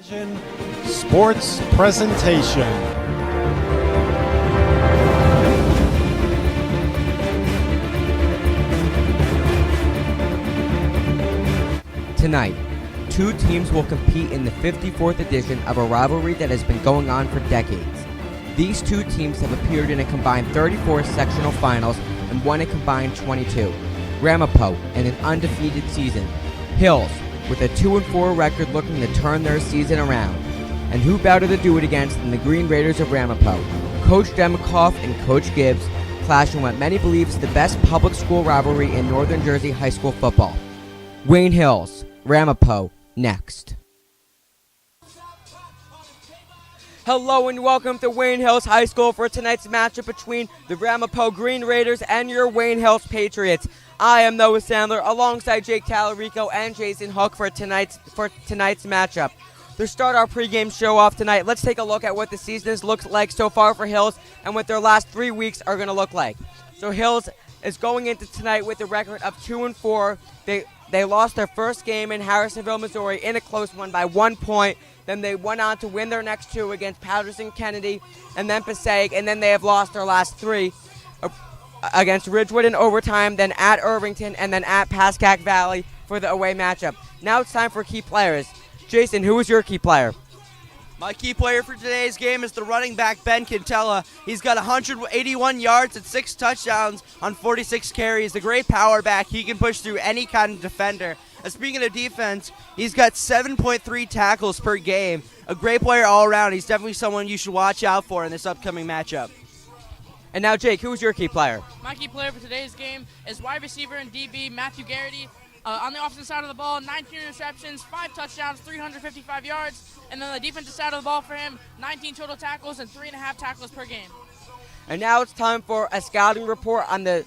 Sports presentation. Tonight, two teams will compete in the 54th edition of a rivalry that has been going on for decades. These two teams have appeared in a combined 34 sectional finals and won a combined 22. Ramapo in an undefeated season. Hills with a 2-4 record looking to turn their season around. And who better to do it against than the Green Raiders of Ramapo? Coach Demikoff and Coach Gibbs clashing what many believe is the best public school rivalry in Northern Jersey high school football. Wayne Hills, Ramapo, next. Hello and welcome to Wayne Hills High School for tonight's matchup between the Ramapo Green Raiders and your Wayne Hills Patriots. I am Noah Sandler alongside Jake Talerico and Jason Hook for tonight's matchup. To start our pregame show off tonight, let's take a look at what the season has looked like so far for Hills and what their last 3 weeks are going to look like. So Hills is going into tonight with a record of 2-4. They lost their first game in Harrisonville, Missouri in a close one by 1 point. Then they went on to win their next two against Patterson Kennedy and then Passaic, and then they have lost their last three against Ridgewood in overtime, then at Irvington, and then at Pascack Valley for the away matchup. Now it's time for key players. Jason, who is your key player? My key player for today's game is the running back, Ben Quintella. He's got 181 yards and 6 touchdowns on 46 carries. A great power back. He can push through any kind of defender. And speaking of defense, he's got 7.3 tackles per game. A great player all around. He's definitely someone you should watch out for in this upcoming matchup. And now, Jake, who is your key player? My key player for today's game is wide receiver and DB Matthew Garrity. On the offensive side of the ball, 19 interceptions, 5 touchdowns, 355 yards. And then the defensive side of the ball for him, 19 total tackles and 3.5 tackles per game. And now it's time for a scouting report on the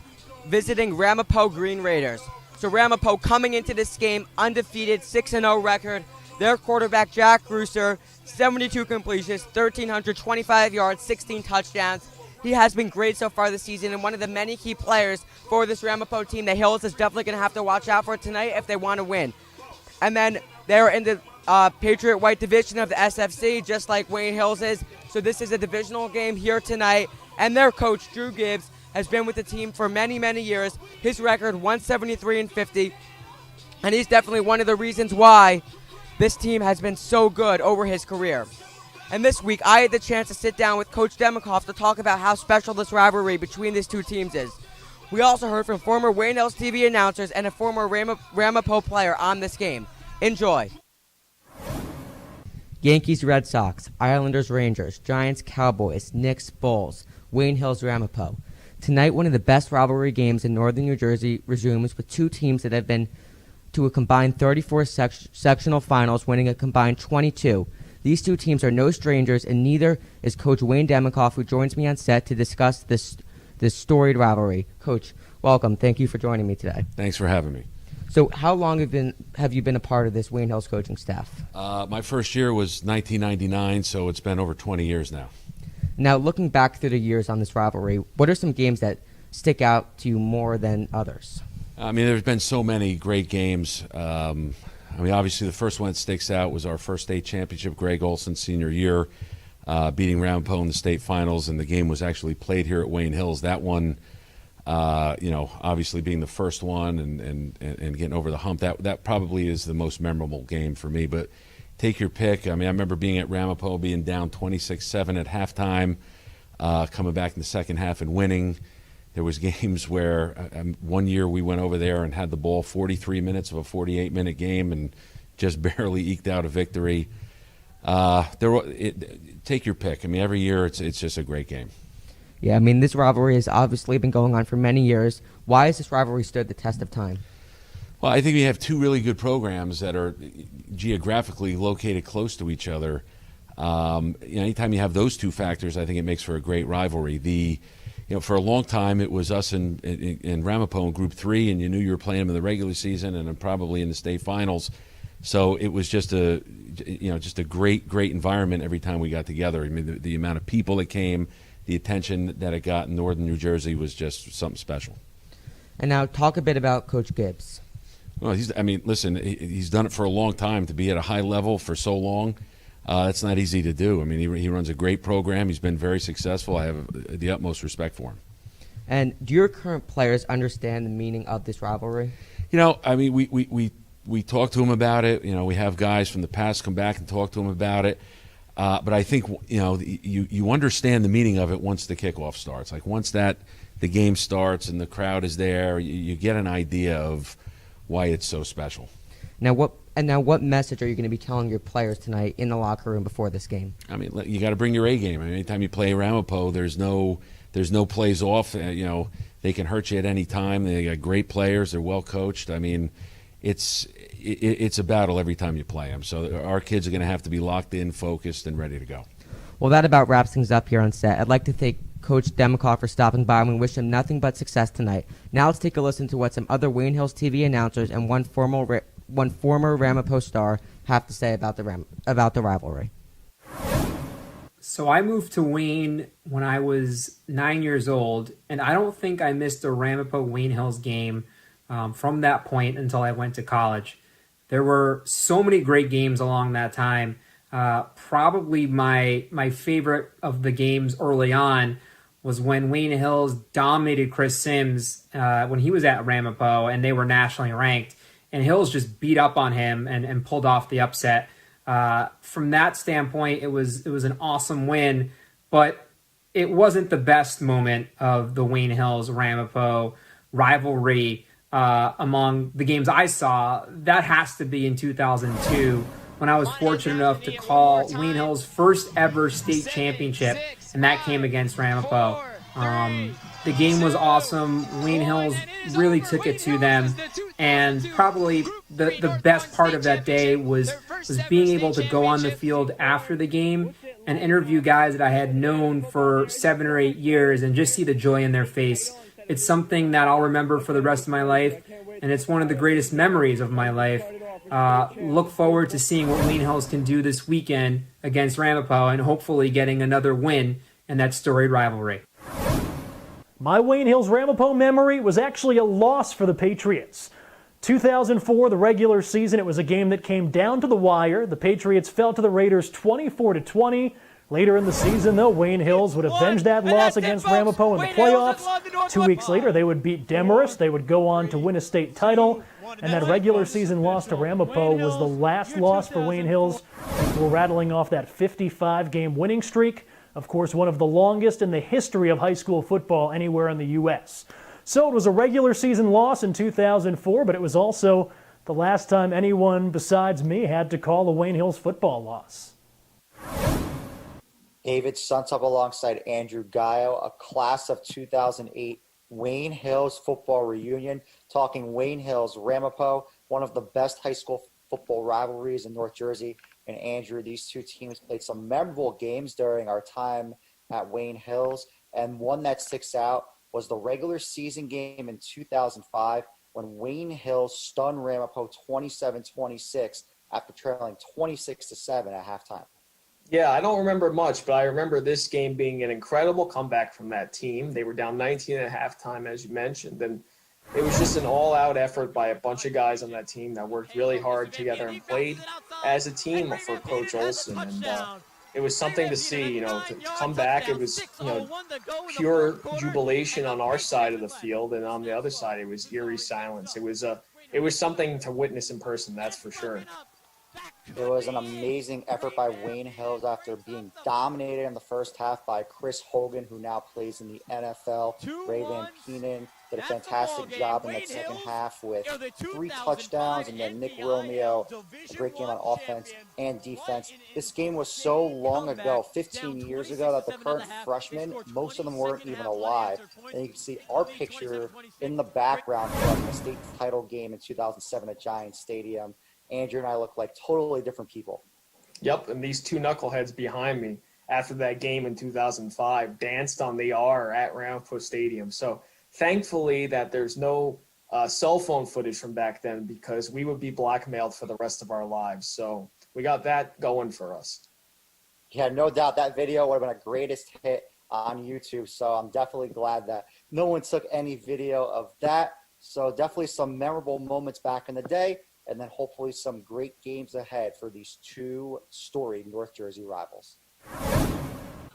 visiting Ramapo Green Raiders. So Ramapo coming into this game undefeated, 6-0 record. Their quarterback, Jack Grusser, 72 completions, 1,325 yards, 16 touchdowns. He has been great so far this season and one of the many key players for this Ramapo team that Hills is definitely going to have to watch out for tonight if they want to win. And then they're in the Patriot White division of the SFC, just like Wayne Hills is. So this is a divisional game here tonight. And their coach, Drew Gibbs, has been with the team for many, many years. His record, 173-50. And he's definitely one of the reasons why this team has been so good over his career. And this week, I had the chance to sit down with Coach Demikoff to talk about how special this rivalry between these two teams is. We also heard from former Wayne Hills TV announcers and a former Ramapo player on this game. Enjoy. Yankees, Red Sox, Islanders, Rangers, Giants, Cowboys, Knicks, Bulls, Wayne Hills, Ramapo. Tonight, one of the best rivalry games in northern New Jersey resumes with two teams that have been to a combined 34 sectional finals, winning a combined 22. These two teams are no strangers, and neither is Coach Wayne Demikoff, who joins me on set to discuss this storied rivalry. Coach, welcome. Thank you for joining me today. Thanks for having me. So how long have you been a part of this Wayne Hills coaching staff? My first year was 1999, so it's been over 20 years now. Now, looking back through the years on this rivalry, what are some games that stick out to you more than others? I mean, there's been so many great games. Obviously, the first one that sticks out was our first state championship, Greg Olson's senior year, beating Ramapo in the state finals, and the game was actually played here at Wayne Hills. That one, obviously being the first one and getting over the hump, that probably is the most memorable game for me. But take your pick. I mean, I remember being at Ramapo, being down 26-7 at halftime, coming back in the second half and winning. There was games where one year we went over there and had the ball 43 minutes of a 48-minute game and just barely eked out a victory. Take your pick. I mean, every year it's just a great game. Yeah, I mean, this rivalry has obviously been going on for many years. Why has this rivalry stood the test of time? Well, I think we have two really good programs that are geographically located close to each other. Anytime you have those two factors, I think it makes for a great rivalry. For a long time, it was us and Ramapo in Group 3, and you knew you were playing them in the regular season and then probably in the state finals. So it was just a great environment every time we got together. I mean, the amount of people that came, the attention that it got in northern New Jersey was just something special. And now talk a bit about Coach Gibbs. Well, he's done it for a long time. To be at a high level for so long, That's not easy to do. I mean, he runs a great program. He's been very successful. I have the utmost respect for him. And do your current players understand the meaning of this rivalry? I mean, we talk to him about it. We have guys from the past come back and talk to him about it. But I think, you understand the meaning of it once the kickoff starts. Like once the game starts and the crowd is there, you get an idea of why it's so special. Now, what message are you going to be telling your players tonight in the locker room before this game? I mean, you got to bring your A game. I mean, anytime you play Ramapo, there's no plays off. They can hurt you at any time. They got great players. They're well coached. I mean, it's a battle every time you play them. So our kids are going to have to be locked in, focused, and ready to go. Well, that about wraps things up here on set. I'd like to thank Coach Demikoff for stopping by, and we wish him nothing but success tonight. Now let's take a listen to what some other Wayne Hills TV announcers and one former Ramapo star have to say about the rivalry. So I moved to Wayne when I was 9 years old, and I don't think I missed a Ramapo Wayne Hills game from that point until I went to college. There were so many great games along that time. Probably my favorite of the games early on was when Wayne Hills dominated Chris Sims when he was at Ramapo and they were nationally ranked. And Hills just beat up on him and pulled off the upset. From that standpoint, it was an awesome win, but it wasn't the best moment of the Wayne Hills Ramapo rivalry among the games I saw. That has to be in 2002 when I was fortunate enough to call Wayne Hills' first ever state championship, and that came against Ramapo. The game was awesome. Wayne Hills really took it to them, and probably the best part of that day was being able to go on the field after the game and interview guys that I had known for 7 or 8 years and just see the joy in their face. It's something that I'll remember for the rest of my life, and it's one of the greatest memories of my life. Look forward to seeing what Wayne Hills can do this weekend against Ramapo and hopefully getting another win in that storied rivalry. My Wayne Hills Ramapo memory was actually a loss for the Patriots. 2004, the regular season, it was a game that came down to the wire. The Patriots fell to the Raiders 24-20. Later in the season, though, Wayne Hills would avenge that loss against Ramapo in the playoffs. 2 weeks later, they would beat Demarest. They would go on to win a state title. And that regular season loss to Ramapo was the last loss for Wayne Hills before rattling off that 55-game winning streak. Of course, one of the longest in the history of high school football anywhere in the U.S. So it was a regular season loss in 2004, but it was also the last time anyone besides me had to call a Wayne Hills football loss. David Suntop alongside Andrew Gaio, a class of 2008 Wayne Hills football reunion, talking Wayne Hills Ramapo, one of the best high school football rivalries in North Jersey. And Andrew, these two teams played some memorable games during our time at Wayne Hills, and one that sticks out was the regular season game in 2005 when Wayne Hills stunned Ramapo 27-26 after trailing 26-7 at halftime. Yeah, I don't remember much, but I remember this game being an incredible comeback from that team. They were down 19 at halftime, as you mentioned, and it was just an all-out effort by a bunch of guys on that team that worked really hard together and played as a team for Coach Olson. And it was something to see, to come back. It was, pure jubilation on our side of the field, and on the other side, it was eerie silence. It was something to witness in person, that's for sure. It was an amazing effort by Wayne Hills after being dominated in the first half by Chris Hogan, who now plays in the NFL. Ray Van Peenan did a fantastic job in that second half with 3 touchdowns, and then Nick Romeo, a great game on offense and defense. This game was so long ago, 15 years ago, that the current freshmen, most of them weren't even alive. And you can see our picture in the background from the state title game in 2007 at Giants Stadium. Andrew and I look like totally different people. Yep, and these two knuckleheads behind me after that game in 2005 danced on the R at Ramapo Stadium. So thankfully that there's no cell phone footage from back then, because we would be blackmailed for the rest of our lives. So we got that going for us. Yeah, no doubt that video would have been a greatest hit on YouTube. So I'm definitely glad that no one took any video of that. So definitely some memorable moments back in the day. and then hopefully some great games ahead for these two storied North Jersey rivals.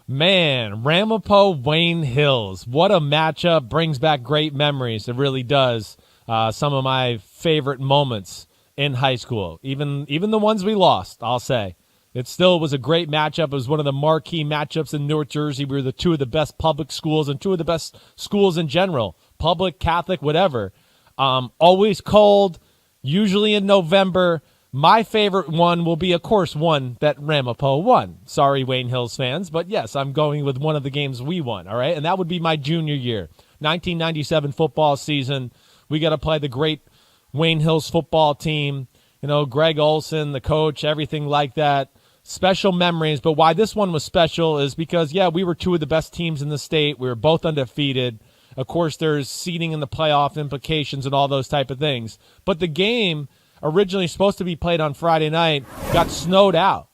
Man, Ramapo, Wayne Hills. What a matchup. Brings back great memories. It really does. Some of my favorite moments in high school, even the ones we lost, I'll say. It still was a great matchup. It was one of the marquee matchups in North Jersey. We were the two of the best public schools and two of the best schools in general, public, Catholic, whatever. Always cold, usually in November. My favorite one will be, of course, one that Ramapo won. Sorry, Wayne Hills fans, but yes, I'm going with one of the games we won, all right? And that would be my junior year, 1997 football season. We got to play the great Wayne Hills football team, Greg Olson, the coach, everything like that. Special memories, but why this one was special is because, we were two of the best teams in the state. We were both undefeated. Of course, there's seeding in the playoff implications and all those type of things. But the game, originally supposed to be played on Friday night, got snowed out.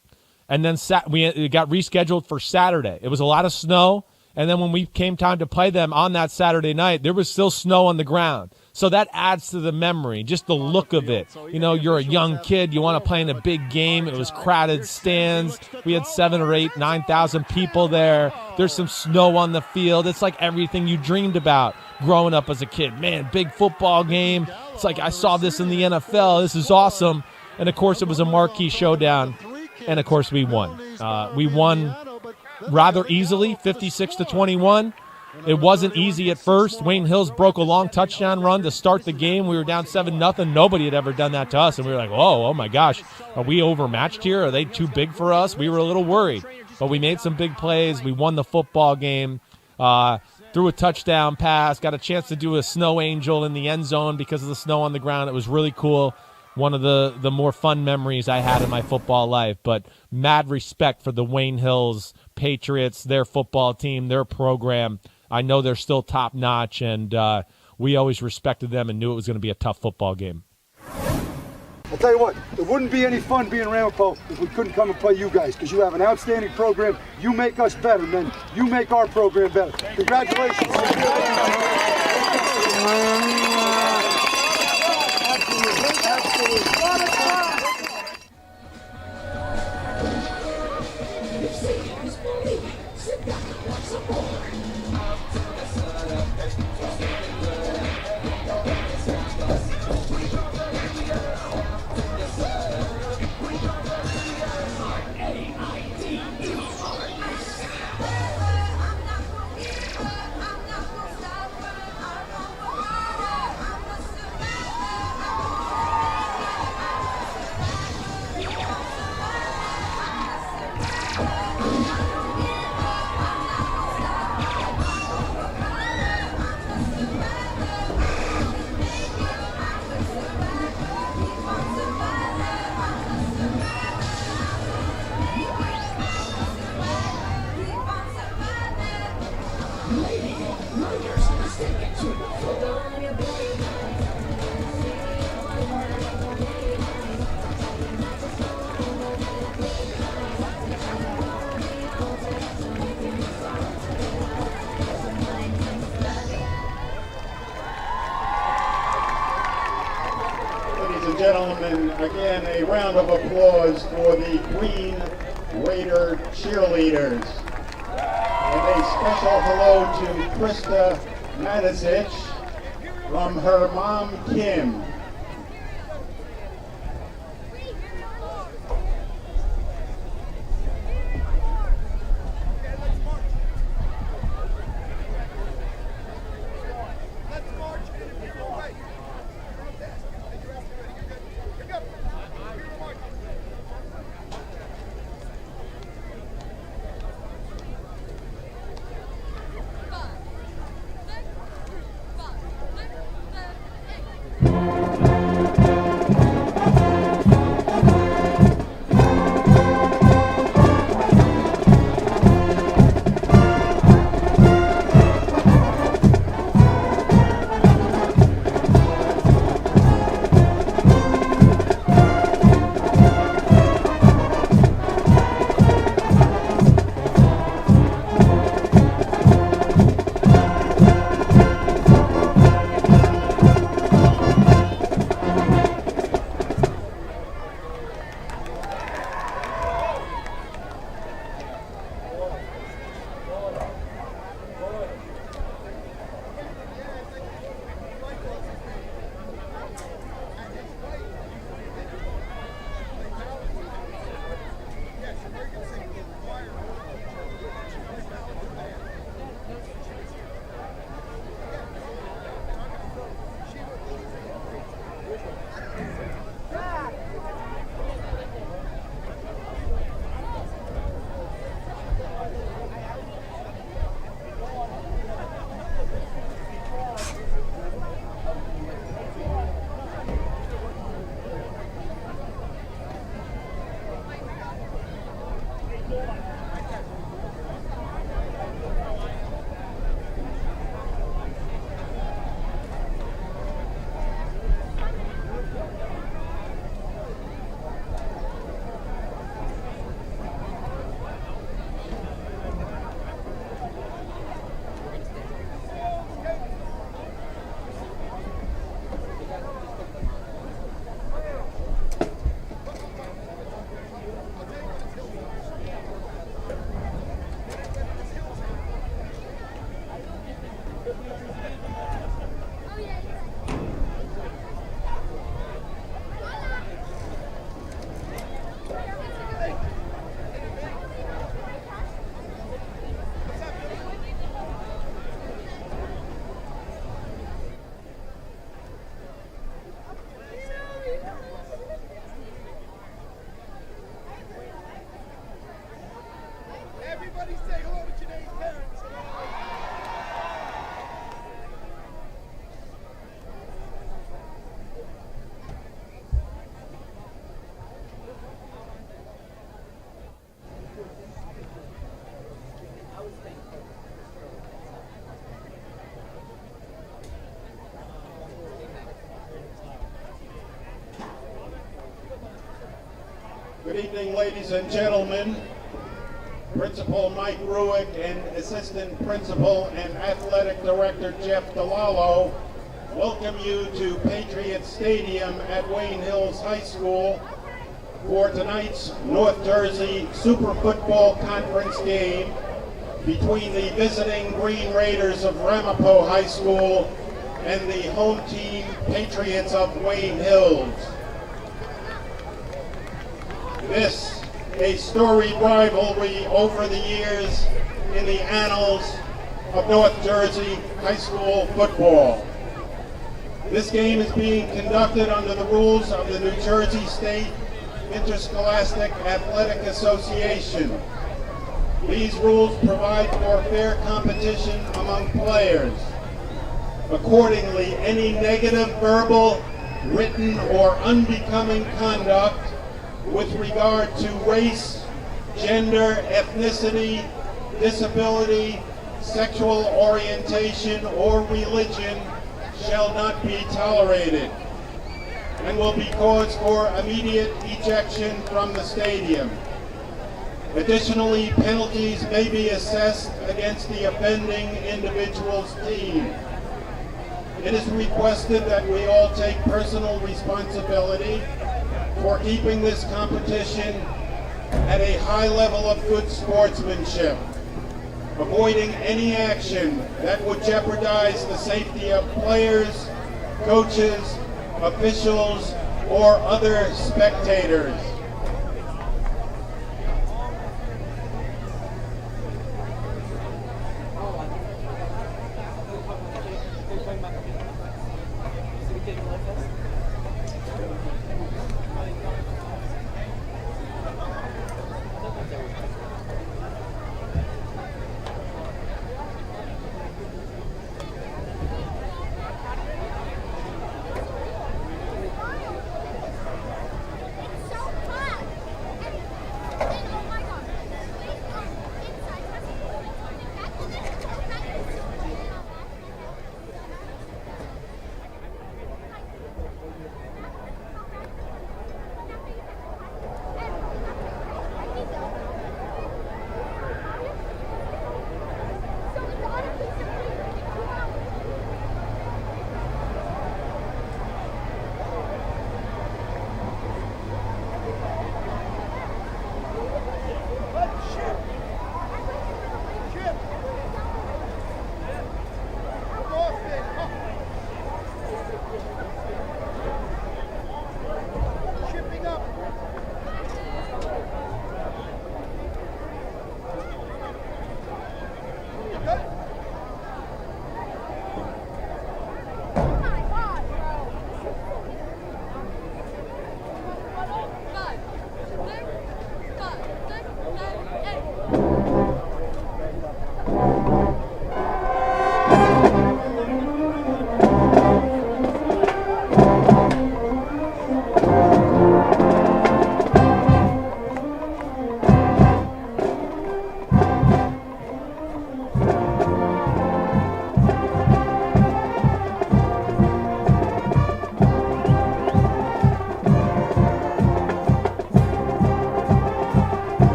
And then it got rescheduled for Saturday. It was a lot of snow. And then when we came time to play them on that Saturday night, there was still snow on the ground. So that adds to the memory, just the look of it. You're a young kid. You want to play in a big game. It was crowded stands. We had 7,000 or 8,000, 9,000 people there. There's some snow on the field. It's like everything you dreamed about growing up as a kid. Man, big football game. It's like I saw this in the NFL. This is awesome. And, of course, it was a marquee showdown. And, of course, we won. We won rather easily, 56-21. It wasn't easy at first. Wayne Hills broke a long touchdown run to start the game. We were down 7-0. Nobody had ever done that to us. And we were like, oh my gosh, are we overmatched here? Are they too big for us? We were a little worried. But we made some big plays. We won the football game. Threw a touchdown pass. Got a chance to do a snow angel in the end zone because of the snow on the ground. It was really cool. One of the more fun memories I had in my football life. But mad respect for the Wayne Hills Patriots, their football team, their program. I know they're still top-notch, and we always respected them and knew it was going to be a tough football game. I'll tell you what, it wouldn't be any fun being Ramapo if we couldn't come and play you guys, because you have an outstanding program. You make us better, man. You make our program better. Congratulations. Gentlemen, again, a round of applause for the Queen Raider cheerleaders. And a special hello to Krista Matisic from her mom, Kim. Good evening, ladies and gentlemen. Principal Mike Ruick and Assistant Principal and Athletic Director Jeff DeLallo welcome you to Patriot Stadium at Wayne Hills High School for tonight's North Jersey Super Football Conference game between the visiting Green Raiders of Ramapo High School and the home team Patriots of Wayne Hills. This, a storied rivalry over the years in the annals of North Jersey high school football. This game is being conducted under the rules of the New Jersey State Interscholastic Athletic Association. These rules provide for fair competition among players. Accordingly, any negative verbal, written, or unbecoming conduct with regard to race, gender, ethnicity, disability, sexual orientation, or religion shall not be tolerated and will be cause for immediate ejection from the stadium. Additionally, penalties may be assessed against the offending individual's team. It is requested that we all take personal responsibility for keeping this competition at a high level of good sportsmanship, avoiding any action that would jeopardize the safety of players, coaches, officials, or other spectators.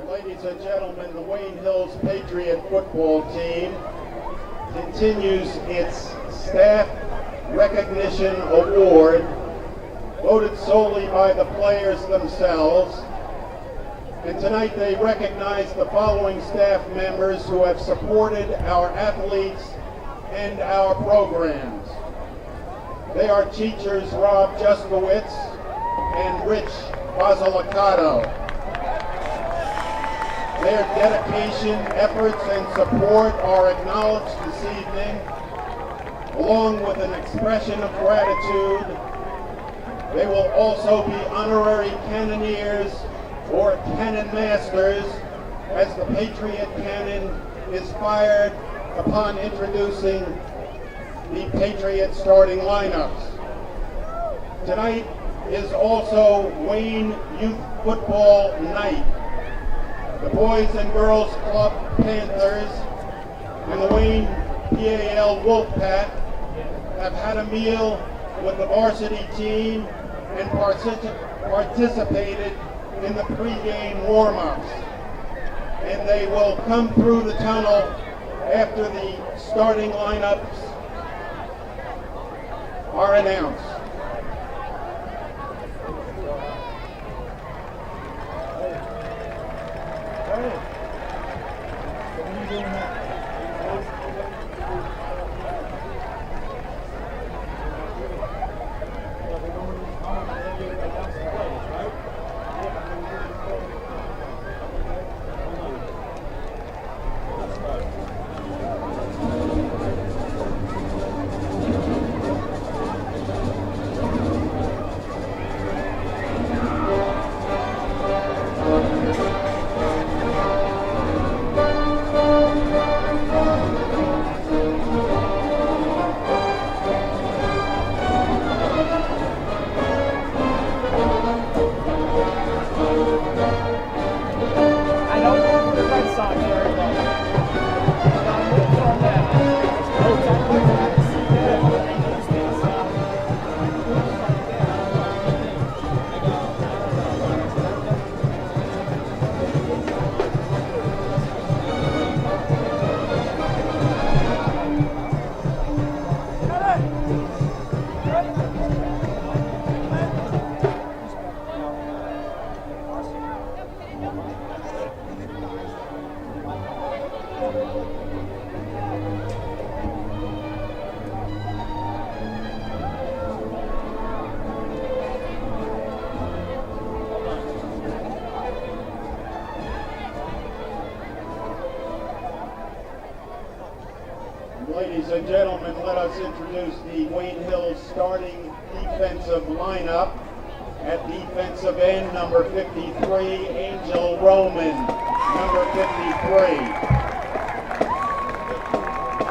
Ladies and gentlemen, the Wayne Hills Patriot football team continues its Staff Recognition Award, voted solely by the players themselves. And tonight they recognize the following staff members who have supported our athletes and our programs. They are teachers Rob Juskowitz and Rich Basilicato. Their dedication, efforts, and support are acknowledged this evening, along with an expression of gratitude. They will also be honorary cannoneers or cannon masters as the Patriot cannon is fired upon introducing the Patriot starting lineups. Tonight is also Wayne Youth Football Night. The Boys and Girls Club Panthers and the Wayne PAL Wolfpack have had a meal with the varsity team and participated in the pregame warm-ups. And they will come through the tunnel after the starting lineups are announced. Ladies and gentlemen, let us introduce the Wayne Hills starting defensive lineup. At defensive end, number 53, Angel Roman, number 53.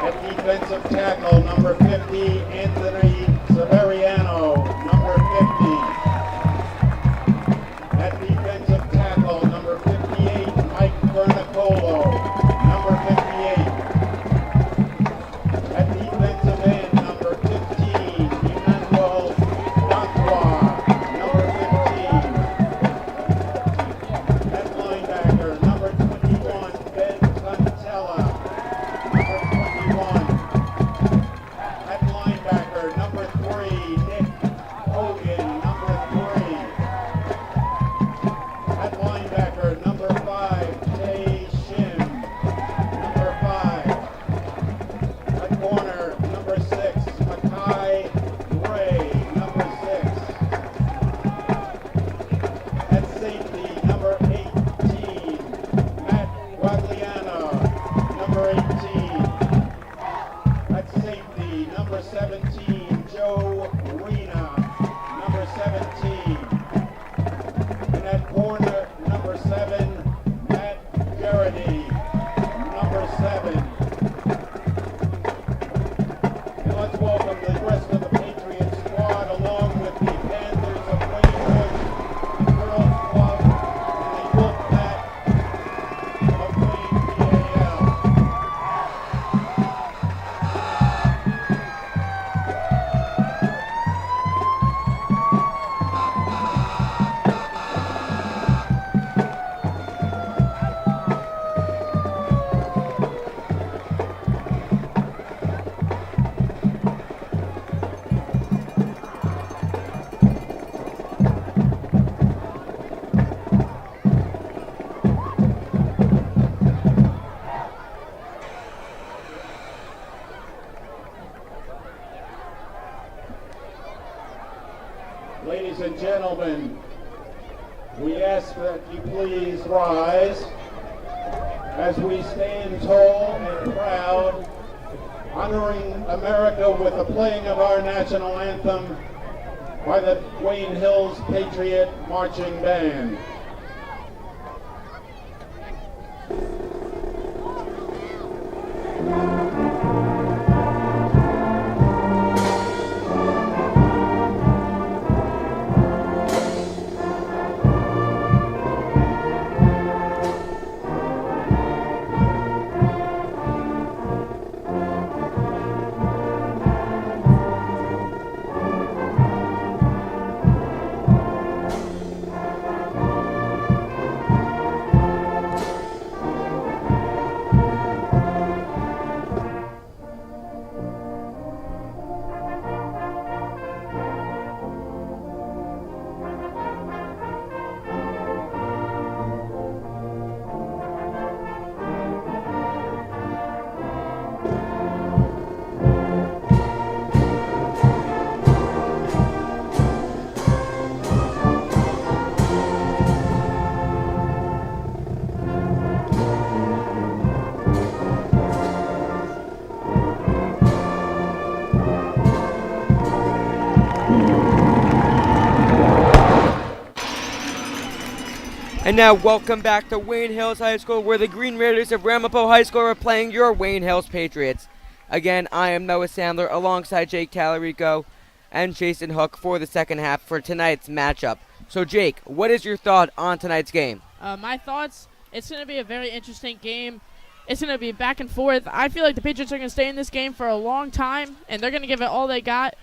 At defensive tackle, number 50, Anthony Severiano, number 50. At defensive tackle, number 58, Mike Vernicolo, number 58. At defensive end, number 15, Emmanuel Dantois, number 15. At linebacker, number 21, Ben Cantella, number 21. At linebacker, number 3, Nick Hogan, number 3. At linebacker, number 5, Jay Shim, number 5. At corner, number 6, Makai Gray, number 6. At safety, number 18, Matt Guagliano, number 18. At safety, number 17, Joe Rena, number 17. And at corner, number 7, Matt Garrity, number 7. And let's welcome the rest of the Patriot squad along with the Panthers of Wayne Hills Girls Club and the Wolfpack of Wayne PAL. Ladies and gentlemen, we ask that you please rise as we stand tall and proud, honoring America with the playing of our national anthem by the Wayne Hills Patriot Marching Band. And now welcome back to Wayne Hills High School, where the Green Raiders of Ramapo High School are playing your Wayne Hills Patriots. Again, I am Noah Sandler alongside Jake Talerico and Jason Hook for the second half for tonight's matchup. So Jake, what is your thought on tonight's game? My thoughts, it's going to be a very interesting game. It's going to be back and forth. I feel like the Patriots are going to stay in this game for a long time, and they're going to give it all they got.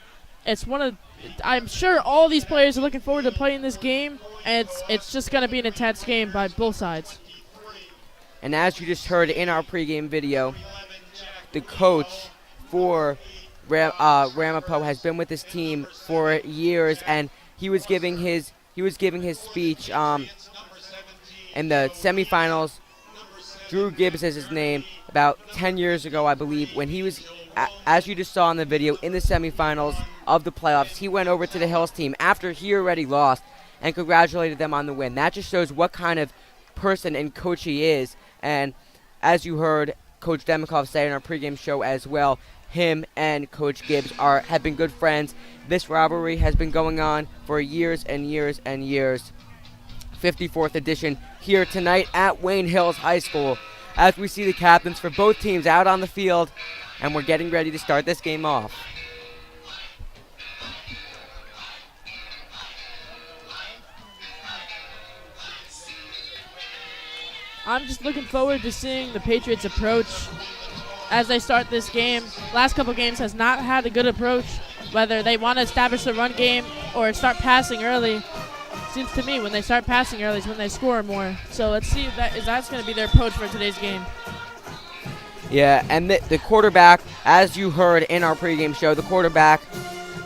I'm sure all these players are looking forward to playing this game, and it's just going to be an intense game by both sides. And as you just heard in our pregame video, the coach for Ramapo has been with this team for years, and he was giving his speech in the semifinals. Drew Gibbs is his name. About 10 years ago, I believe, when he was, as you just saw in the video, in the semifinals of the playoffs, he went over to the Hills team after he already lost and congratulated them on the win. That just shows what kind of person and coach he is. And as you heard Coach Demikov say in our pregame show as well, him and Coach Gibbs have been good friends. This rivalry has been going on for years and years and years. 54th edition here tonight at Wayne Hills High School, as we see the captains for both teams out on the field, and we're getting ready to start this game off. I'm just looking forward to seeing the Patriots' approach as they start this game. Last couple games has not had a good approach, whether they want to establish the run game or start passing early. Seems to me when they start passing early is when they score more. So let's see if that's going to be their approach for today's game. Yeah, and the quarterback, as you heard in our pregame show, the quarterback,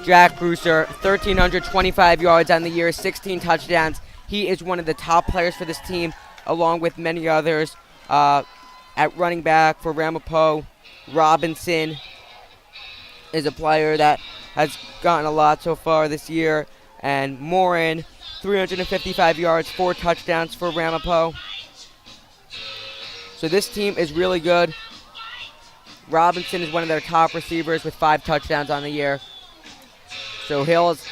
Jack Brewster, 1,325 yards on the year, 16 touchdowns. He is one of the top players for this team, along with many others. At running back for Ramapo, Robinson is a player that has gotten a lot so far this year. And Morin, 355 yards, 4 touchdowns for Ramapo. So this team is really good. Robinson is one of their top receivers with 5 touchdowns on the year. So Hills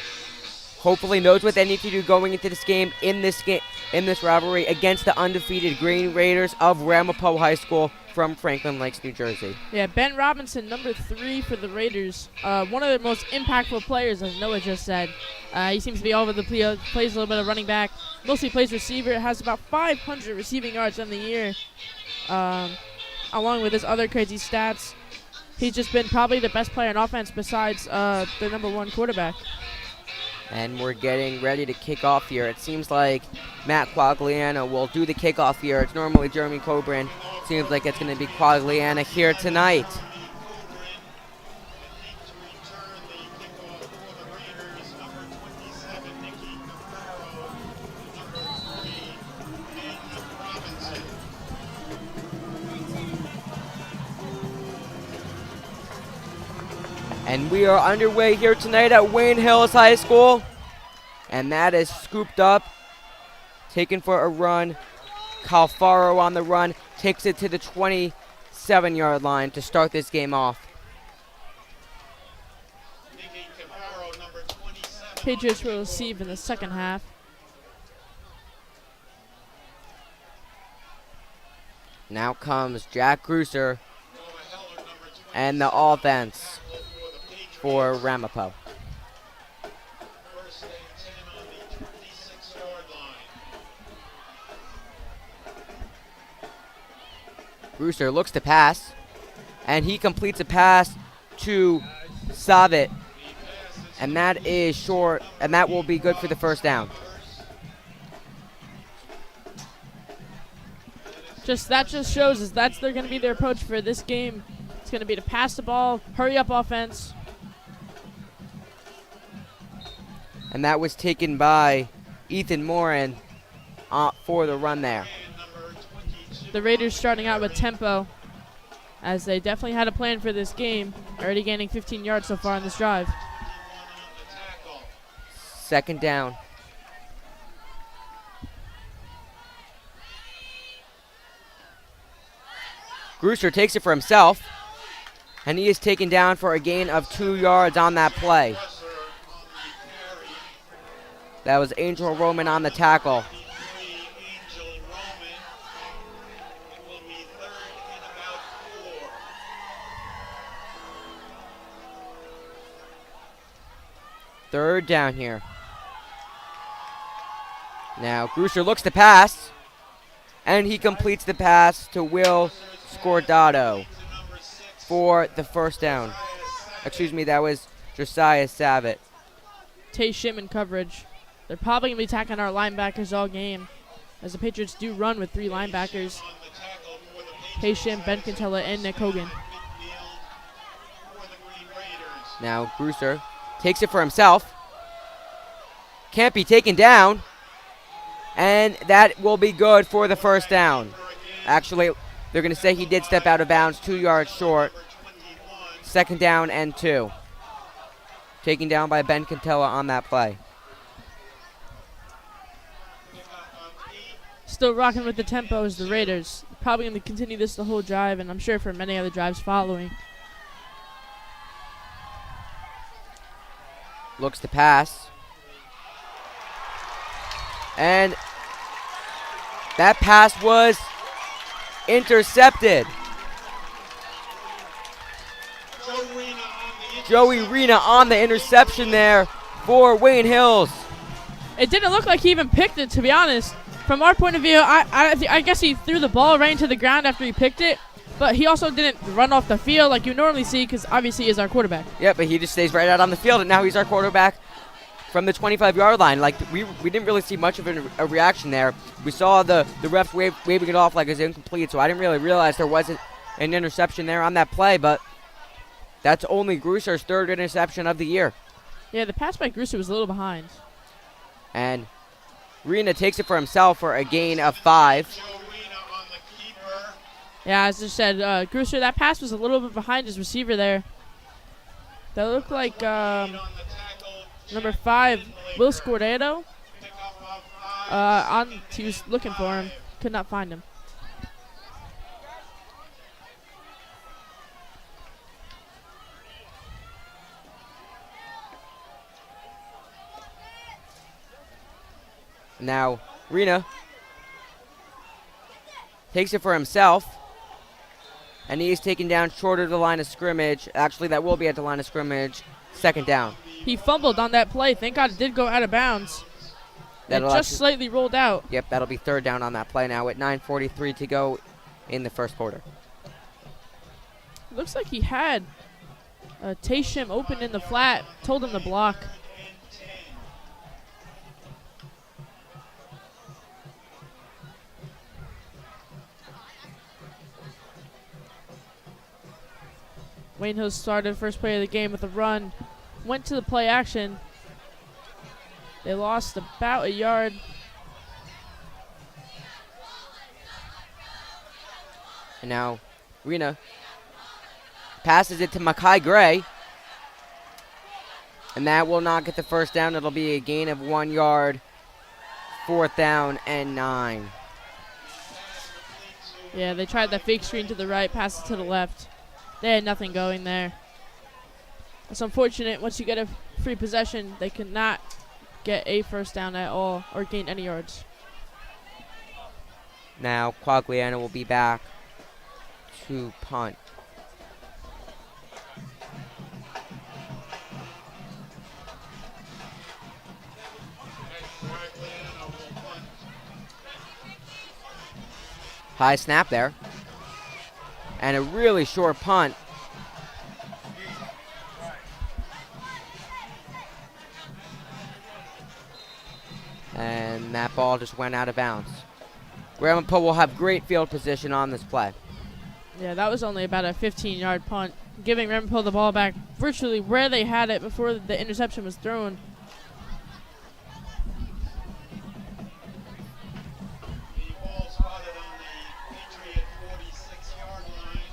hopefully knows what they need to do going into this game, in this rivalry against the undefeated Green Raiders of Ramapo High School from Franklin Lakes, New Jersey. Yeah, Ben Robinson, number 3 for the Raiders. One of the most impactful players, as Noah just said. He seems to be all over the field, plays a little bit of running back, mostly plays receiver, has about 500 receiving yards on the year. Along with his other crazy stats, he's just been probably the best player on offense besides the number 1 quarterback. And we're getting ready to kick off here. It seems like Matt Quagliano will do the kickoff here. It's normally Jeremy Coburn. Seems like it's going to be Quagliano here tonight. And we are underway here tonight at Wayne Hills High School. And that is scooped up, taken for a run. Calfaro on the run. takes it to the 27-yard line to start this game off. Patriots will receive in the second half. Now comes Jack Grusser and the offense for Ramapo. Grusser looks to pass, and he completes a pass to Savit, and that is short, and that will be good for the first down. That just shows us they're going to be their approach for this game. It's going to be to pass the ball, hurry up offense. And that was taken by Ethan Morin for the run there. The Raiders starting out with tempo, as they definitely had a plan for this game, already gaining 15 yards so far on this drive. Second down. Grusser takes it for himself, and he is taken down for a gain of 2 yards on that play. That was Angel Roman on the tackle. Third down here. Now Grusser looks to pass, and he completes the pass to Will Scordato for the first down. Excuse me, that was Josiah Savit. Tay Shipman coverage. They're probably going to be attacking our linebackers all game, as the Patriots do run with 3 linebackers. Tay Shim, Ben Cantella, and Nick Hogan. Now Grusser takes it for himself. Can't be taken down. And that will be good for the first down. Actually, they're going to say he did step out of bounds 2 yards short. Second down and 2. Taken down by Ben Cantella on that play. Still rocking with the tempo is the Raiders. Probably going to continue this the whole drive, and I'm sure for many other drives following. Looks to pass. And that pass was intercepted. Joey Rena on the interception there for Wayne Hills. It didn't look like he even picked it, to be honest. From our point of view, I guess he threw the ball right into the ground after he picked it, but he also didn't run off the field like you normally see, because obviously he is our quarterback. Yeah, but he just stays right out on the field, and now he's our quarterback from the 25-yard line. Like, we didn't really see much of a reaction there. We saw the refs waving it off like it was incomplete, so I didn't really realize there wasn't an interception there on that play, but that's only Grusser's 3rd interception of the year. Yeah, the pass by Grusser was a little behind. And Rena takes it for himself for a gain of 5. Yeah, as I said, Grusser, that pass was a little bit behind his receiver there. That looked like number 5, Will Scordato. He was looking for him, could not find him. Now, Rena takes it for himself, and he is taken down short of the line of scrimmage. Actually, that will be at the line of scrimmage. Second down. He fumbled on that play. Thank God it did go out of bounds. It just slightly rolled out. Yep, that'll be 3rd down on that play now with 9:43 to go in the first quarter. Looks like he had Tayshim open in the flat, told him to block. Wayne Hills started first play of the game with a run. Went to the play action. They lost about a yard. And now Rena passes it to Makai Gray. And that will not get the first down. It'll be a gain of 1 yard. 4th down and 9. Yeah, they tried that fake screen to the right, pass it to the left. They had nothing going there. It's unfortunate. Once you get a free possession, they could not get a first down at all or gain any yards. Now Quagliano will be back to punt. High snap there. And a really short punt. And that ball just went out of bounds. Ramapo will have great field position on this play. Yeah, that was only about a 15-yard punt, giving Ramapo the ball back virtually where they had it before the interception was thrown. The ball spotted on the Patriot 46-yard line.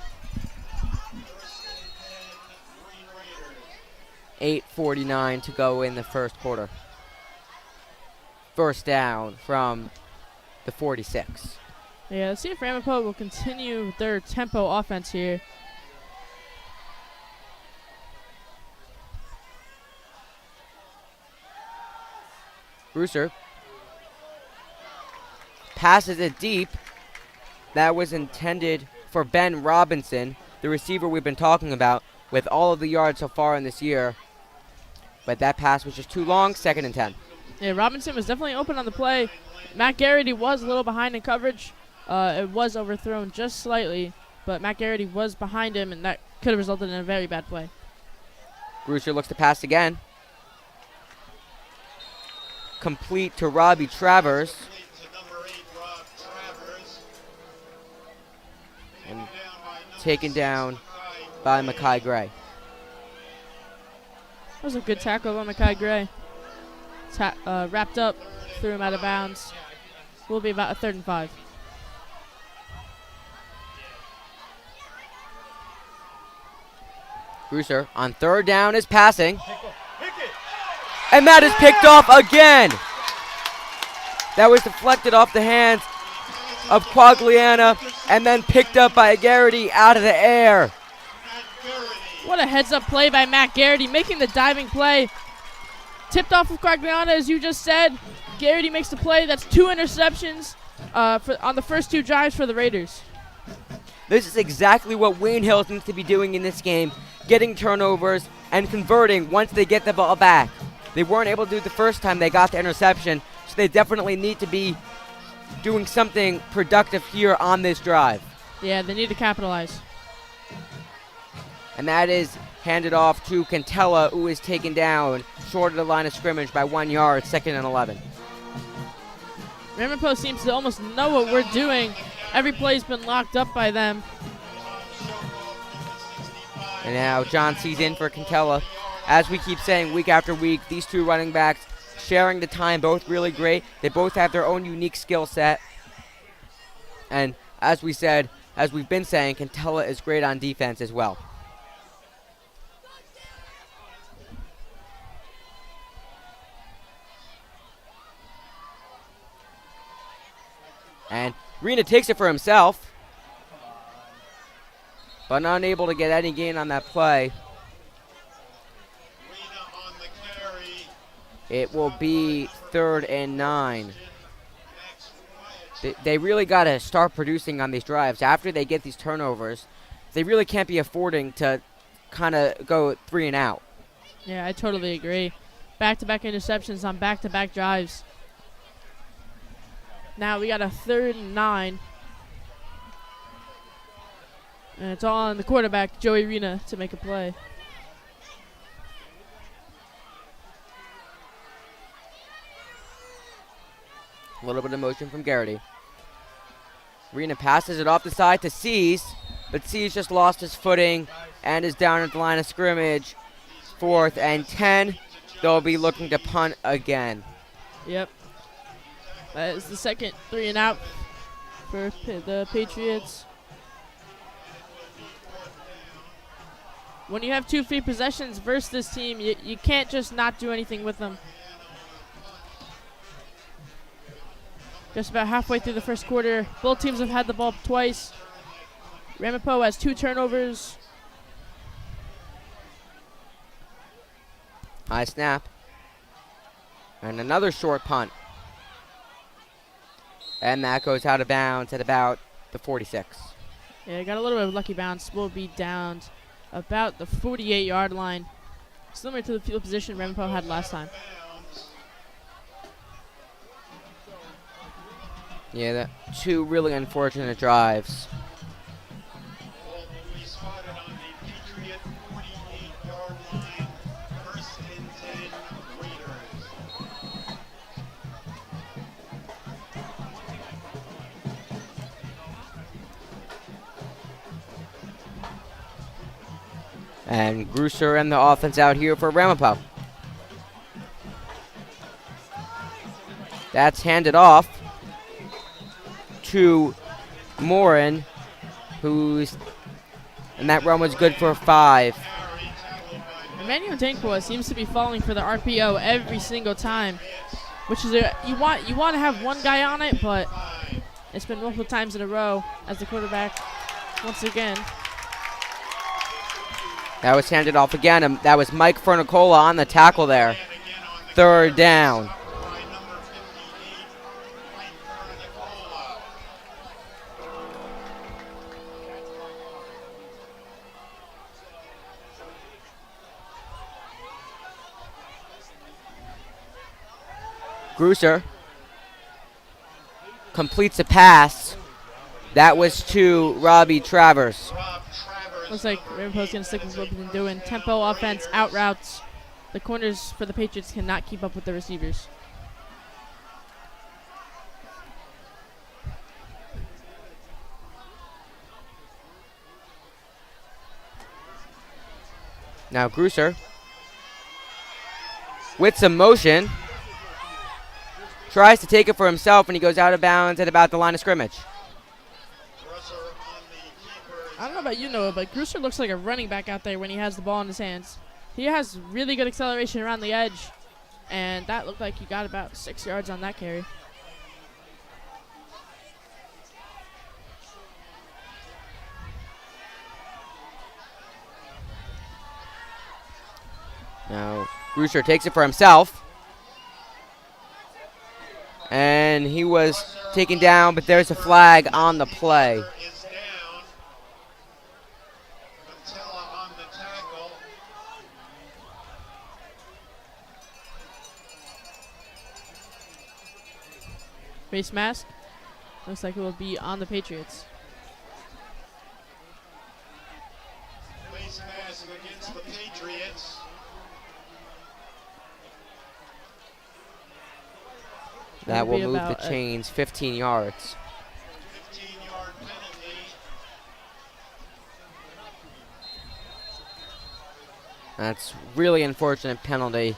First and 10, Green Raiders. 8:49 to go in the first quarter. First down from the 46. Yeah, let's see if Ramapo will continue their tempo offense here. Brewster passes it deep. That was intended for Ben Robinson, the receiver we've been talking about, with all of the yards so far in this year. But that pass was just too long, 2nd and 10. Yeah, Robinson was definitely open on the play. Matt Garrity was a little behind in coverage. It was overthrown just slightly, but Matt Garrity was behind him, and that could have resulted in a very bad play. Brewster looks to pass again. Complete to Robbie Travers. And taken down by Mackay Gray. That was a good tackle by Mackay Gray. Wrapped up, threw him out of bounds. Will be about a 3rd and 5. Brewster on 3rd down is passing. And that is picked off again. That was deflected off the hands of Quagliano and then picked up by Garrity out of the air. What a heads-up play by Matt Garrity, making the diving play. Tipped off of Quagliano, as you just said. Garrity makes the play. That's 2 interceptions on the first 2 drives for the Raiders. This is exactly what Wayne Hills needs to be doing in this game, getting turnovers and converting once they get the ball back. They weren't able to do it the first time they got the interception, so they definitely need to be doing something productive here on this drive. Yeah, they need to capitalize. And that is handed off to Cantella, who is taken down short of the line of scrimmage by 1 yard, 2nd and 11. Ramapo seems to almost know what we're doing. Every play's been locked up by them. And now John C's in for Cantella. As we keep saying week after week, these 2 running backs sharing the time, both really great. They both have their own unique skill set. And as we've been saying, Cantella is great on defense as well. And Rena takes it for himself, but unable to get any gain on that play. It will be 3rd and 9. They really got to start producing on these drives. After they get these turnovers, they really can't be affording to kind of go 3 and out. Yeah, I totally agree. Back-to-back interceptions on back-to-back drives. Now we got a 3rd and 9. And it's all on the quarterback, Joey Rena, to make a play. A little bit of motion from Garrity. Rena passes it off the side to Seas, but Seas just lost his footing and is down at the line of scrimmage. 4th and 10. They'll be looking to punt again. Yep. That is the second 3 and out for the Patriots. When you have 2 free possessions versus this team, you can't just not do anything with them. Just about halfway through the first quarter. Both teams have had the ball twice. Ramapo has 2 turnovers. High snap. And another short punt. And that goes out of bounds at about the 46. Yeah, got a little bit of lucky bounce. Will be down about the 48-yard line. Similar to the field position Ramapo had last time. Yeah, that 2 really unfortunate drives. And Grusser and the offense out here for Ramapo. That's handed off to Morin, and that run was good for 5. Emmanuel Tankwa seems to be falling for the RPO every single time, which is you want to have one guy on it, but it's been multiple times in a row as the quarterback once again. That was handed off again, and that was Mike Fernicola on the tackle there. 3rd down. Grusser completes a pass. That was to Robbie Travers. Looks like Ramapo's going to stick with what they've been doing. Tempo offense, out routes. The corners for the Patriots cannot keep up with the receivers. Now Grusser with some motion tries to take it for himself, and he goes out of bounds at about the line of scrimmage. I don't know about you, Noah, but Grusser looks like a running back out there when he has the ball in his hands. He has really good acceleration around the edge, and that looked like he got about 6 yards on that carry. Now Grusser takes it for himself, and he was taken down, but there's a flag on the play. Face mask. Looks like it will be on the Patriots. Face mask against the Patriots. That will move the chains 15 yards. 15-yard penalty. That's really unfortunate penalty.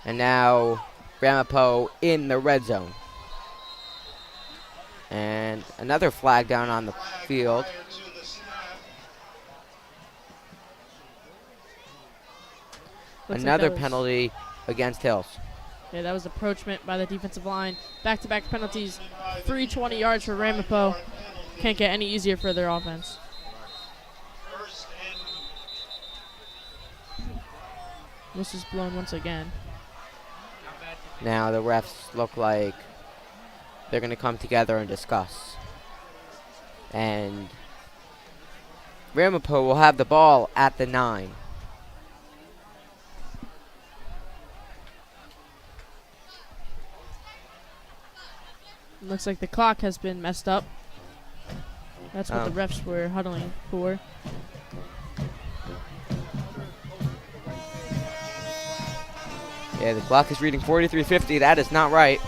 And now Ramapo in the red zone. And another flag down on the field. Another penalty against Hills. Yeah, that was approachment by the defensive line. Back-to-back penalties. 320 yards for Ramapo. Can't get any easier for their offense. This is blown once again. Now the refs look like they're going to come together and discuss. And Ramapo will have the ball at the 9. Looks like the clock has been messed up. That's what the refs were huddling for. Yeah, the clock is reading 43:50. That is not right.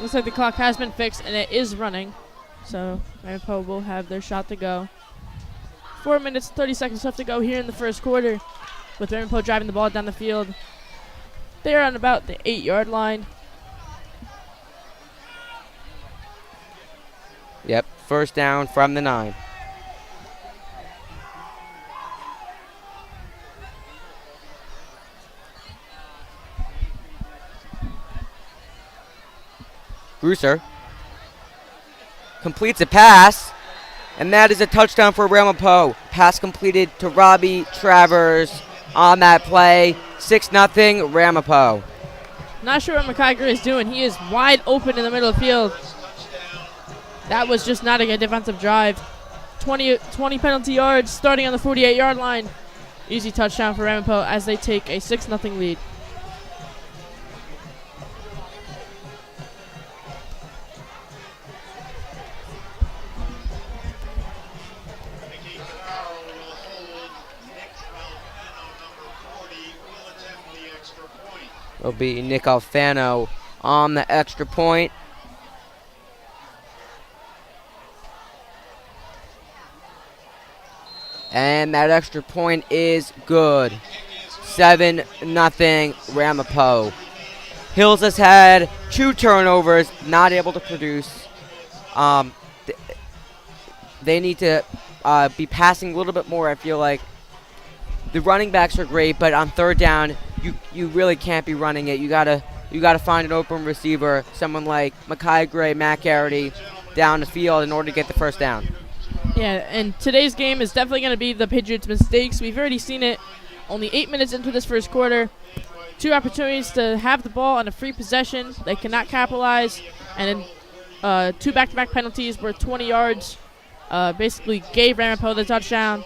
Looks like the clock has been fixed and it is running. So Ramapo will have their shot to go. 4 minutes, 30 seconds left to go here in the first quarter, with Ramapo driving the ball down the field. They're on about the 8-yard line. Yep, first down from the 9. Grusser completes a pass, and that is a touchdown for Ramapo. Pass completed to Robbie Travers on that play. 6-0 Ramapo. Not sure what McMonagle is doing. He is wide open in the middle of the field. That was just not a good defensive drive. 20 penalty yards starting on the 48-yard line. Easy touchdown for Ramapo as they take a 6-0 lead. It'll be Nick Alfano on the extra point. And that extra point is good. 7-0 Ramapo. Hills has had 2 turnovers, not able to produce. They need to be passing a little bit more, I feel like. The running backs are great, but on third down, you really can't be running it. You gotta find an open receiver, someone like McMonagle, Matt Garrity, down the field in order to get the first down. Yeah, and today's game is definitely going to be the Patriots' mistakes. We've already seen it only 8 minutes into this first quarter. 2 opportunities to have the ball on a free possession. They cannot capitalize. And then 2 back-to-back penalties worth 20 yards basically gave Ramapo the touchdown.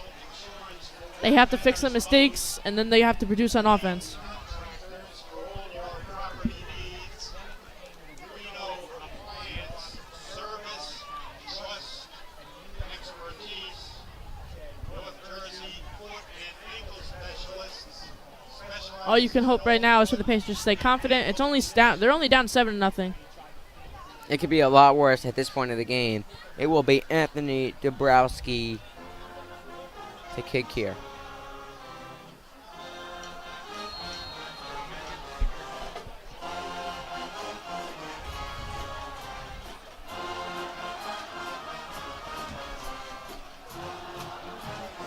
They have to fix the mistakes, and then they have to produce on offense. All you can hope right now is for the Patriots to stay confident. It's only they're only down 7-0. It could be a lot worse at this point of the game. It will be Anthony Dabrowski to kick here.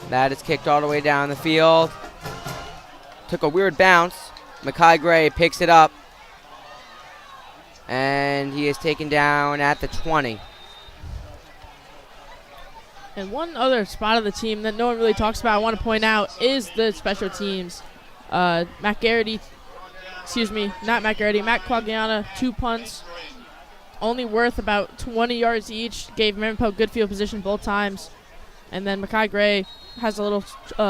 That is kicked all the way down the field. Took a weird bounce. McMonagle picks it up. And he is taken down at the 20. And one other spot of the team that no one really talks about, I want to point out, is the special teams. Matt Quagliana, 2 punts, only worth about 20 yards each. Gave Ramapo good field position both times. And then McMonagle has a little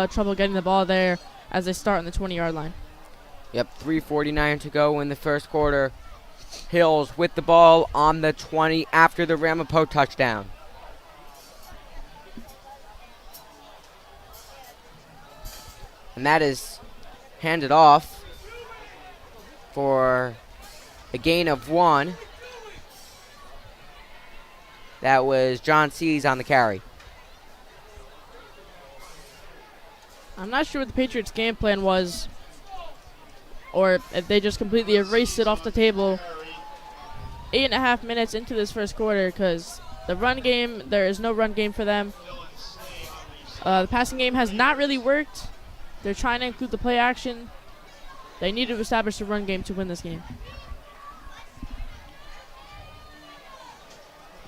trouble getting the ball there as they start on the 20-yard line. Yep, 3:49 to go in the first quarter. Hills with the ball on the 20 after the Ramapo touchdown. And that is handed off for a gain of 1. That was John Sees on the carry. I'm not sure what the Patriots' game plan was, or if they just completely erased it off the table. 8.5 minutes into this first quarter, because the run game, there is no run game for them. The passing game has not really worked. They're trying to include the play action. They need to establish a run game to win this game.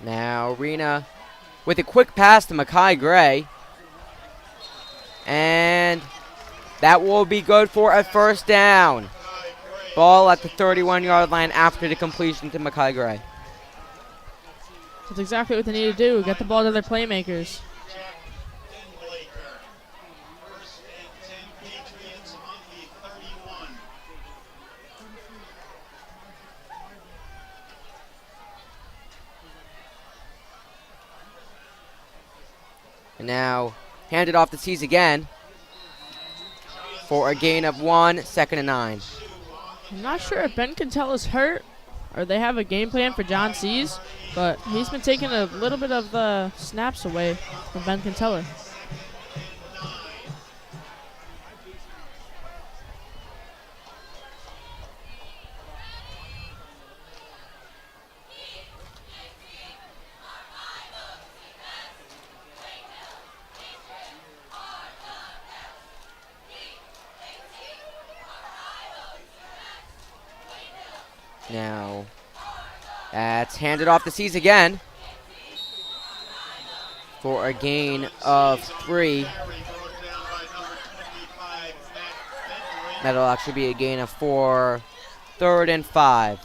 Now Rena with a quick pass to McMonagle. And that will be good for a first down. Ball at the 31-yard line after the completion to McMonagle. That's exactly what they need to do. Get the ball to their playmakers. And now handed off to Seas again for a gain of 1, 2nd and 9. I'm not sure if Ben Cantel is hurt or they have a game plan for John Seas, but he's been taking a little bit of the snaps away from Ben Canteller. Now, That's handed off to C's again for a gain of 3. That'll actually be a gain of 4, 3rd and 5.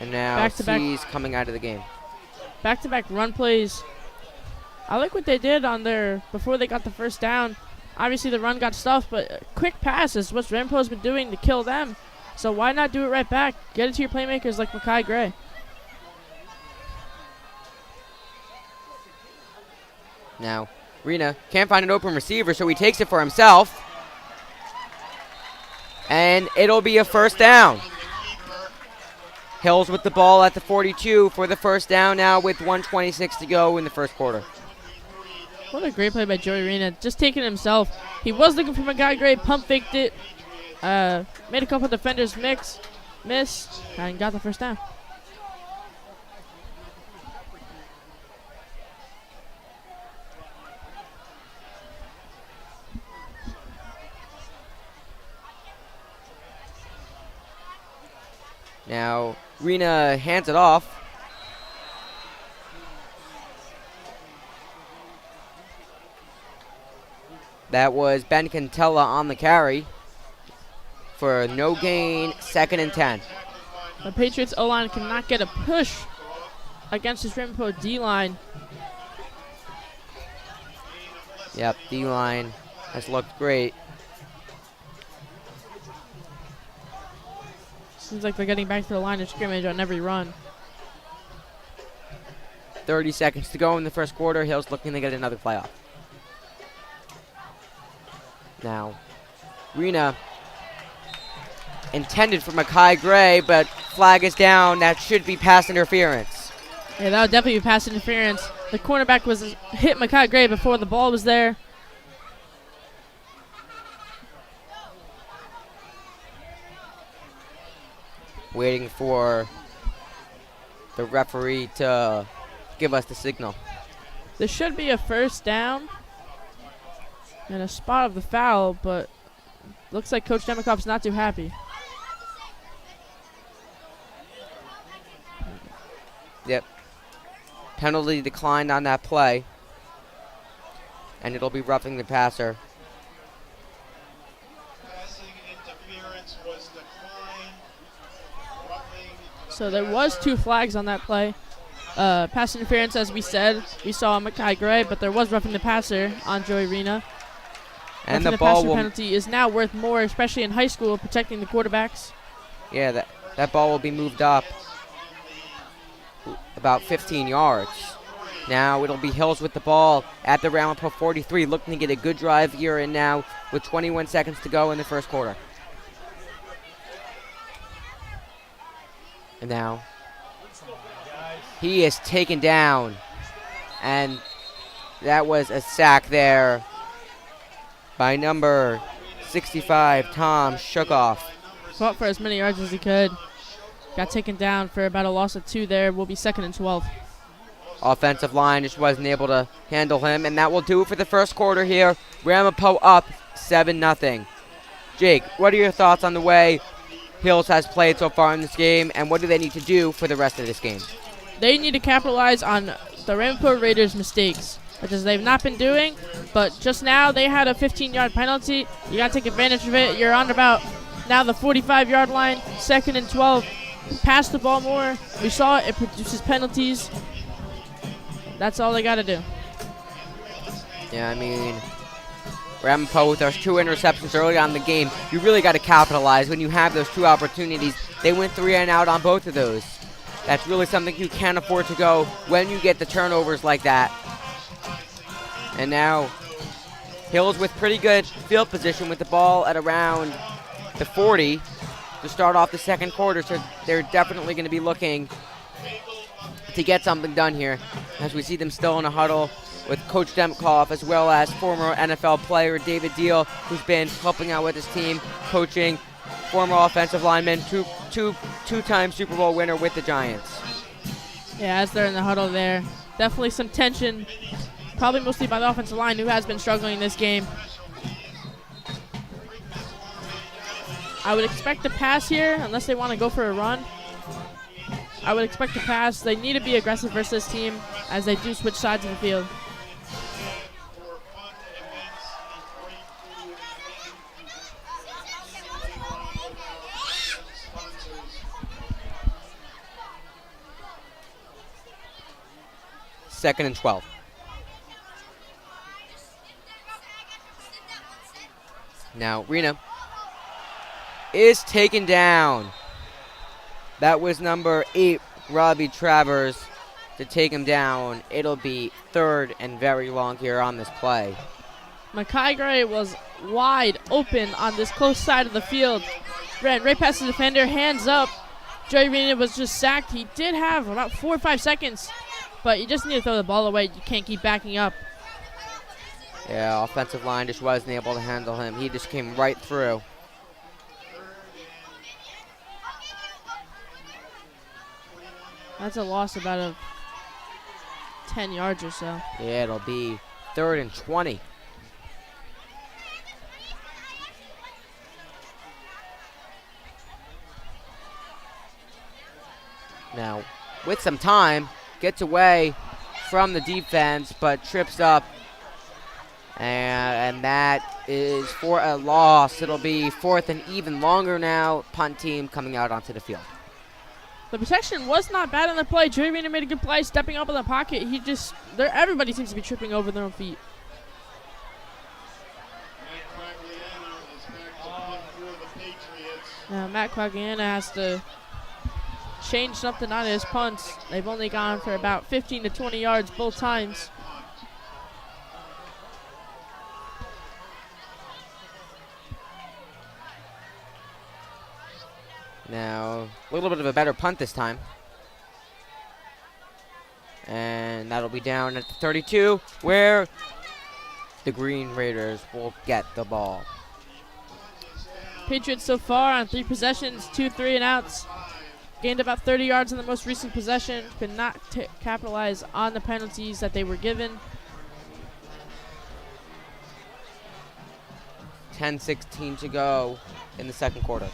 And now C's coming out of the game. Back-to-back run plays. I like what they did on their before they got the first down. Obviously the run got stuffed, but quick passes, what Ramapo's been doing to kill them. So why not do it right back? Get it to your playmakers like Makai Gray. Now, Rena can't find an open receiver, so he takes it for himself. And it'll be a first down. Hills with the ball at the 42 for the first down now with 1:26 to go in the first quarter. What a great play by Joey Rena. Just taking it himself. He was looking for Makai Gray, pump faked it, made a couple defenders miss, and got the first down. Now, Rena hands it off. That was Ben Cantella on the carry for no gain, 2nd and 10. The Patriots O-line cannot get a push against this Ramapo D-line. Yep, D-line has looked great. Seems like they're getting back to the line of scrimmage on every run. 30 seconds to go in the first quarter. Hill's looking to get another play off. Now, Rena intended for Makai Gray, but flag is down. That should be pass interference. Yeah, that would definitely be pass interference. The cornerback was hit Makai Gray before the ball was there. Waiting for the referee to give us the signal. This should be a first down and a spot of the foul, but looks like Coach Demikov's not too happy. Yep. Penalty declined on that play, and it'll be roughing the passer. So there was 2 flags on that play. Pass interference, as we said. We saw Makai Gray, but there was roughing the passer on Joey Rena. And the ball passer penalty is now worth more, especially in high school, protecting the quarterbacks. Yeah, that ball will be moved up about 15 yards. Now it'll be Hills with the ball at the Ramapo 43, looking to get a good drive here and now with 21 seconds to go in the first quarter. And now he is taken down, and that was a sack there by number 65, Tom Shukoff. Fought for as many yards as he could. Got taken down for about a loss of 2 there. Will be 2nd and 12. Offensive line just wasn't able to handle him, and that will do it for the first quarter here. Ramapo up 7-0. Jake, what are your thoughts on the way Hills has played so far in this game, and what do they need to do for the rest of this game? They need to capitalize on the Ramapo Raiders' mistakes, which is they've not been doing, but just now they had a 15-yard penalty. You got to take advantage of it. You're on about now the 45-yard line, 2nd and 12. Pass the ball more. We saw it produces penalties. That's all they got to do. Yeah, I mean, Ramapo with those 2 interceptions early on in the game, you really got to capitalize when you have those 2 opportunities. They went 3 and out on both of those. That's really something you can't afford to go when you get the turnovers like that. And now Hills with pretty good field position with the ball at around the 40 to start off the second quarter, so they're definitely going to be looking to get something done here as we see them still in a huddle with Coach Demkoff as well as former NFL player David Deal, who's been helping out with his team, coaching, former offensive lineman, two-time Super Bowl winner with the Giants. Yeah, as they're in the huddle there, definitely some tension, probably mostly by the offensive line, who has been struggling in this game. I would expect to pass here unless they want to go for a run. I would expect to pass. They need to be aggressive versus this team as they do switch sides of the field. Second and 12. Now, Rena is taken down. That was number 8, Robbie Travers, to take him down. It'll be third and very long here on this play. McMonagle was wide open on this close side of the field. Ran right past the defender, hands up. Joey Rena was just sacked. He did have about 4 or 5 seconds, but you just need to throw the ball away. You can't keep backing up. Yeah, offensive line just wasn't able to handle him. He just came right through. That's a loss about of 10 yards or so. Yeah, it'll be third and 20. Now, with some time, gets away from the defense, but trips up. And that is for a loss. It'll be fourth and even longer now. Punt team coming out onto the field. The protection was not bad on the play. Joey Rena made a good play, stepping up in the pocket. Everybody seems to be tripping over their own feet. Now Matt Quagliana has to change something on his punts. They've only gone for about 15 to 20 yards both times. Now, a little bit of a better punt this time. And that'll be down at the 32, where the Green Raiders will get the ball. Patriots so far on 3 possessions, 2 3-and-outs. Gained about 30 yards on the most recent possession. Could not capitalize on the penalties that they were given. 10-16 to go in the second quarter.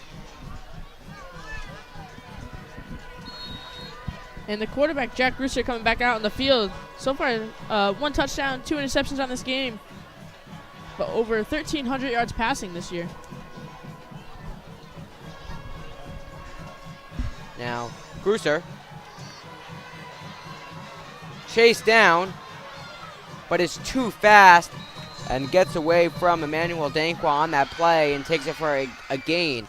And the quarterback, Jack Rooster, coming back out on the field. So far, 1 touchdown, 2 interceptions on this game. But over 1,300 yards passing this year. Now, Rooster chased down, but is too fast and gets away from Emmanuel Dankwa on that play and takes it for a gain.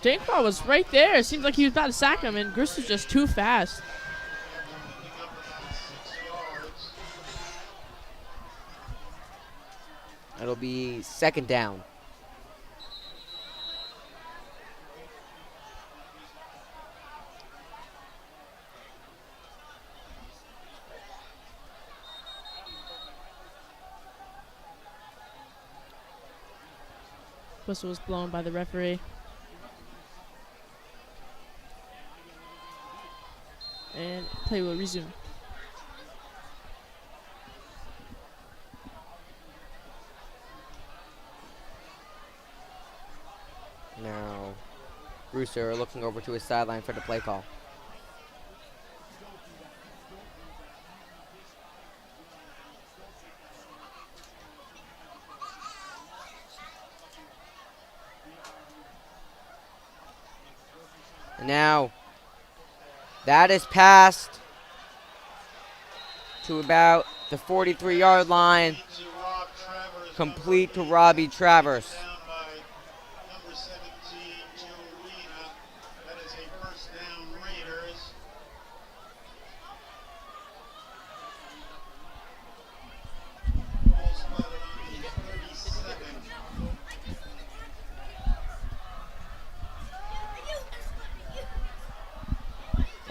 Dankwa was right there. It seemed like he was about to sack him, and Grist was just too fast. It'll be second down. Whistle was blown by the referee. And play will resume. Now, Rooster looking over to his sideline for the play call. And now, that is passed to about the 43-yard line, complete to Robbie Travers.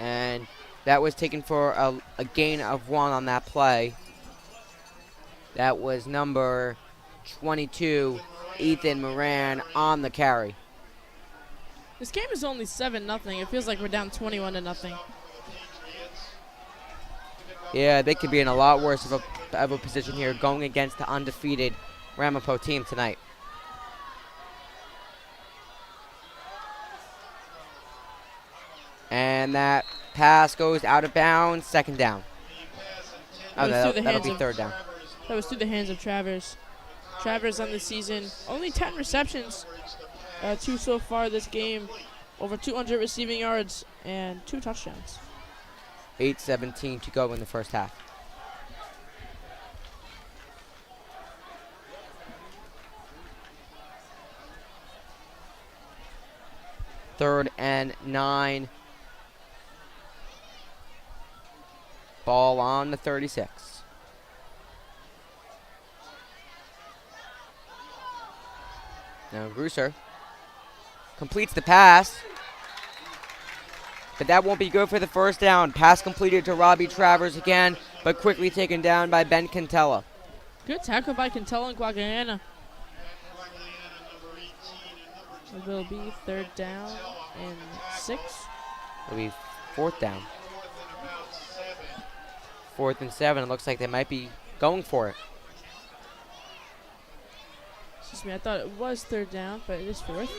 And that was taken for a gain of 1 on that play. That was number 22, Ethan Moran, on the carry. This game is only 7-0. It feels like we're down 21-0. Yeah, they could be in a lot worse of a position here going against the undefeated Ramapo team tonight. And that pass goes out of bounds, second down. Oh, that'll be third down. That was through the hands of Travers. Travers on the season, only 10 receptions, 2 so far this game, over 200 receiving yards, and 2 touchdowns. 8:17 to go in the first half. Third and 9. Ball on the 36. Now Grusser completes the pass, but that won't be good for the first down. Pass completed to Robbie Travers again, but quickly taken down by Ben Cantella. Good tackle by Cantella and Guagliana. It will be third down and 6. It'll be fourth down. 4th and 7. It looks like they might be going for it. Excuse me, I thought it was third down, but it is 4th.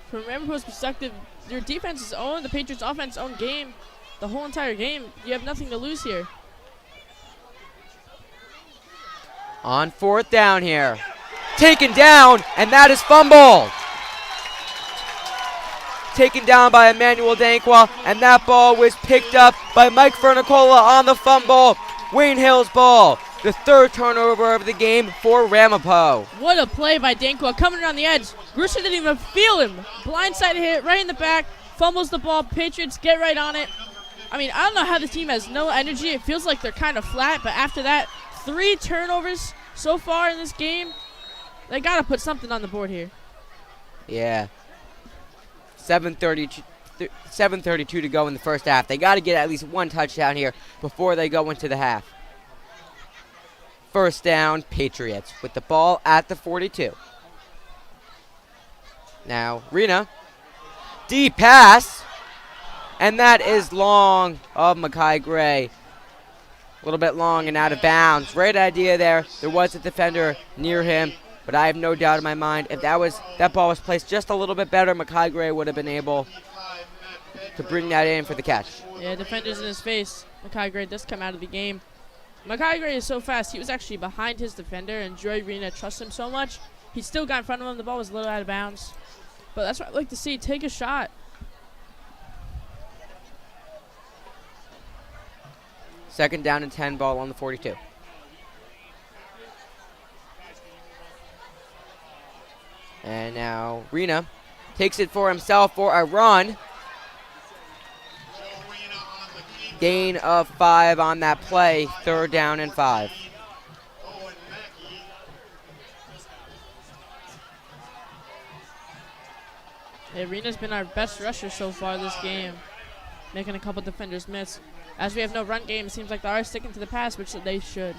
From Ramapo's perspective, your defense is own, the Patriots' offense own game. The whole entire game, you have nothing to lose here. On 4th down here. Taken down, and that is fumbled. Taken down by Emmanuel Dankwa, and that ball was picked up by Mike Fernicola on the fumble. Wayne Hill's ball, the 3rd turnover of the game for Ramapo. What a play by Dankwa, coming around the edge. Grusser didn't even feel him. Blindside hit right in the back, fumbles the ball. Patriots get right on it. I mean, I don't know how the team has no energy. It feels like they're kind of flat, but after that, 3 turnovers so far in this game. They got to put something on the board here. Yeah. 7:32 to go in the first half. They got to get at least 1 touchdown here before they go into the half. First down, Patriots with the ball at the 42. Now, Rena. Deep pass. And that is long of Makai Gray. A little bit long and out of bounds. Great idea there. There was a defender near him, but I have no doubt in my mind if that ball was placed just a little bit better, Makai Gray would have been able to bring that in for the catch. Yeah, defender's in his face. Makai Gray does come out of the game. Makai Gray is so fast. He was actually behind his defender, and Joy Rena trusts him so much. He still got in front of him. The ball was a little out of bounds. But that's what I'd like to see. Take a shot. Second down and 10, ball on the 42. And now Rena takes it for himself for a run. Gain of 5 on that play. 3rd down and 5. Yeah, Rena's been our best rusher so far this game, making a couple defenders miss. As we have no run game, it seems like they are sticking to the pass, which they should.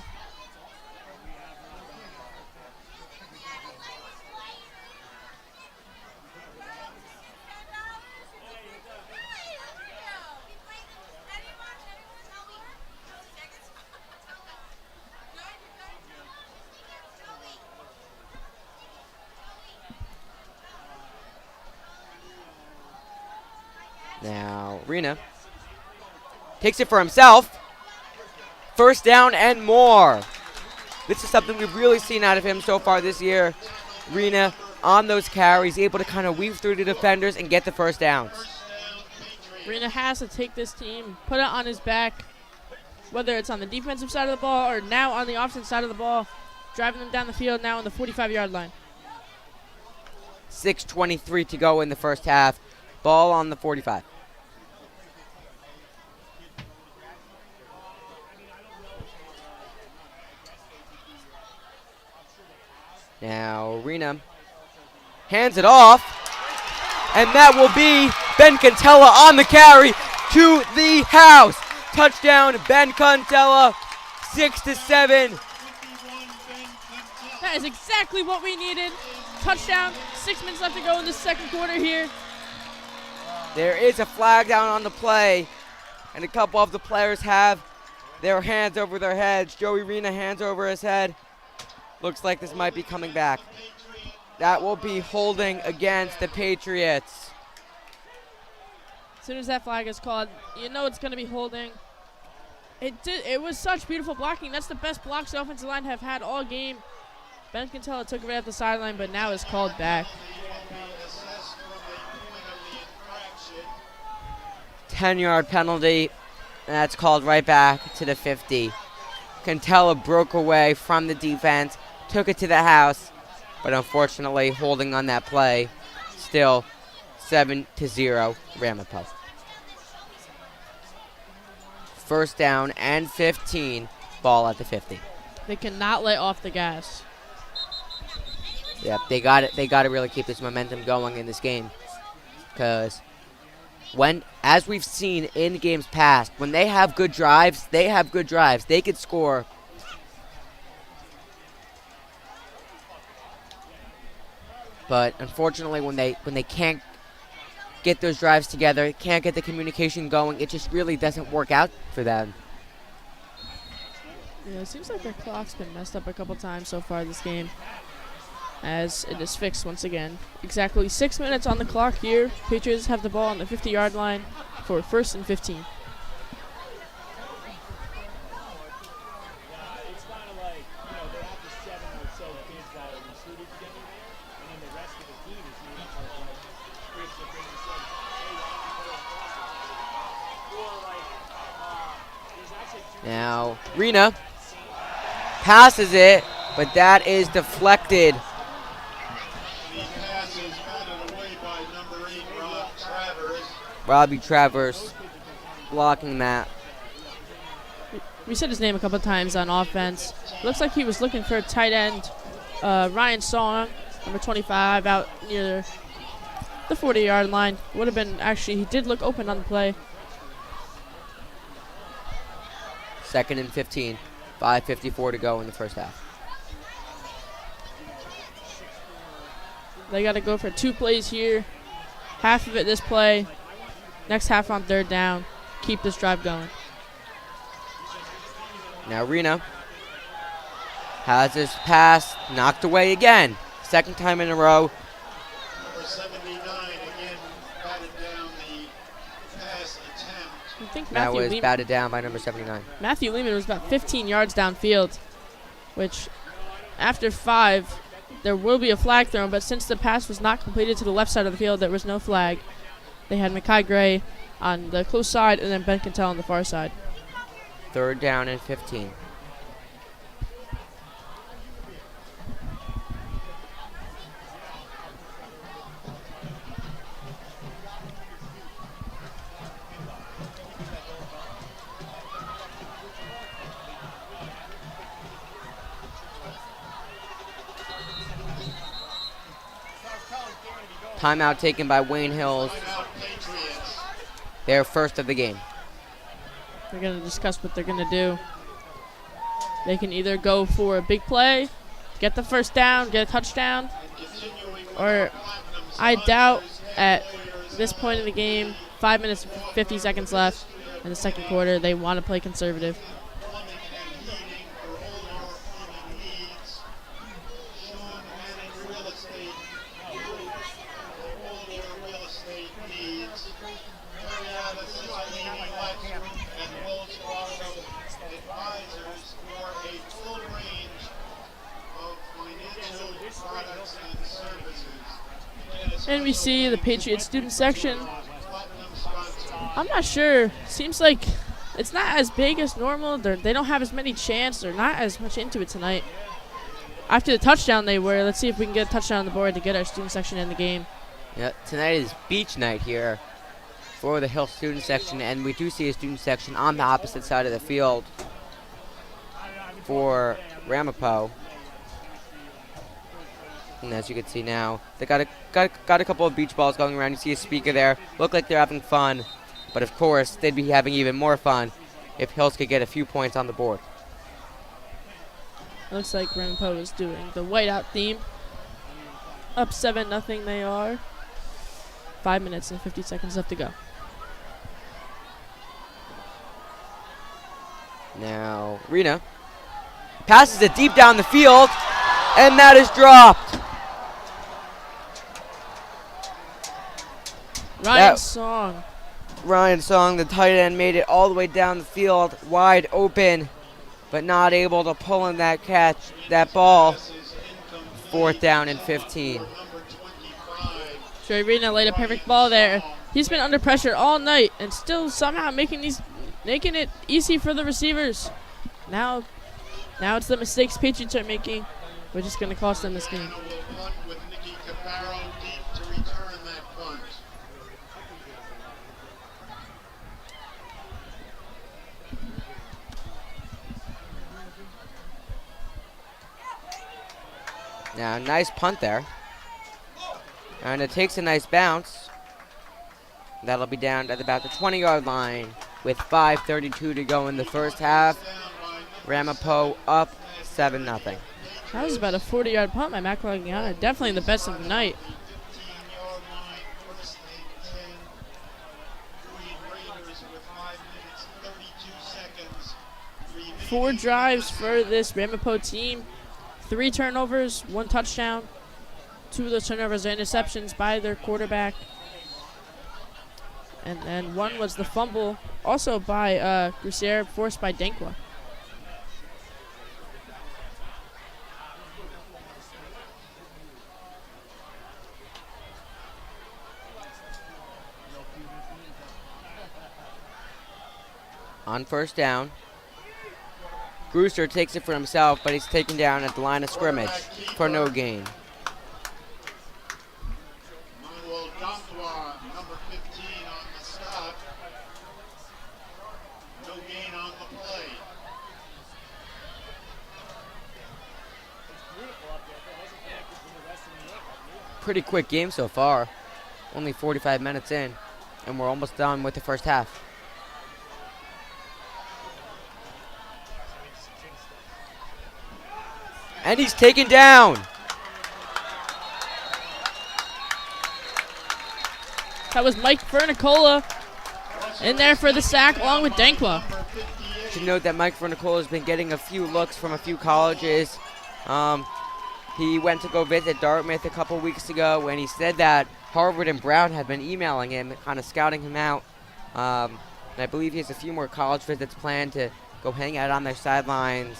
Now, Rena takes it for himself. First down and more. This is something we've really seen out of him so far this year. Rena on those carries, able to kind of weave through the defenders and get the first downs. Rena has to take this team, put it on his back, whether it's on the defensive side of the ball or now on the offensive side of the ball, driving them down the field now on the 45-yard line. 6:23 to go in the first half. Ball on the 45. Now, Rena hands it off, and that will be Ben Cantella on the carry to the house. Touchdown, Ben Cantella, 6-7. That is exactly what we needed. Touchdown, 6 minutes left to go in the second quarter here. There is a flag down on the play, and a couple of the players have their hands over their heads. Joey Rena hands over his head. Looks like this might be coming back. That will be holding against the Patriots. As soon as that flag is called, you know it's going to be holding. It was such beautiful blocking. That's the best blocks the offensive line have had all game. Ben Cantella took it right at the sideline, but now is called back. 10-yard penalty. And that's called right back to the 50. Cantella broke away from the defense, took it to the house, but unfortunately holding on that play. Still 7-0 Ramapo. First down and 15, ball at the 50. They cannot let off the gas. Yep, they got it. They got to really keep this momentum going in this game, because as we've seen in games past, when they have good drives. They could score. But unfortunately, when they can't get those drives together, can't get the communication going, it just really doesn't work out for them. Yeah, it seems like their clock's been messed up a couple times so far this game, as it is fixed once again. Exactly 6 minutes on the clock here. Patriots have the ball on the 50-yard line for 1st and 15. Now, Rena passes it, but that is deflected. Robbie Travers blocking that. We said his name a couple times on offense. Looks like he was looking for a tight end. Ryan Song, number 25, out near the 40-yard line. Would have been, actually, he did look open on the play. 2nd and 15. 5:54 to go in the first half. They got to go for 2 plays here. Half of it this play. Next half on 3rd down. Keep this drive going. Now Rena has his pass knocked away again. 2nd time in a row. Number 79 again batted down the pass attempt. I think That Matthew was batted down by number 79. Matthew Lehman was about 15 yards downfield, which after 5, there will be a flag thrown, but since the pass was not completed to the left side of the field, there was no flag. They had Mekhi Gray on the close side and then Ben Cantell on the far side. 3rd down and 15. Timeout taken by Wayne Hills. Their first of the game. They're going to discuss what they're going to do. They can either go for a big play, get the first down, get a touchdown, or I doubt at this point in the game, 5 minutes and 50 seconds left in the second quarter, they want to play conservative. And we see the Patriots student section. I'm not sure. Seems like it's not as big as normal. They don't have as many chants. They're not as much into it tonight. After the touchdown they were. Let's see if we can get a touchdown on the board to get our student section in the game. Yeah, tonight is beach night here for the Hill student section, and we do see a student section on the opposite side of the field for Ramapo. And as you can see now, they got a couple of beach balls going around. You see a speaker there. Look like they're having fun. But of course, they'd be having even more fun if Hills could get a few points on the board. Looks like Ramapo is doing the whiteout theme. Up 7-0 they are. 5 minutes and 50 seconds left to go. Now, Rena passes it deep down the field, and that is dropped. Ryan Song. Ryan Song, the tight end, made it all the way down the field, wide open, but not able to pull in that ball. 4th down and 15. Trey Rena laid a perfect ball there. He's been under pressure all night and still somehow making it easy for the receivers. Now it's the mistakes Patriots are making, which is going to cost them this game. Now, nice punt there. And it takes a nice bounce. That'll be down at about the 20-yard line with 5:32 to go in the first half. Ramapo up 7-0. That was about a 40-yard punt by McMonagle. Definitely the best of the night. 4 drives for this Ramapo team. 3 turnovers, 1 touchdown. 2 of those turnovers are interceptions by their quarterback. And then 1 was the fumble, also by Grusier, forced by Denkwa. On first down, Brewster takes it for himself, but he's taken down at the line of scrimmage for no gain. Number 15 on the stop. No gain on the play. Pretty quick game so far. Only 45 minutes in, and we're almost done with the first half. And he's taken down. That was Mike Vernicola in there for the sack along with Denkwa. Should note that Mike Vernicola has been getting a few looks from a few colleges. He went to go visit Dartmouth a couple weeks ago, and he said that Harvard and Brown had been emailing him, kind of scouting him out. And I believe he has a few more college visits planned to go hang out on their sidelines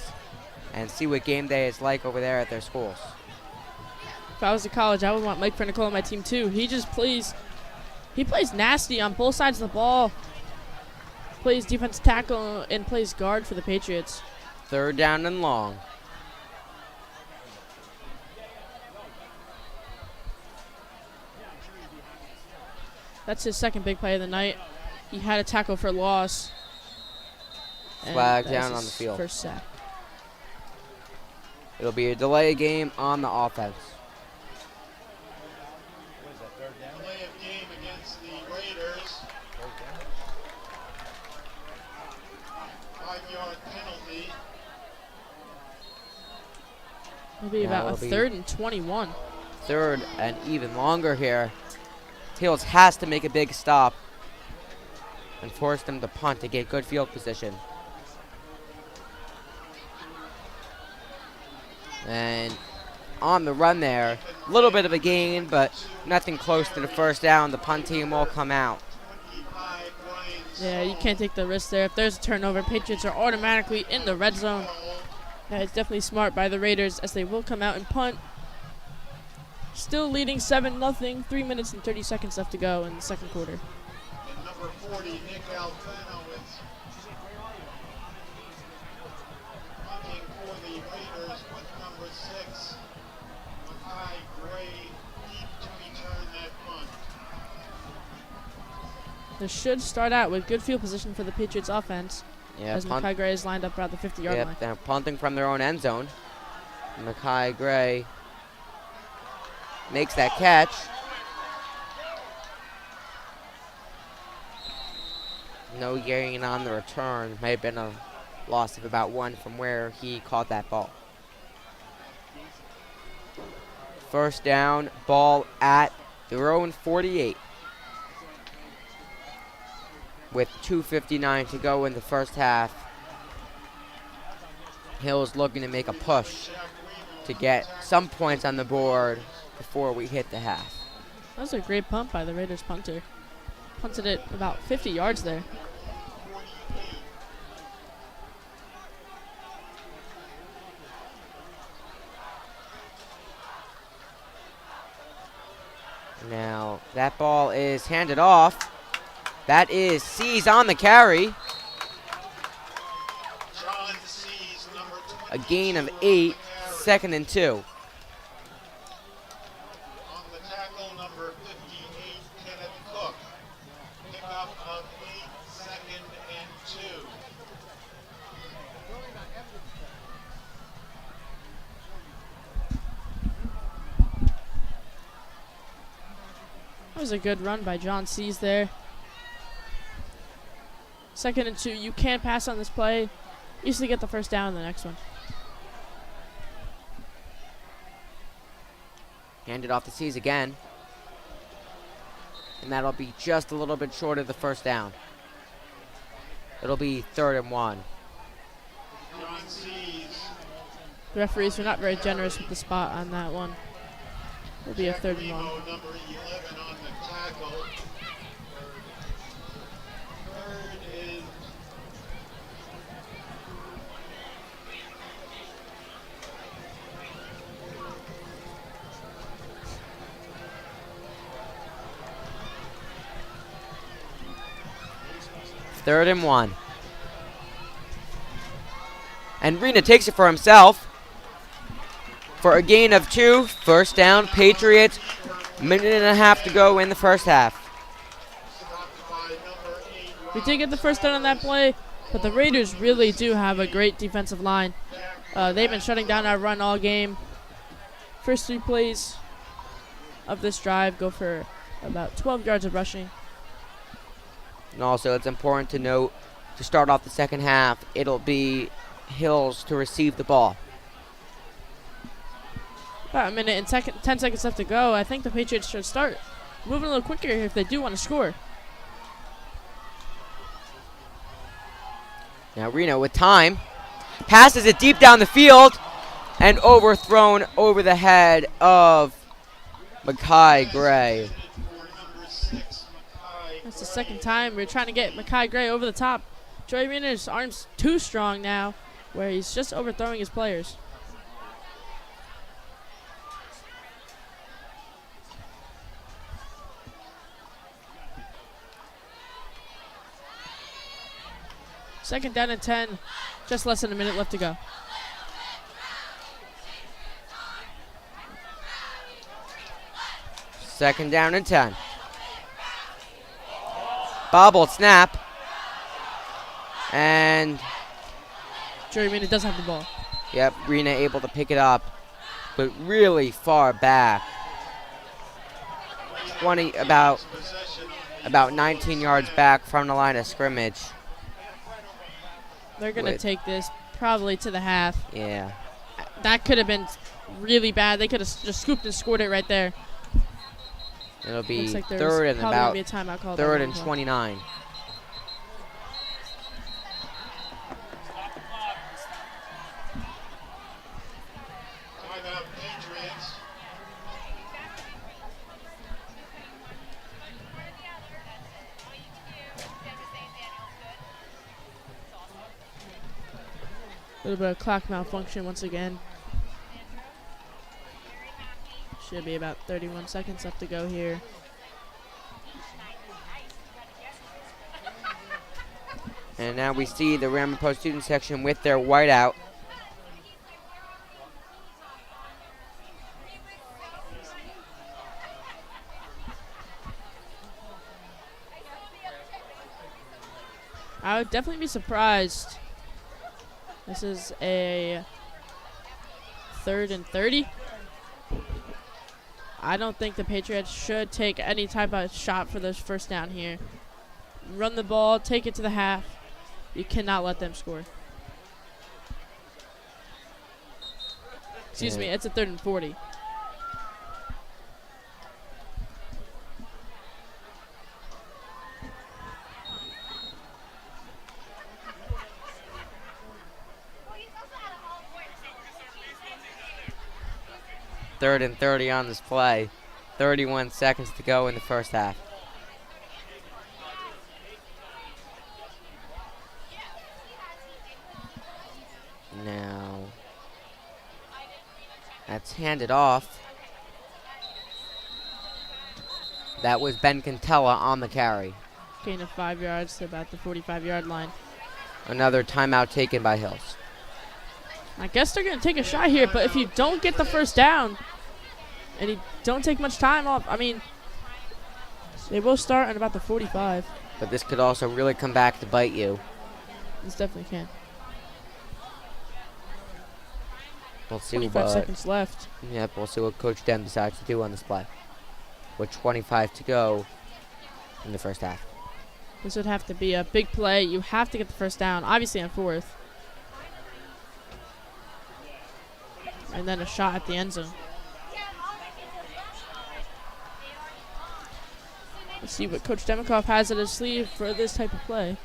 and see what game day is like over there at their schools. If I was at college, I would want Mike Vernicola on my team too. He plays nasty on both sides of the ball. Plays defensive tackle and plays guard for the Patriots. 3rd down and long. That's his second big play of the night. He had a tackle for loss. Flag down on the field. First sack. It'll be a delay of game on the offense. Delay of game against the Raiders. 5-yard penalty. It'll be about a 3rd and 21. 3rd and even longer here. Tails has to make a big stop and force them to punt to get good field position. And on the run there, a little bit of a gain, but nothing close to the first down. The punt team will come out. Yeah, you can't take the risk there. If there's a turnover, Patriots are automatically in the red zone. Yeah, it's definitely smart by the Raiders as they will come out and punt. Still leading 7-0, 3 minutes and 30 seconds left to go in the second quarter. And number 40, Nick Alfano is punting for the Raiders with number 6, Mackay Gray, deep to return that punt. This should start out with good field position for the Patriots offense. Yeah, as Mackay Gray is lined up around the 50-yard line. They're punting from their own end zone. Mackay Gray makes that catch. No gain on the return. May have been a loss of about 1 from where he caught that ball. First down, ball at their own 48. With 2:59 to go in the first half. Hill's looking to make a push to get some points on the board before we hit the half. That was a great punt by the Raiders punter. punted it about 50 yards there. Now, that ball is handed off. That is C's on the carry. A gain of 8, 2nd and 2. On the tackle, number 58, Kenneth Cook. Pickup of 8, 2nd and 2. That was a good run by John Seas there. 2nd and 2. You can't pass on this play. Easily get the first down in the next one. Handed off to C's again. And that'll be just a little bit short of the first down. It'll be 3rd and 1. The referees were not very generous with the spot on that one. It'll be a 3rd and 1. Number 11 on the tackle. Third is Third and 1. And Rena takes it for himself. For a gain of 2, first down, Patriots. Minute and a half to go in the first half. We did get the first down on that play, but the Raiders really do have a great defensive line. They've been shutting down our run all game. First 3 plays of this drive go for about 12 yards of rushing. And also, it's important to note, to start off the second half, it'll be Hills to receive the ball. About a minute and 10 seconds left to go. I think the Patriots should start moving a little quicker if they do want to score. Now Reno with time. Passes it deep down the field and overthrown over the head of Mackay Gray. That's the second time we're trying to get Mackay Gray over the top. Joey Rena's arm's too strong now, where he's just overthrowing his players. Second down and 10, just less than a minute left to go. Second down and 10. Bobbled snap. And Joey Rena does have the ball. Yep, Rena able to pick it up, but really far back. 20, about 19 yards back from the line of scrimmage. They're going to take this probably to the half. Yeah. That could have been really bad. They could have just scooped and scored it right there. It'll be like 3rd and about be a timeout called 3rd and 29. Timeout Patriots. A little bit of clock malfunction once again. Should be about 31 seconds left to go here. And now we see the Ramapo student section with their whiteout. I would definitely be surprised. This is a 3rd and 30. I don't think the Patriots should take any type of shot for this first down here. Run the ball, take it to the half. You cannot let them score. Excuse me, it's a 3rd and 40. Third and 30 on this play. 31 seconds to go in the first half. It's handed off. That was Ben Cantella on the carry. Gain of 5 yards to about the 45-yard line. Another timeout taken by Hills. I guess they're going to take a shot here, but if you don't get the first down and you don't take much time off, I mean, they will start at about the 45. But this could also really come back to bite you. This definitely can. We'll see 25 seconds left. Yep, we'll see what Coach Dem decides to do on this play. With 25 to go in the first half. This would have to be a big play. You have to get the first down, obviously on 4th. And then a shot at the end zone. Let's see what Coach Demikoff has at his sleeve for this type of play.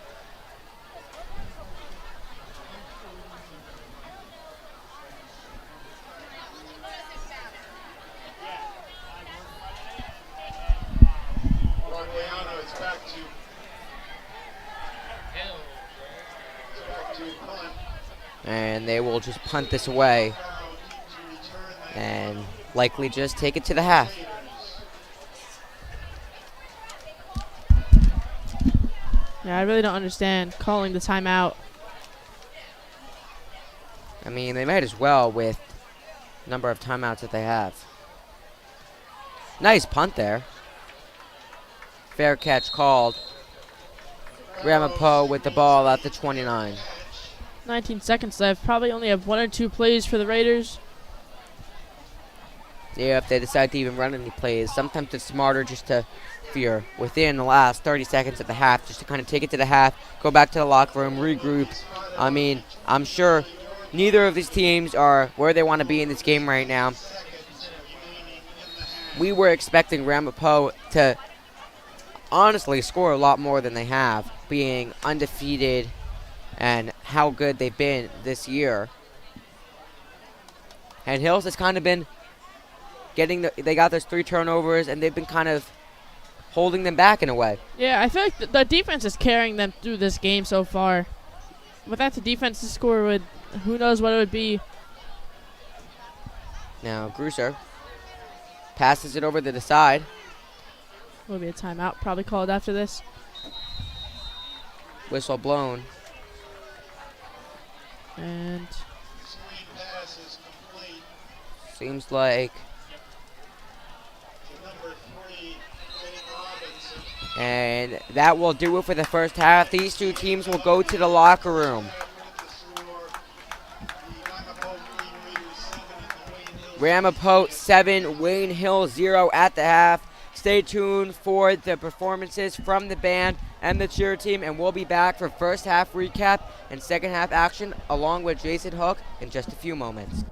And they will just punt this away and likely just take it to the half. Yeah, I really don't understand calling the timeout. I mean, they might as well with the number of timeouts that they have. Nice punt there. Fair catch called. Ramapo with the ball at the 29. 19 seconds left. Probably only have 1 or 2 plays for the Raiders. Yeah, if they decide to even run any plays, sometimes it's smarter just to fear within the last 30 seconds of the half, just to kind of take it to the half, go back to the locker room, regroup. I mean, I'm sure neither of these teams are where they want to be in this game right now. We were expecting Ramapo to honestly score a lot more than they have, being undefeated and how good they've been this year. And Hills has kind of been getting they got those 3 turnovers, and they've been kind of holding them back in a way. Yeah, I feel like the defense is carrying them through this game so far. Without the defense, the score would, who knows what it would be. Now, Grusser passes it over to the side. Will be a timeout probably called after this. Whistle blown. And seems like and that will do it for the first half. These two teams will go to the locker room. Ramapo 7, Wayne Hill 0 at the half. Stay tuned for the performances from the band and the cheer team, and we'll be back for first half recap and second half action along with Jason Hook in just a few moments.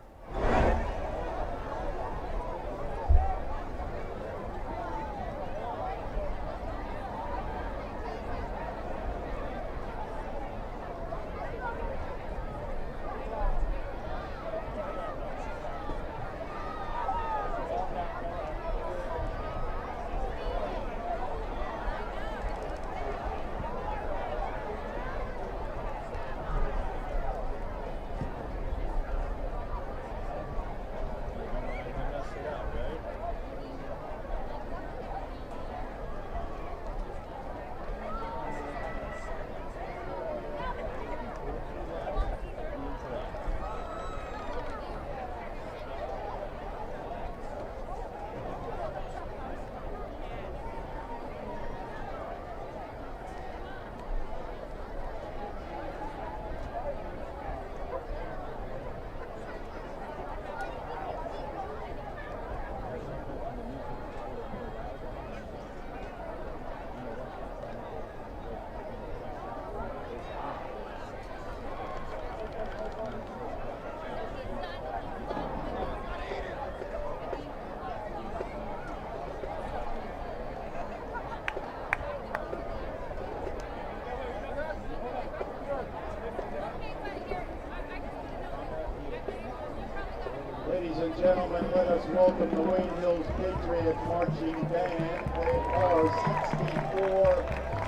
Ladies and gentlemen, let us welcome the Wayne Hills Patriot Marching Band. They are 64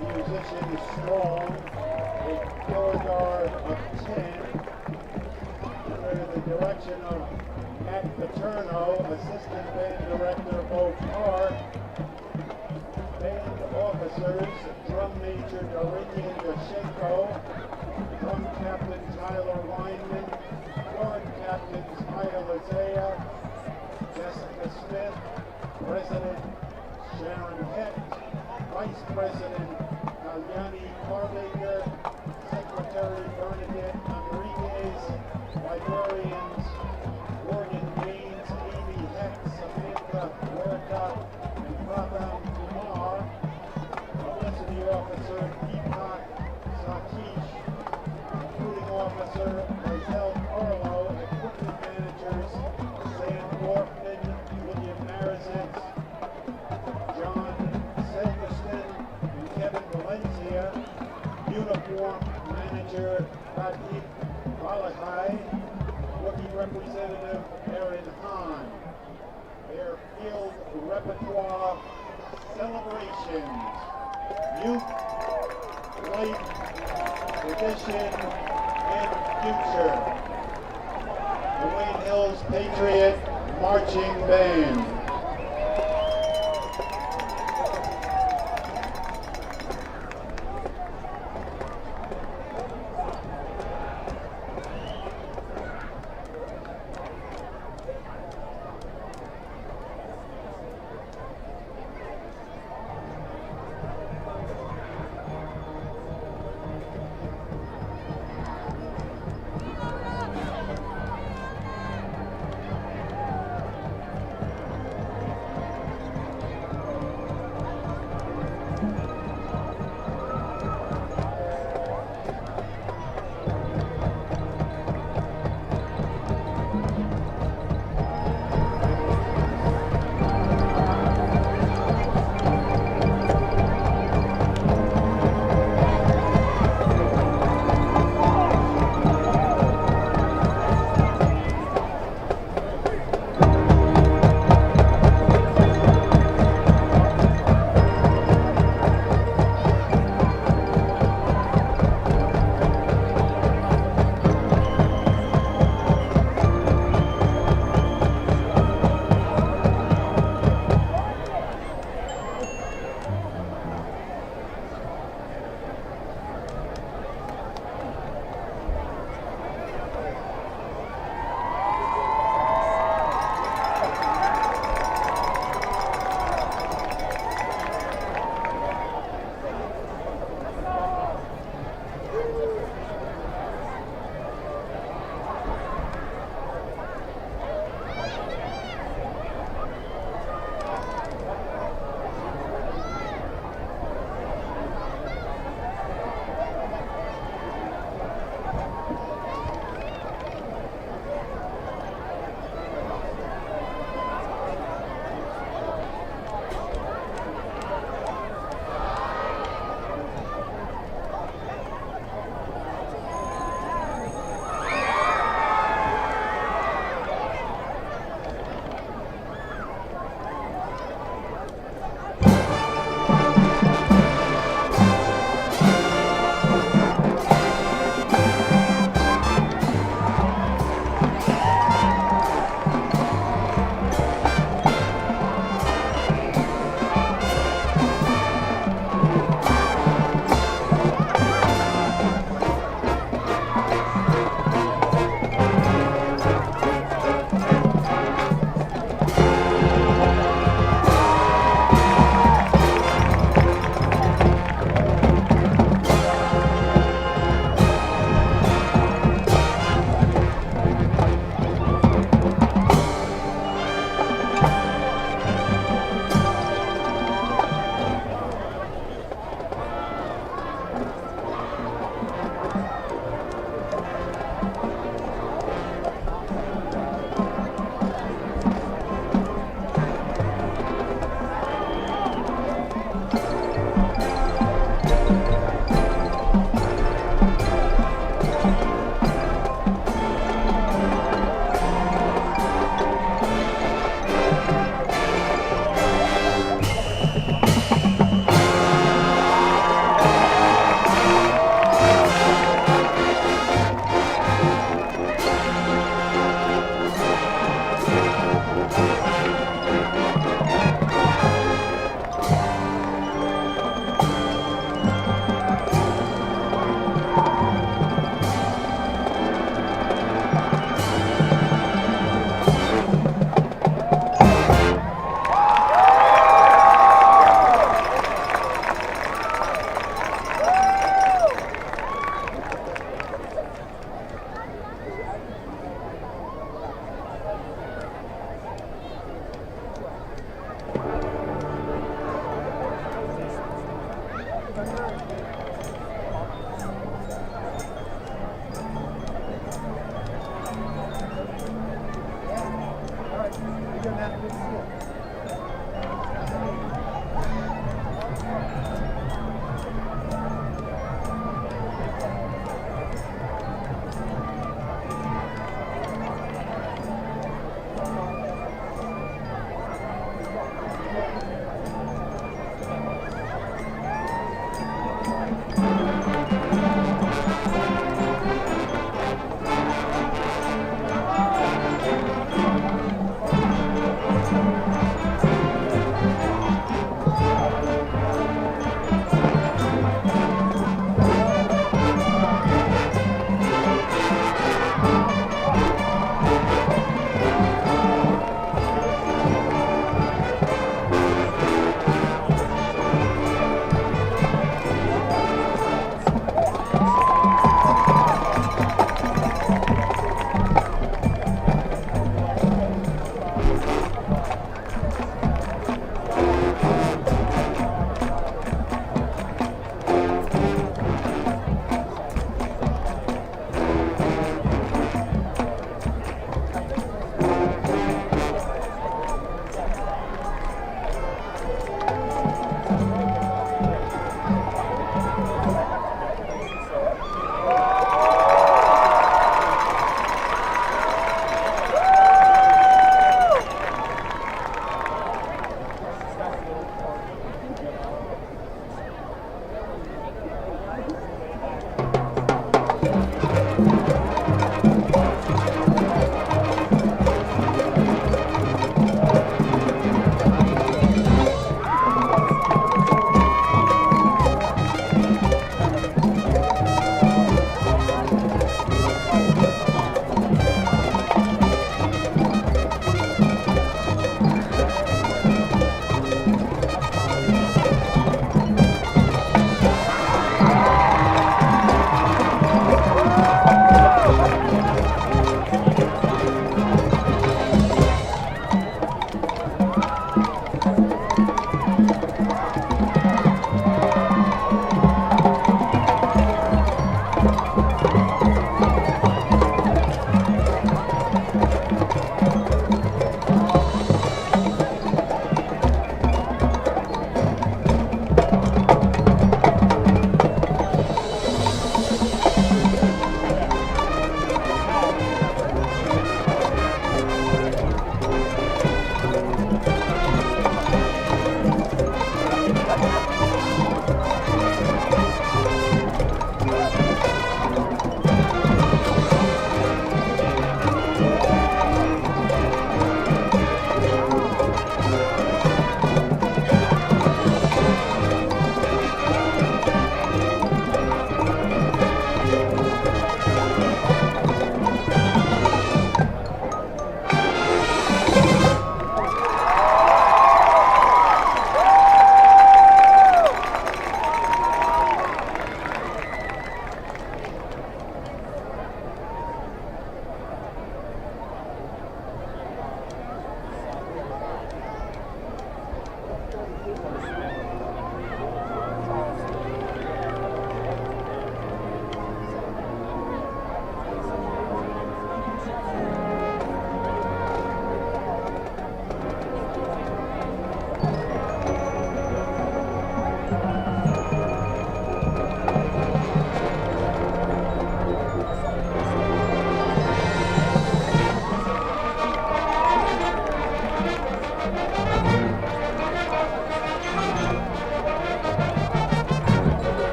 musicians strong, a color guard of 10. under the direction of Matt Paterno, Assistant Band Director, Bo Carr. Band officers, Drum Major Dorian Yoshenko, Drum Captain Tyler Weinman, Horn Captains Maya Lazea, Jessica Smith, President Sharon Hecht, Vice President Kalyani Carlinger, Secretary Bernadette Enriquez, Librarians Morgan Gaines, Amy Hecht, Samantha Huerta, and Pratham Kumar, Publicity Officer Deepak Sakish, Recruiting Officer Marcel Carlo, Equipment Managers Sam Dorfman, William Marizet, John Selkerston, and Kevin Valencia, Uniform Manager Pradeep Balahai, Rookie Representative Aaron Hahn. Their field repertoire celebrations, youth, life, tradition, and future. The Wayne Hills Patriot Marching Band.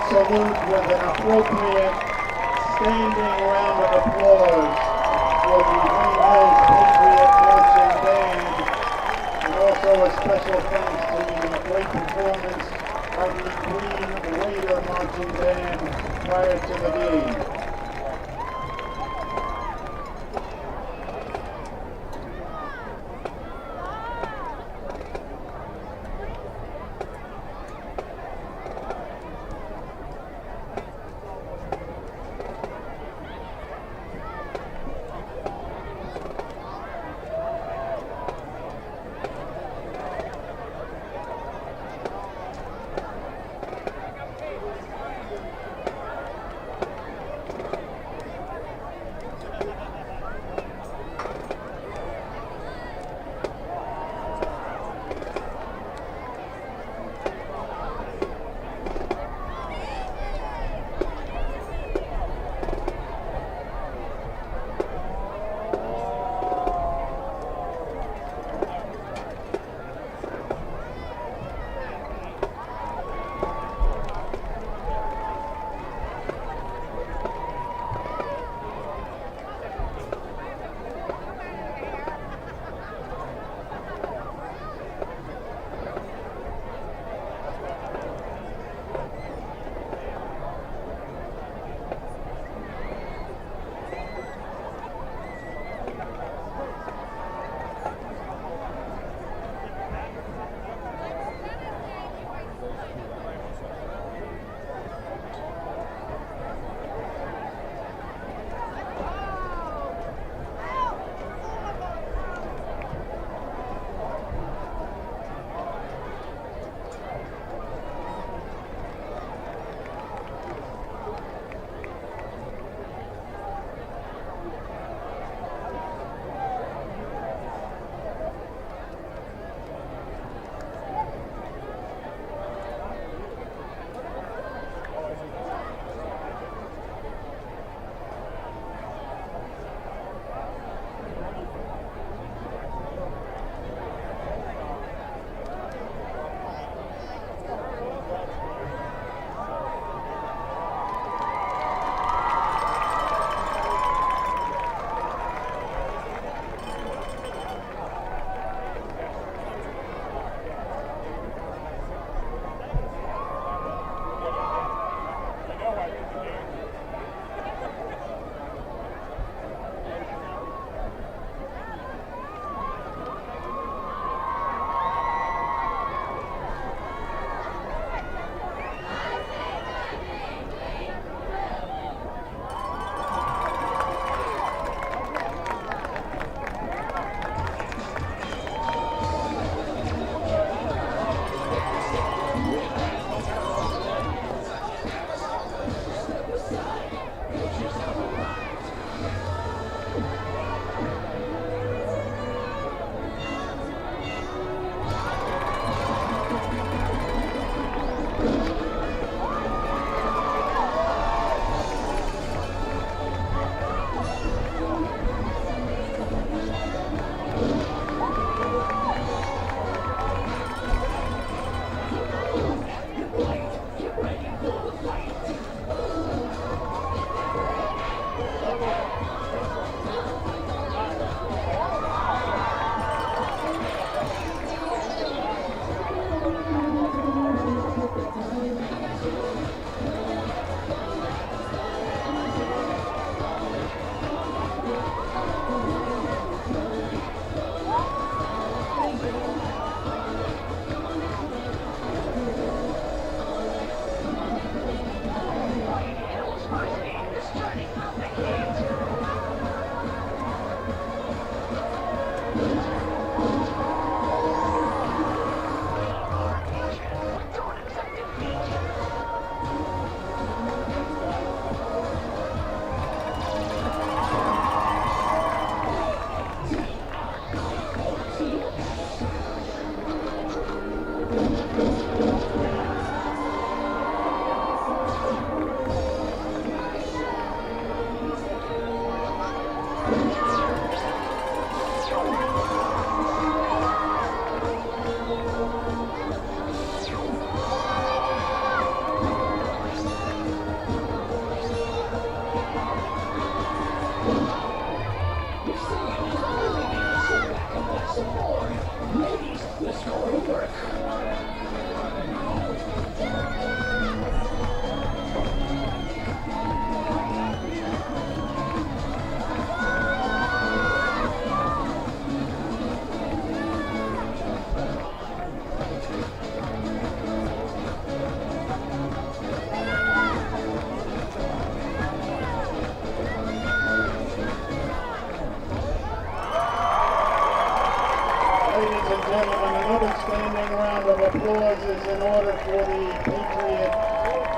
salute with an appropriate standing round of applause for the Wayne Hills Patriot Marching Band, and also a special thanks to the great performance of the Green Raider Marching Band prior to the game.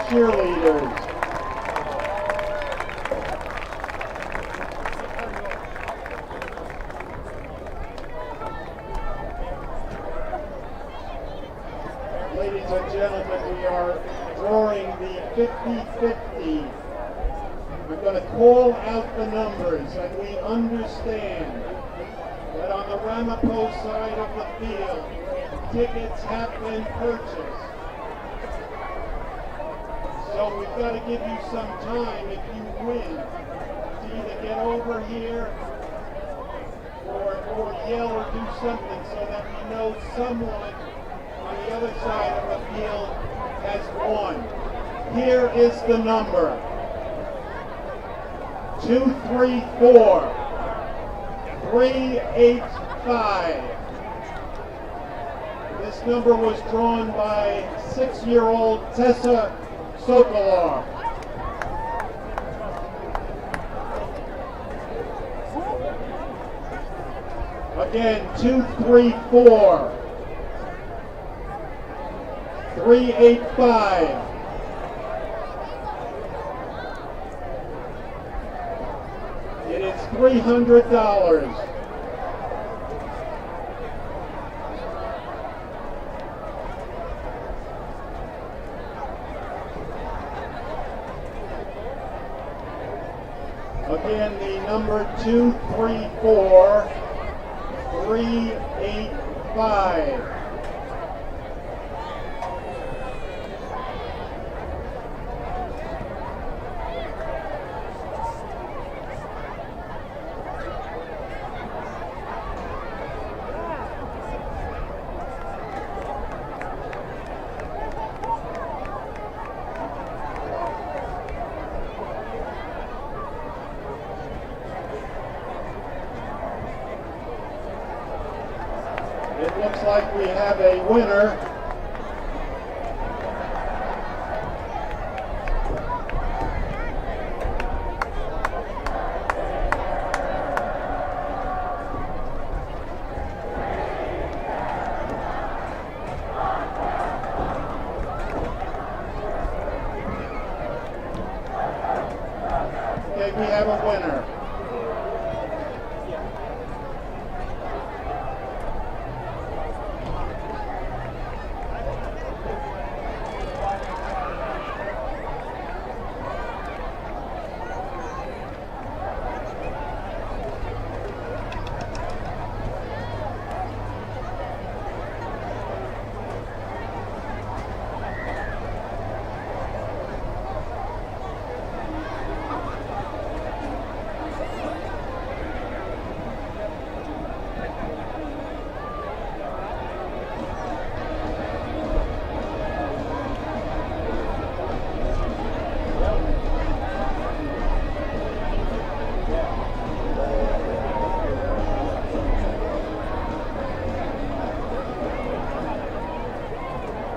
cheerleaders. Ladies and gentlemen, we are drawing the 50-50. I'm going to call out the numbers, and we understand that on the Ramapo side of the field, tickets have been purchased. So we've got to give you some time if you win to either get over here or yell or do something so that we know someone on the other side of the field has won. Here is the number. 234 385. This number was drawn by 6-year-old Tessa Sokolar. Again, 234 385. It is $300. Again, the number 234 385. It looks like we have a winner. Okay, we have a winner.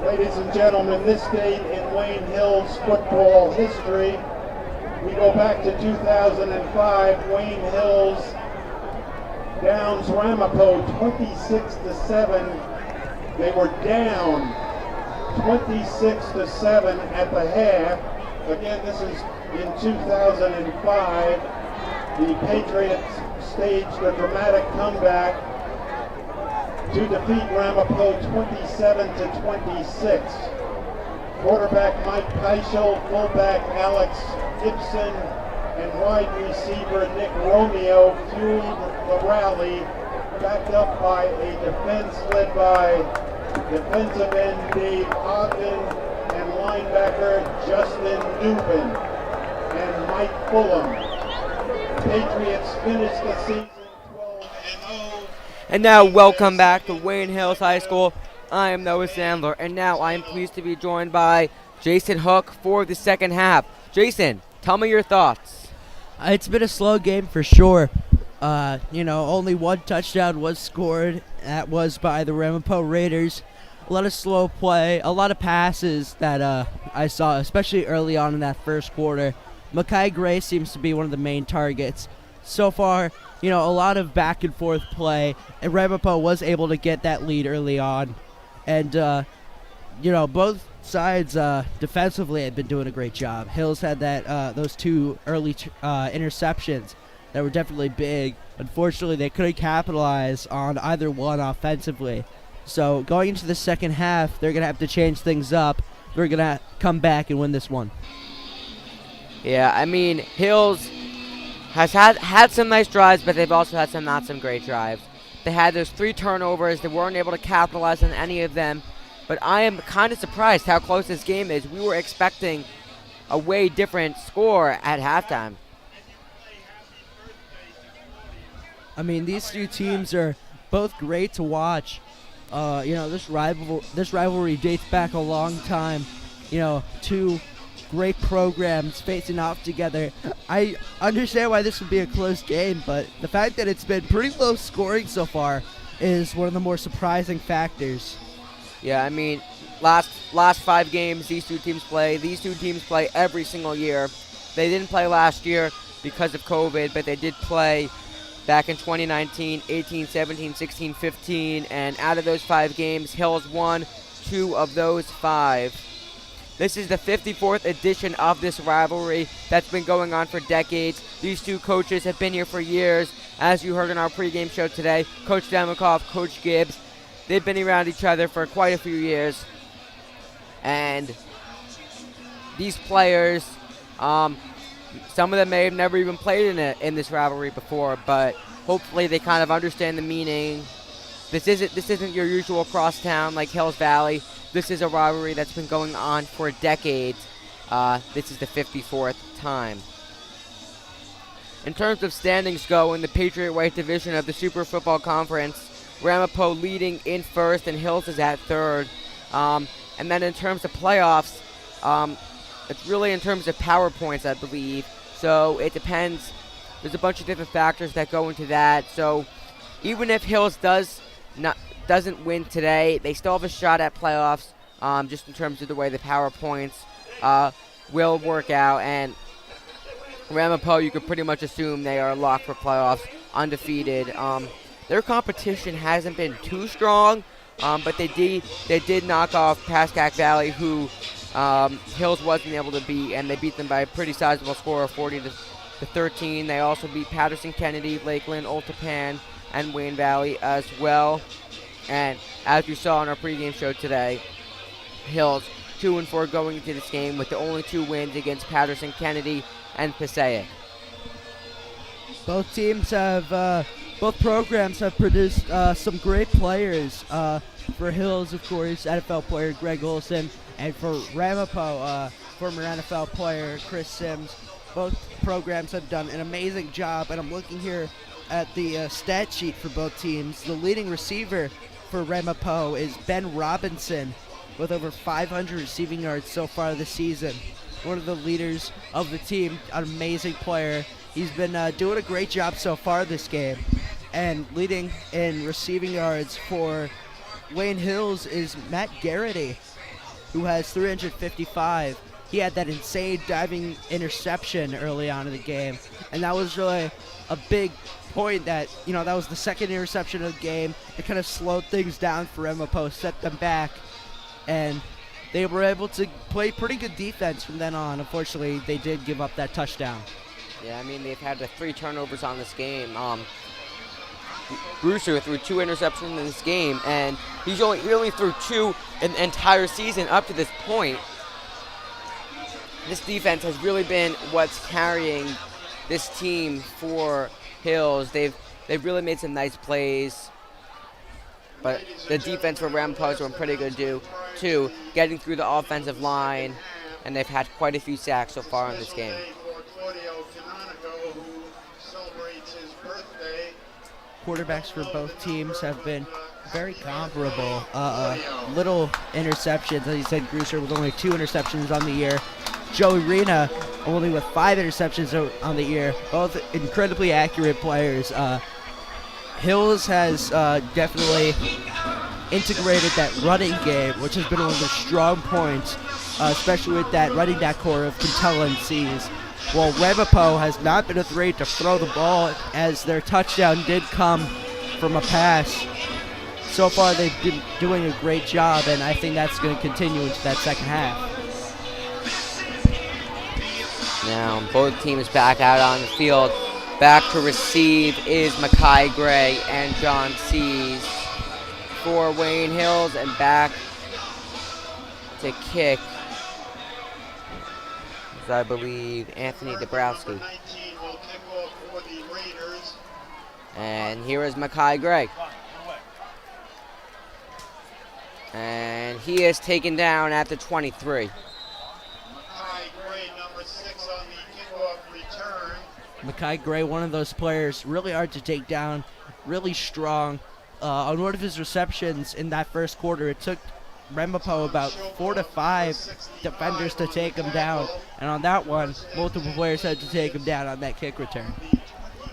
Ladies and gentlemen, this date in Wayne Hills football history, we go back to 2005, Wayne Hills downs Ramapo 26-7. They were down 26-7 at the half. Again, this is in 2005. The Patriots staged a dramatic comeback to defeat Ramapo 27-26. Quarterback Mike Keichel, fullback Alex Gibson, and wide receiver Nick Romeo fueled the rally, backed up by a defense led by defensive end Dave Ogden and linebacker Justin Newman and Mike Fulham. Patriots finished the season 12-0. And now, welcome back to Wayne Hills High School. I am Noah Sandler, and now I am pleased to be joined by Jason Hook for the second half. Jason, tell me your thoughts. It's been a slow game for sure. Only one touchdown was scored. That was by the Ramapo Raiders. A lot of slow play, a lot of passes that I saw, especially early on in that first quarter. Makai Gray seems to be one of the main targets. So far, a lot of back and forth play, and Ramapo was able to get that lead early on. And, both sides defensively had been doing a great job. Hills had those two early interceptions that were definitely big. Unfortunately, they couldn't capitalize on either one offensively. So going into the second half, they're going to have to change things up. They're going to come back and win this one. Yeah, I mean, Hills has had some nice drives, but they've also had some not some great drives. They had those 3 turnovers. They weren't able to capitalize on any of them. But I am kind of surprised how close this game is. We were expecting a way different score at halftime. I mean, these two teams are both great to watch. This rivalry dates back a long time. Two great programs facing off together. I understand why this would be a close game, but the fact that it's been pretty low scoring so far is one of the more surprising factors. Yeah, I mean, last 5 games these two teams play. These two teams play every single year. They didn't play last year because of COVID, but they did play back in 2019, 18, 17, 16, 15, and out of those 5 games, Hills won 2 of those 5. This is the 54th edition of this rivalry that's been going on for decades. These two coaches have been here for years. As you heard in our pregame show today, Coach Demikoff, Coach Gibbs, they've been around each other for quite a few years. And these players, some of them may have never even played in this rivalry before, but hopefully they kind of understand the meaning. This isn't your usual crosstown like Hills Valley. This is a rivalry that's been going on for decades. This is the 54th time. In terms of standings go in the Patriot White Division of the Super Football Conference, Ramapo leading in first and Hills is at third. And then in terms of playoffs, it's really in terms of power points, I believe. So it depends. There's a bunch of different factors that go into that. So even if Hills doesn't win today, they still have a shot at playoffs, just in terms of the way the power points will work out. And Ramapo, you could pretty much assume they are locked for playoffs, undefeated. Their competition hasn't been too strong, but they did knock off Pascack Valley, who Hills wasn't able to beat, and they beat them by a pretty sizable score of 40-13. They also beat Patterson Kennedy, Lakeland, Oltapan, and Wayne Valley as well. And as you saw on our pregame show today, Hills 2-4 going into this game with the only 2 wins against Patterson Kennedy and Passaic. Both programs have produced some great players. For Hills, of course, NFL player Greg Olson, and for Ramapo, former NFL player Chris Sims. Both programs have done an amazing job, and I'm looking here at the stat sheet for both teams. The leading receiver for Ramapo is Ben Robinson, with over 500 receiving yards so far this season. One of the leaders of the team, an amazing player. He's been doing a great job so far this game. And leading in receiving yards for Wayne Hills is Matt Garrity, who has 355. He had that insane diving interception early on in the game, and that was really a big point that was the second interception of the game. It kind of slowed things down for Ramapo, set them back, and they were able to play pretty good defense from then on. Unfortunately, they did give up that touchdown. Yeah, I mean, they've had the 3 turnovers on this game. Brewster threw 2 interceptions in this game, and he only threw 2 in the entire season up to this point. This defense has really been what's carrying this team for Hills. They've really made some nice plays, but the defense for Ramapo has been pretty good too, getting through the offensive line, and they've had quite a few sacks so far in this game. Quarterbacks for both teams have been very comparable. Little interceptions. As you said, Brewster with only 2 interceptions on the year. Joey Rena only with 5 interceptions on the year. Both incredibly accurate players. Hills has definitely integrated that running game, which has been one of their strong points, especially with that running back core of Quintella and Seas. While Ramapo has not been afraid to throw the ball, as their touchdown did come from a pass. so far they've been doing a great job, and I think that's going to continue into that second half. Now both teams back out on the field. Back to receive is Makai Gray and John Sees for Wayne Hills, and back to kick is, I believe, Anthony Dabrowski. And here is Makai Gray. And he is taken down at the 23. Makai Gray, one of those players, really hard to take down, really strong. On one of his receptions in that first quarter, it took Ramapo about 4 to 5 defenders to take him down. And on that one, multiple players had to take him down on that kick return.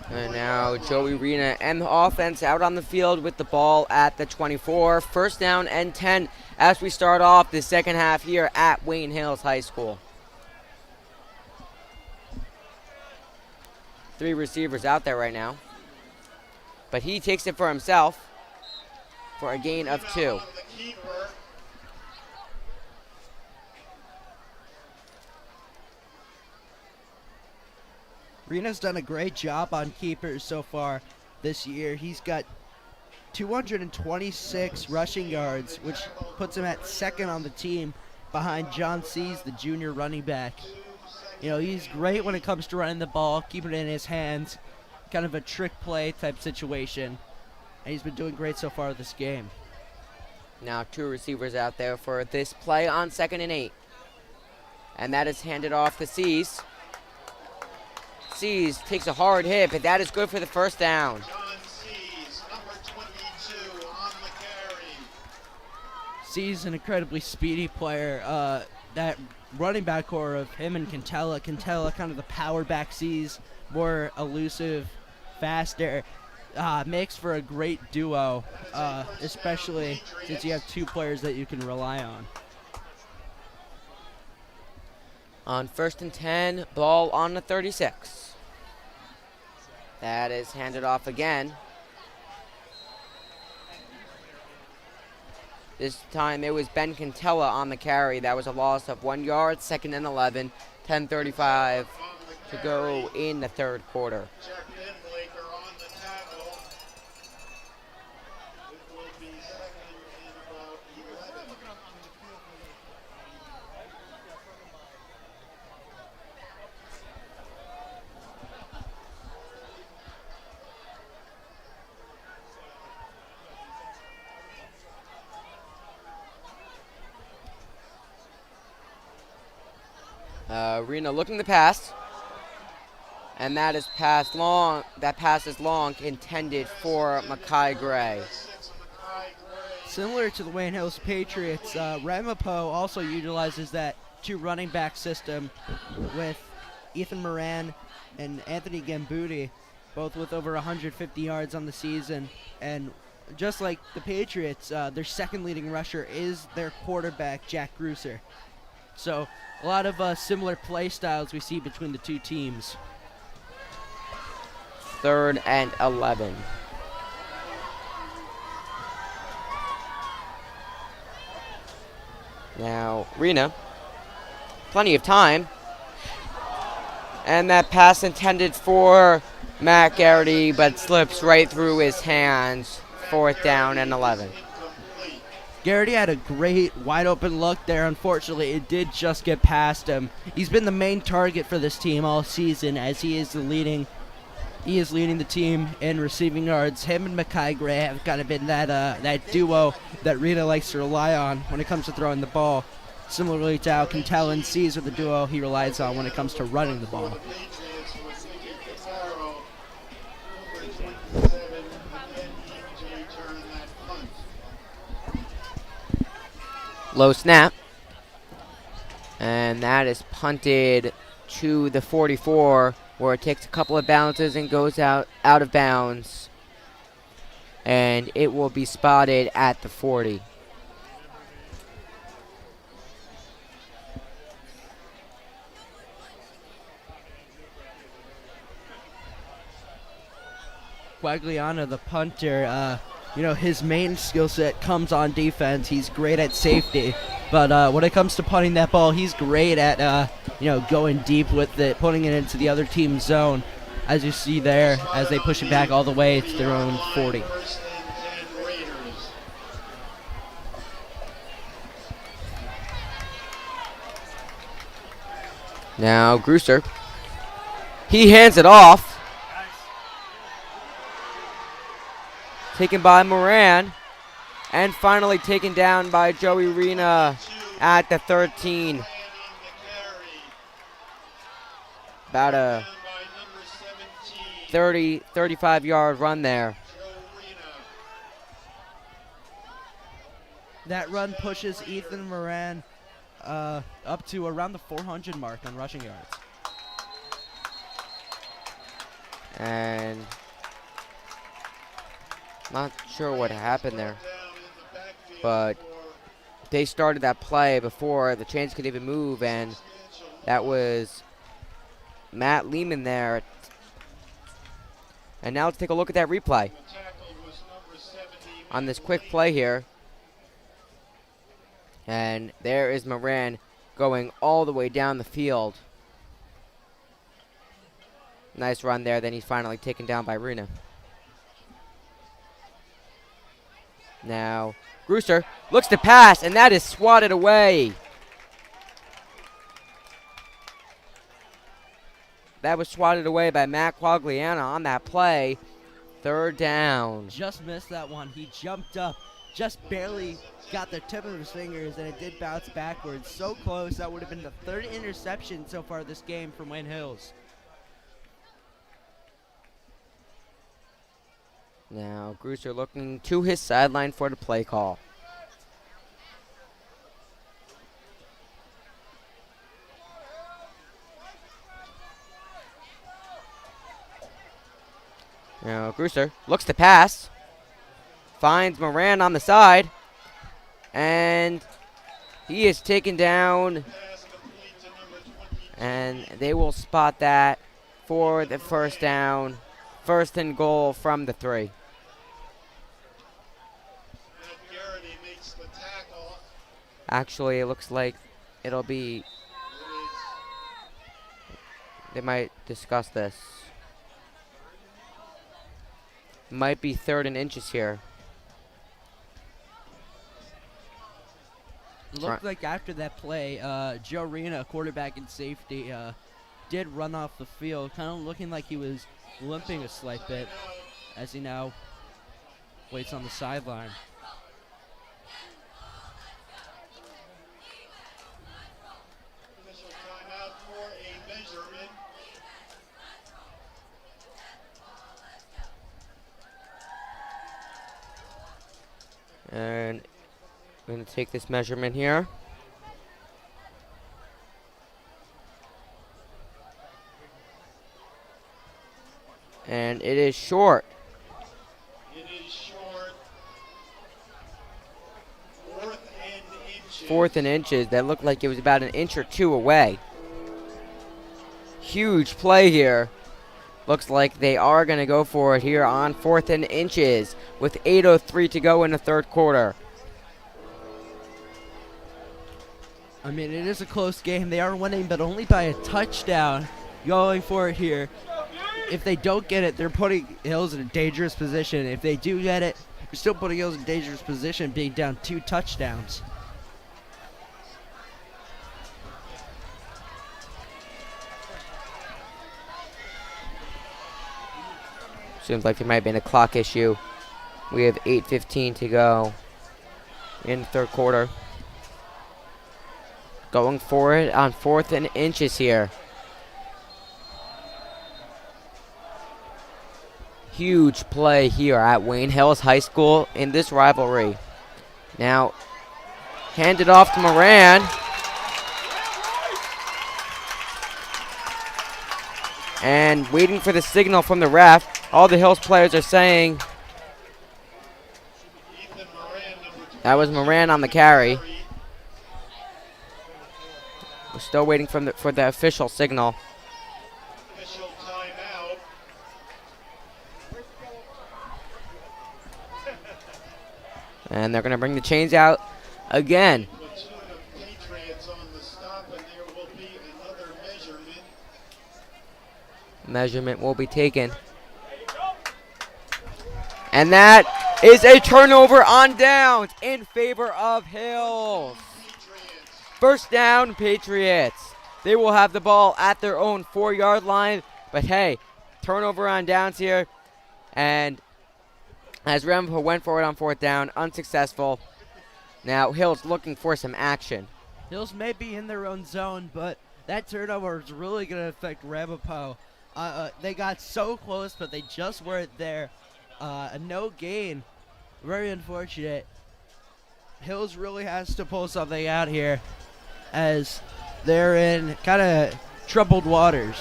And now Joey Rena and the offense out on the field with the ball at the 24. First down and 10 as we start off the second half here at Wayne Hills High School. 3 receivers out there right now. But he takes it for himself for a gain of 2. Rena's done a great job on keepers so far this year. He's got 226 rushing yards, which puts him at second on the team behind John Sees, the junior running back. You know, he's great when it comes to running the ball, keeping it in his hands, kind of a trick play type situation. And he's been doing great so far this game. Now 2 receivers out there for this play on 2nd and 8. And that is handed off to Sees. Sees takes a hard hit, but that is good for the first down. Sees an incredibly speedy player. That running back core of him and Cantella, kind of the power back. Sees more elusive, faster. Makes for a great duo, especially since you have 2 players that you can rely on. On 1st and 10, ball on the 36. That is handed off again. This time it was Ben Cantella on the carry. That was a loss of 1 yard, 2nd and 11, 10:35 to go in the third quarter. Rena looking to pass, and that is pass long. That pass is long, intended for Makai Gray. Similar to the Wayne Hills Patriots, Ramapo also utilizes that 2 running back system with Ethan Moran and Anthony Gambuti, both with over 150 yards on the season. And just like the Patriots, their second leading rusher is their quarterback, Jack Grusser. So a lot of similar play styles we see between the 2 teams. 3rd and 11. Now, Rena, plenty of time. And that pass intended for Matt Garrity, but slips right through his hands. 4th down and 11. Garrity had a great wide open look there. Unfortunately, it did just get past him. He's been the main target for this team all season, as he is leading the team in receiving yards. Him and Makai Gray have kind of been that duo that Rena likes to rely on when it comes to throwing the ball. Similarly to how Cantella and Sees are the duo he relies on when it comes to running the ball. Low snap. And that is punted to the 44, where it takes a couple of bounces and goes out of bounds. And it will be spotted at the 40. Quagliano, the punter, his main skill set comes on defense. He's great at safety. But when it comes to punting that ball, he's great at, going deep with it, putting it into the other team's zone, as you see there, as they push it back all the way to their own 40. Now, Grooser. He hands it off. Taken by Moran. And finally taken down by Joey Rena at the 13. About a 35-yard run there. That run pushes Ethan Moran up to around the 400 mark on rushing yards. And not sure what happened there, but they started that play before the chains could even move, and that was Matt Lehman there. And now let's take a look at that replay on this quick play here. And there is Moran going all the way down the field. Nice run there. Then he's finally taken down by Rena. Now, Grooser looks to pass, and that is swatted away. That was swatted away by Matt Quagliana on that play. Third down. Just missed that one. He jumped up, just barely got the tip of his fingers, and it did bounce backwards. So close. That would have been the third interception so far this game from Wayne Hills. Now, Grooser looking to his sideline for the play call. Now, Grooser looks to pass. Finds Moran on the side. And he is taken down. And they will spot that for the first down. First and goal from the 3. Actually, it looks like it'll be... They might discuss this. Might be 3rd and inches here. Looked like after that play, Joe Rena, quarterback and safety, did run off the field, kind of looking like he was limping a slight bit as he now waits on the sideline. And I'm going to take this measurement here. And it is short. It is short. 4th and inches. That looked like it was about an inch or 2 away. Huge play here. Looks like they are going to go for it here on 4th and inches with 8:03 to go in the third quarter. I mean, it is a close game. They are winning, but only by a touchdown. Going for it here. If they don't get it, they're putting Hills in a dangerous position. If they do get it, they're still putting Hills in a dangerous position, being down 2 touchdowns. Seems like there might have been a clock issue. We have 8:15 to go in the third quarter. Going for it on 4th and inches here. Huge play here at Wayne Hills High School in this rivalry. Now, handed off to Moran. And waiting for the signal from the ref. All the Hills players are saying that was Moran on the carry. We're still waiting for the official signal. Official timeout. And they're going to bring the chains out again. Measurement will be taken. And that is a turnover on downs in favor of Hills. First down, Patriots. They will have the ball at their own 4-yard line. But hey, turnover on downs here. And as Ramapo went for it on 4th down, unsuccessful. Now Hills looking for some action. Hills may be in their own zone, but that turnover is really going to affect Ramapo. They got so close, but they just weren't there. A no gain. Very unfortunate. Hills really has to pull something out here as they're in kind of troubled waters.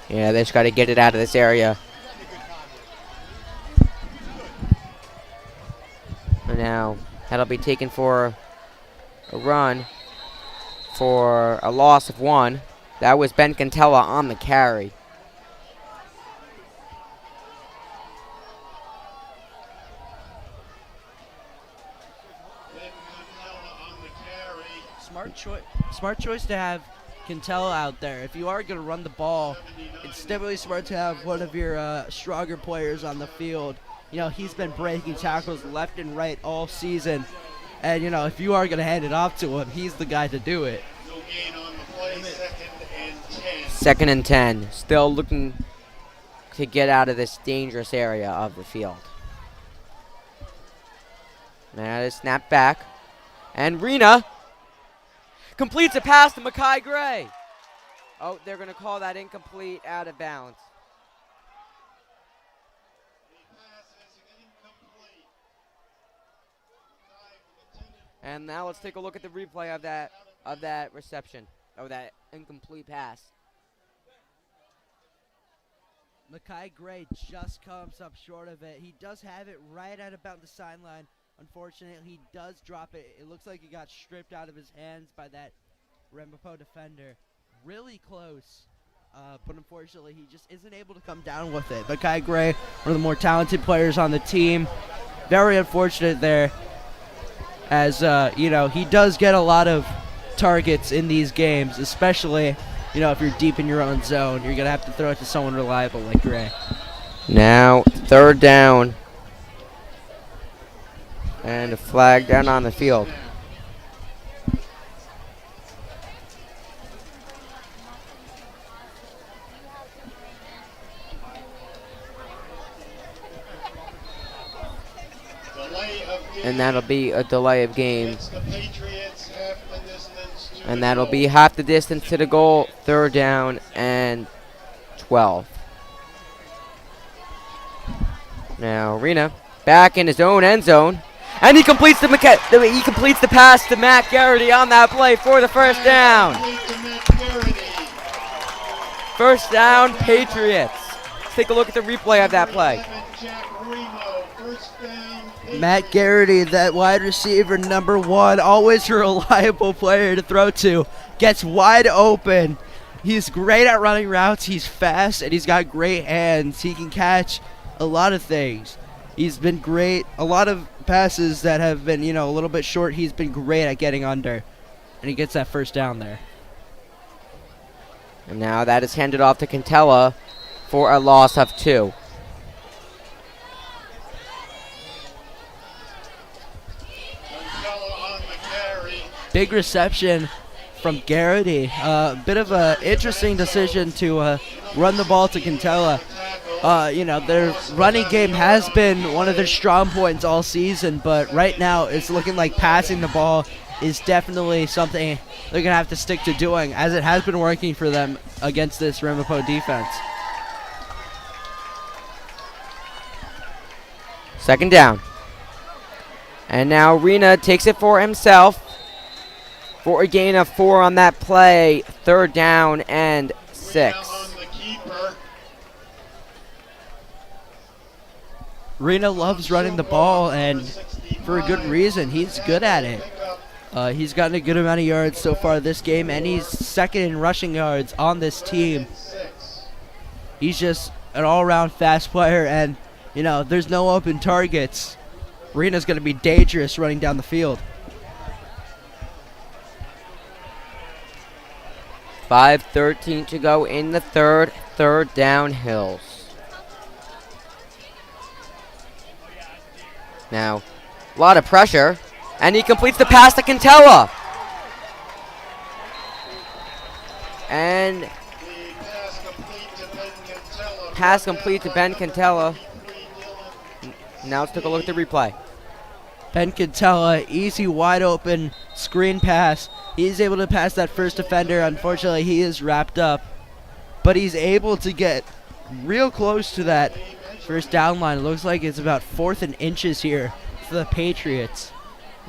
Yeah, they just got to get it out of this area. And now that'll be taken for a run for a loss of 1. That was Ben Cantella on the carry. Smart choice to have Cantella out there. If you are going to run the ball, it's definitely smart to have one of your stronger players on the field. You know, he's been breaking tackles left and right all season. And, you know, if you are going to hand it off to him, he's the guy to do it. No gain on the play, 2nd and 10. 2nd and 10. Still looking to get out of this dangerous area of the field. Now they snap back. And Rena completes a pass to Makai Gray. Oh, they're going to call that incomplete, out of bounds. And now let's take a look at the replay of that reception, or that incomplete pass. Makai Gray just comes up short of it. He does have it right at about the sideline. Unfortunately, he does drop it. It looks like he got stripped out of his hands by that Ramapo defender. Really close, but unfortunately, he just isn't able to come down with it. Makai Gray, one of the more talented players on the team. Very unfortunate there, as, you know, he does get a lot of targets in these games, especially, you know, if you're deep in your own zone. You're going to have to throw it to someone reliable like Gray. Now, 3rd down. And a flag down on the field. And that'll be a delay of game. And that'll be half the distance to the goal. 3rd down and 12. Now Rena back in his own end zone. And he completes the pass to Matt Garrity on that play for the 1st down. 1st down, Patriots. Let's take a look at the replay of that play. Matt Garrity, that wide receiver number 1, always a reliable player to throw to, gets wide open. He's great at running routes. He's fast, and he's got great hands. He can catch a lot of things. He's been great. A lot of passes that have been, you know, a little bit short, he's been great at getting under. And he gets that 1st down there. And now that is handed off to Cantella for a loss of 2. Big reception from Garrity. Bit of an interesting decision to run the ball to Cantella. You know, their running game has been one of their strong points all season, but right now it's looking like passing the ball is definitely something they're going to have to stick to doing, as it has been working for them against this Ramapo defense. 2nd down. And now Rena takes it for himself for a gain of 4 on that play. 3rd down and 6. Rena loves running the ball, and for a good reason. He's good at it. He's gotten a good amount of yards so far this game, and he's 2nd in rushing yards on this team. He's just an all-around fast player, and there's no open targets, Rena's going to be dangerous running down the field. 5:13 to go in the third. Third down, Hills. Now, a lot of pressure, and he completes the pass to Cantella. And pass complete to Ben Cantella. Now let's take a look at the replay. Ben Cantella, easy, wide open screen pass. He's able to pass that first defender. Unfortunately, he is wrapped up, but he's able to get real close to that first down line. It looks like it's about 4th and inches here for the Patriots.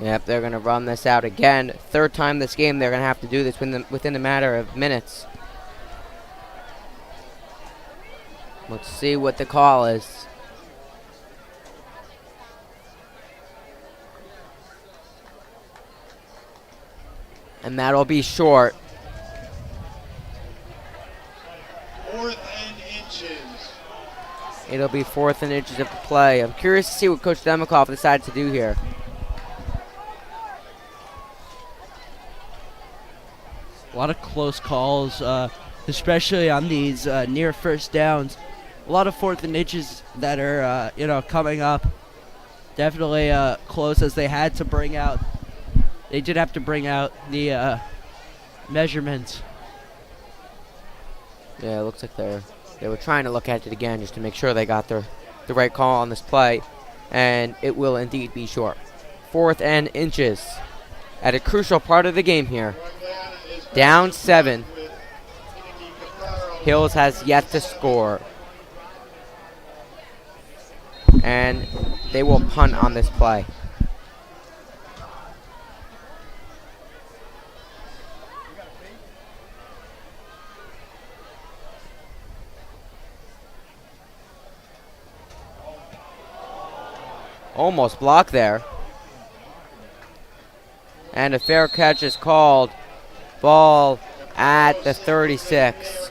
Yep, they're going to run this out again. Third time this game, they're going to have to do this within a matter of minutes. Let's see what the call is. And that'll be short. 4th and inches. It'll be 4th and inches of the play. I'm curious to see what Coach Demikoff decided to do here. A lot of close calls, especially on these near first downs. A lot of 4th and inches that are, coming up. Definitely close, as they had to bring out. They did have to bring out the measurements. Yeah, it looks like they were trying to look at it again just to make sure they got the right call on this play. And it will indeed be short. 4th and inches at a crucial part of the game here. Down 7. Hills has yet to score. And they will punt on this play. Almost blocked there. And a fair catch is called. Ball at the 36.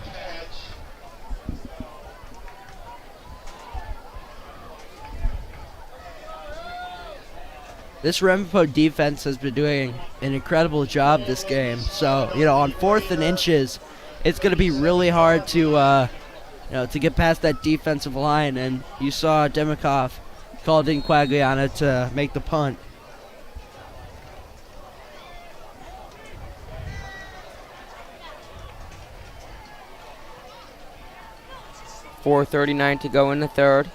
This Ramapo defense has been doing an incredible job this game. So, on 4th and inches, it's going to be really hard to get past that defensive line. And you saw Demikoff called in Quagliana to make the punt. .439 to go in the third.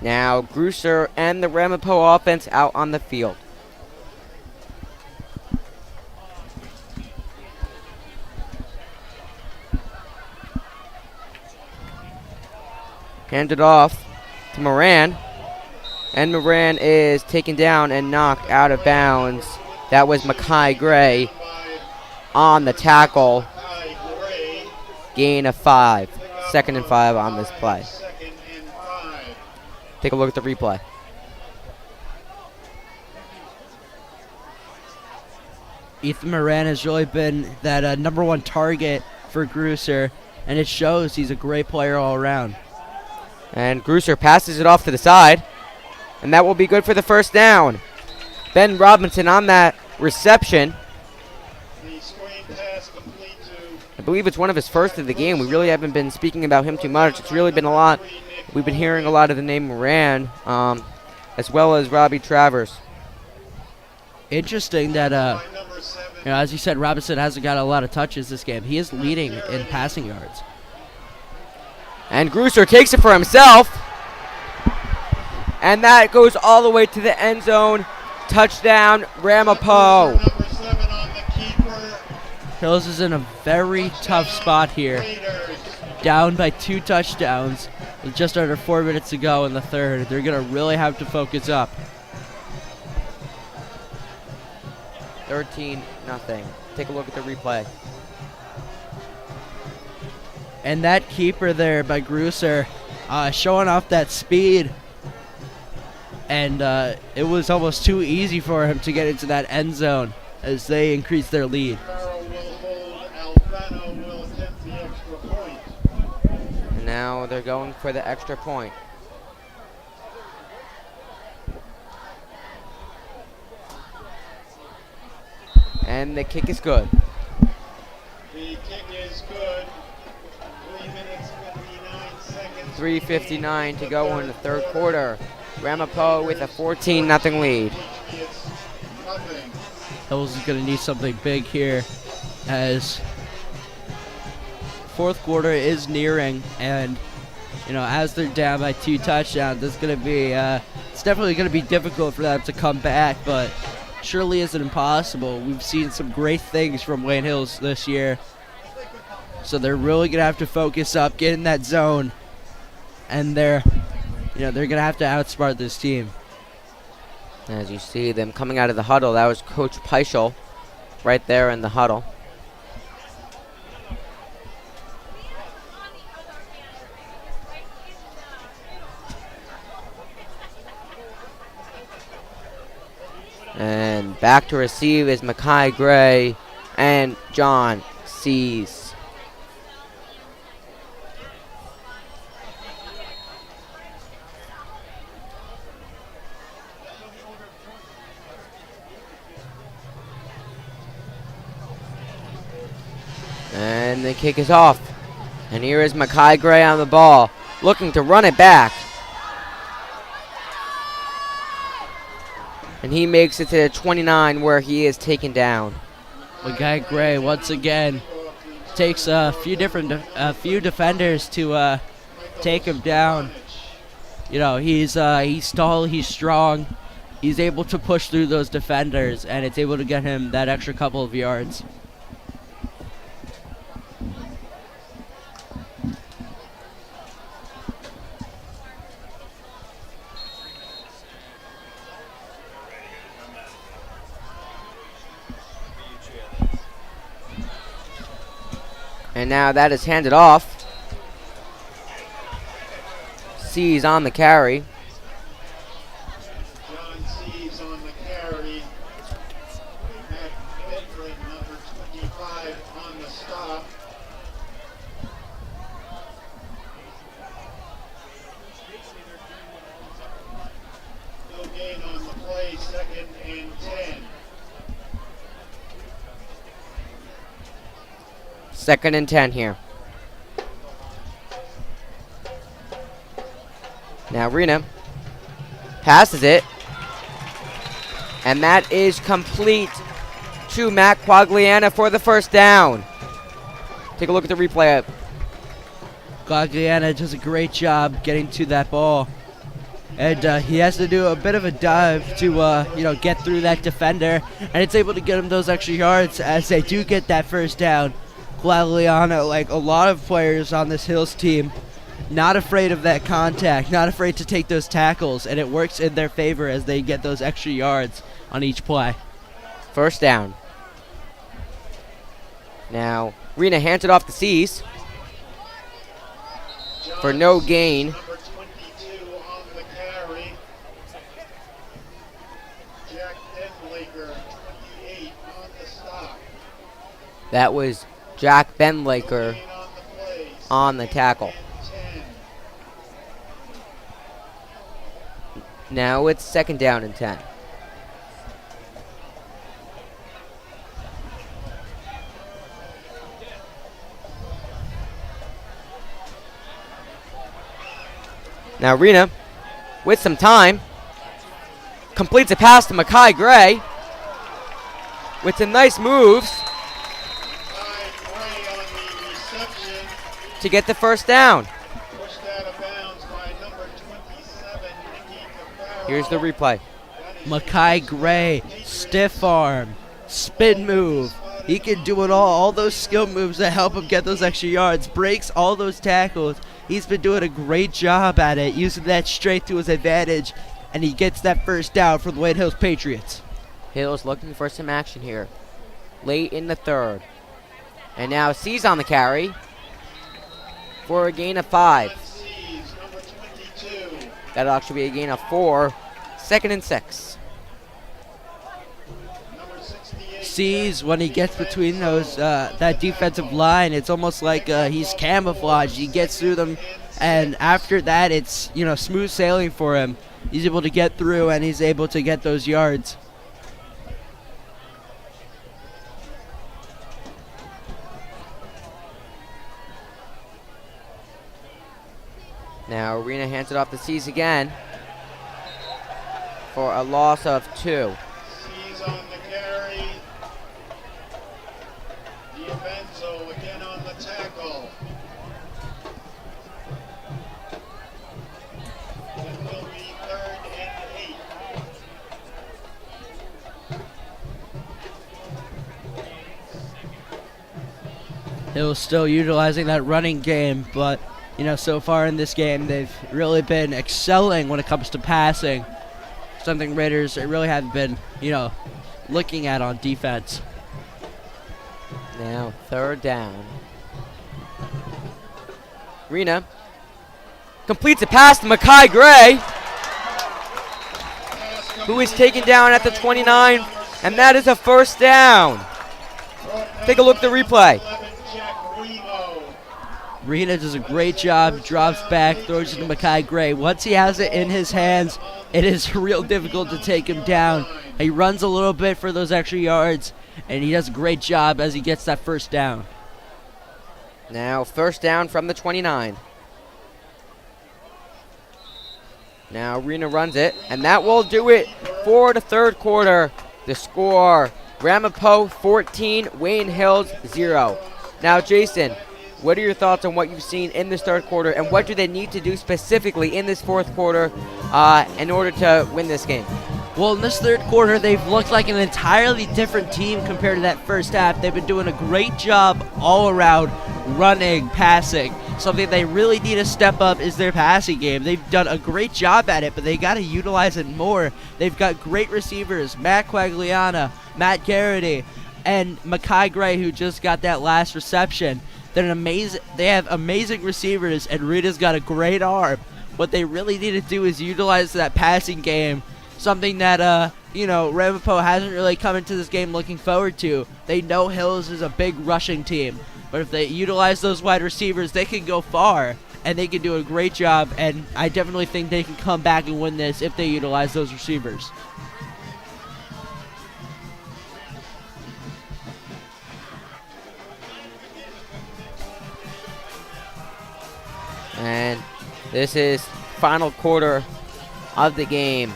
Now Grusser and the Ramapo offense out on the field. Handed off to Moran. And Moran is taken down and knocked out of bounds. That was Makai Gray on the tackle. Gain of 5. 2nd and 5 on this play. Take a look at the replay. Ethan Moran has really been that number 1 target for Grusser, and it shows. He's a great player all around. And Grusser passes it off to the side, and that will be good for the first down. Ben Robinson on that reception. I believe it's one of his first of the game. We really haven't been speaking about him too much. It's really been a lot. We've been hearing a lot of the name Moran, as well as Robbie Travers. Interesting that, as you said, Robinson hasn't got a lot of touches this game. He is leading in passing yards. And Grusser takes it for himself. And that goes all the way to the end zone. Touchdown, Ramapo. Hills is in a very tough spot here. Down by 2 touchdowns with just under 4 minutes to go in the third. They're going to really have to focus up. 13-0. Take a look at the replay. And that keeper there by Grusser showing off that speed. And it was almost too easy for him to get into that end zone as they increase their lead. And now they're going for the extra point. And the kick is good. The kick is good. 3 minutes, 59 seconds. 3:59 to go in the third quarter. Ramapo with a 14-0 lead. Hills is going to need something big here as fourth quarter is nearing, and as they're down by 2 touchdowns, it's going to be it's definitely going to be difficult for them to come back, but surely isn't impossible. We've seen some great things from Wayne Hills this year, so they're really going to have to focus up, get in that zone, and they're going to have to outsmart this team. As you see them coming out of the huddle, that was Coach Peischel right there in the huddle. And back to receive is Mackay Gray and John Sees. And the kick is off. And here is Mackay Gray on the ball, looking to run it back. And he makes it to the 29 where he is taken down. Mackay Gray once again takes a few defenders to take him down. He's tall, he's strong. He's able to push through those defenders, and it's able to get him that extra couple of yards. And now that is handed off. Sees on the carry. John Sees on the carry. Matt Bedford, number 25, on the stop. No gain on the play, 2nd and 10. 2nd and 10 here. Now Rena passes it. And that is complete to Matt Quagliana for the first down. Take a look at the replay. Quagliana does a great job getting to that ball. And he has to do a bit of a dive to, get through that defender. And it's able to get him those extra yards as they do get that first down. Quagliana, like a lot of players on this Hills team, not afraid of that contact, not afraid to take those tackles, and it works in their favor as they get those extra yards on each play. First down. Now, Rena hands it off to Seas for no gain. Number 22 on the carry. Jack Denlaker, 28 on the stop. That was Jack Benlaker on the tackle. Now it's 2nd down and 10. Now Rena, with some time, completes a pass to Mackay Gray with some nice moves to get the first down. Here's the replay. Mackay Gray, stiff arm, spin move. He can do it all those skill moves that help him get those extra yards, breaks all those tackles. He's been doing a great job at it, using that strength to his advantage, and he gets that first down for the Wayne Hills Patriots. Hills looking for some action here, late in the third. And now Sees on the carry for a gain of 5. That'll actually be a gain of 4. 2nd and 6. Sees when he gets between those that defensive line, it's almost like he's camouflaged. He gets through them, and after that, it's smooth sailing for him. He's able to get through, and he's able to get those yards. Now Arena hands it off to C's again for a loss of 2. He's on the carry. Diabenzo again on the tackle. It will be 3rd and 8. Hill's still utilizing that running game, but so far in this game, they've really been excelling when it comes to passing. Something Raiders really haven't been, looking at on defense. Now 3rd down. Rena completes a pass to Makai Gray, who is taken down at the 29, and that is a 1st down. Take a look at the replay. Rena does a great job, drops back, throws it to Makai Gray. Once he has it in his hands, it is real difficult to take him down. He runs a little bit for those extra yards, and he does a great job as he gets that 1st down. Now 1st down from the 29. Now Rena runs it, and that will do it for the 3rd quarter. The score, Ramapo 14, Wayne Hills 0. Now Jason, what are your thoughts on what you've seen in this 3rd quarter, and what do they need to do specifically in this 4th quarter in order to win this game? Well, in this 3rd quarter, they've looked like an entirely different team compared to that 1st half. They've been doing a great job all around, running, passing. Something they really need to step up is their passing game. They've done a great job at it, but they got to utilize it more. They've got great receivers, Matt Quagliana, Matt Garrity, and Makai Gray, who just got that last reception. They have amazing receivers, and Rita's got a great arm. What they really need to do is utilize that passing game, something that Ramapo hasn't really come into this game looking forward to. They know Hills is a big rushing team, but if they utilize those wide receivers, they can go far, and they can do a great job, and I definitely think they can come back and win this if they utilize those receivers. And this is final quarter of the game.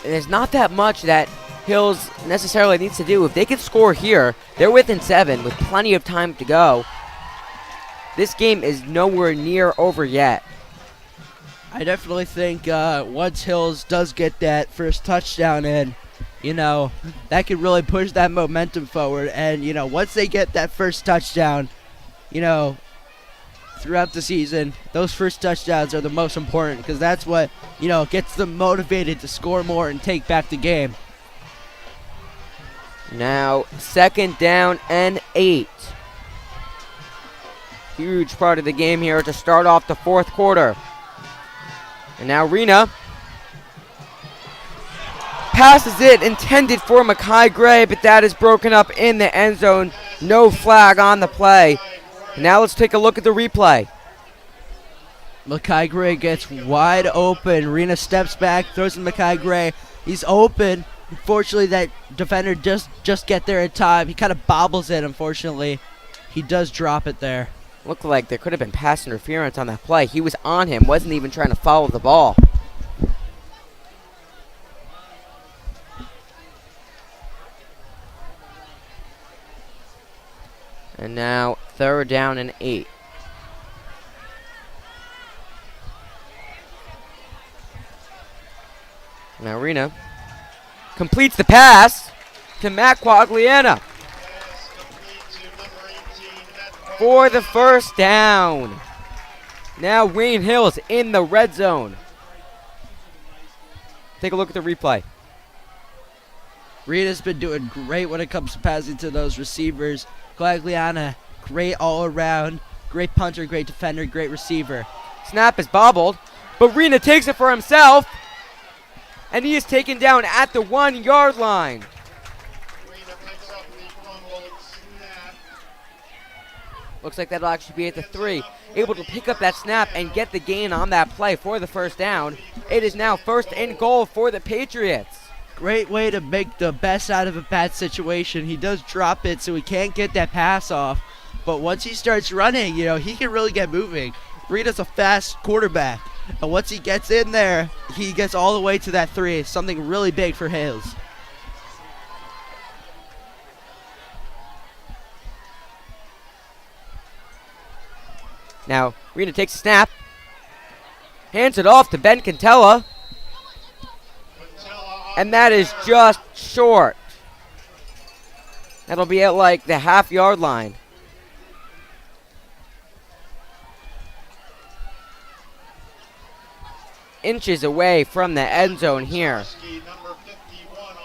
There's not that much that Hills necessarily needs to do. If they can score here, they're within 7 with plenty of time to go. This game is nowhere near over yet. I definitely think once Hills does get that 1st touchdown in, that could really push that momentum forward. And, once they get that 1st touchdown, throughout the season, those 1st touchdowns are the most important because that's what, gets them motivated to score more and take back the game. Now 2nd down and 8. Huge part of the game here to start off the 4th quarter. And now Rena passes it, intended for Makai Gray, but that is broken up in the end zone. No flag on the play. Now let's take a look at the replay. Makai Gray gets wide open. Rena steps back, throws to Makai Gray. He's open. Unfortunately, that defender just get there in time. He kind of bobbles it, unfortunately. He does drop it there. Looked like there could have been pass interference on that play. He was on him, wasn't even trying to follow the ball. And now 3rd down and 8. Now Rena completes the pass to Matt Quagliana for the 1st down. Now Wayne Hills in the red zone. Take a look at the replay. Rena's been doing great when it comes to passing to those receivers. Quagliana, great all around, great punter, great defender, great receiver. Snap is bobbled, but Rena takes it for himself, and he is taken down at the 1-yard line. Looks like that'll actually be at the 3. Able to pick up that snap and get the gain on that play for the 1st down. It is now 1st and goal for the Patriots. Great way to make the best out of a bad situation. He does drop it, so he can't get that pass off. but once he starts running, he can really get moving. Rita's a fast quarterback, and once he gets in there, he gets all the way to that 3. Something really big for Hales. Now, Rita takes a snap, hands it off to Ben Cantella, and that is just short. That'll be at like the half-yard line. Inches away from the end zone here.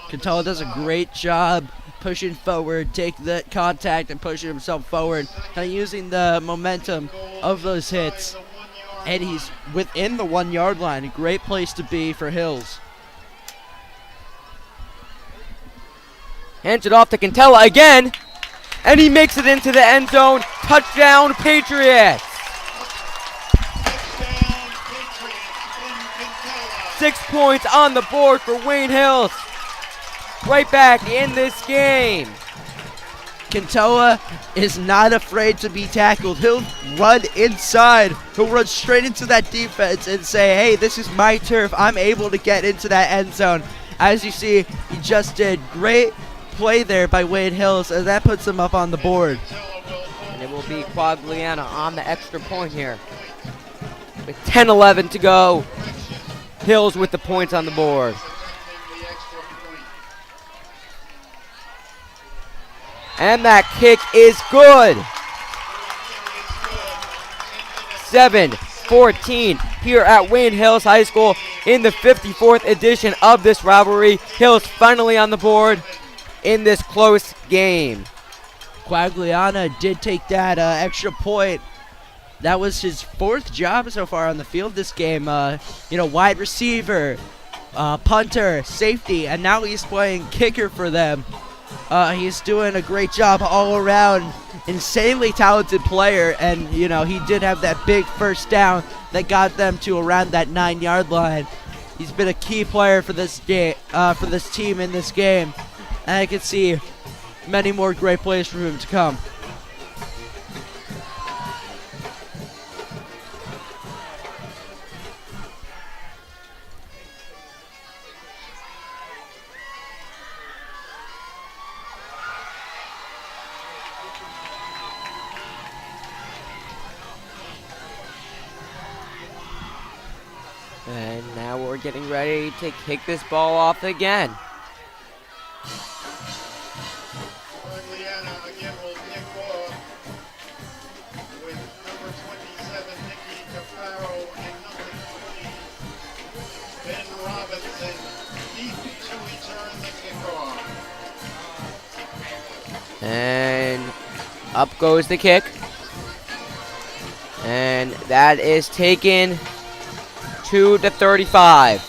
Cantella does a great job pushing forward, taking the contact and pushing himself forward, kind of using the momentum of those hits. And he's within the 1-yard line. A great place to be for Hills. Hands it off to Cantella again, and he makes it into the end zone. Touchdown, Patriots! 6 points on the board for Wayne Hills. Right back in this game. Cantella is not afraid to be tackled. He'll run inside. He'll run straight into that defense and say, hey, this is my turf. I'm able to get into that end zone. As you see, he just did great play there by Wayne Hills, and that puts him up on the board. And it will be Quagliana on the extra point here. With 10-11 to go. Hills with the points on the board. And that kick is good. 7-14 here at Wayne Hills High School in the 54th edition of this rivalry. Hills finally on the board in this close game. Quagliana did take that extra point. That was his 4th job so far on the field this game. Wide receiver, punter, safety, and now he's playing kicker for them. He's doing a great job all around. Insanely talented player, and he did have that big first down that got them to around that 9-yard line. He's been a key player for this game, for this team in this game, and I can see many more great plays from him to come. And now we're getting ready to kick this ball off again. Quagliana again will kick off with number 27, Nikki Cafaro, and number 20, Ben Robinson. Deep to return the kickoff. And up goes the kick. And that is taken to the 35.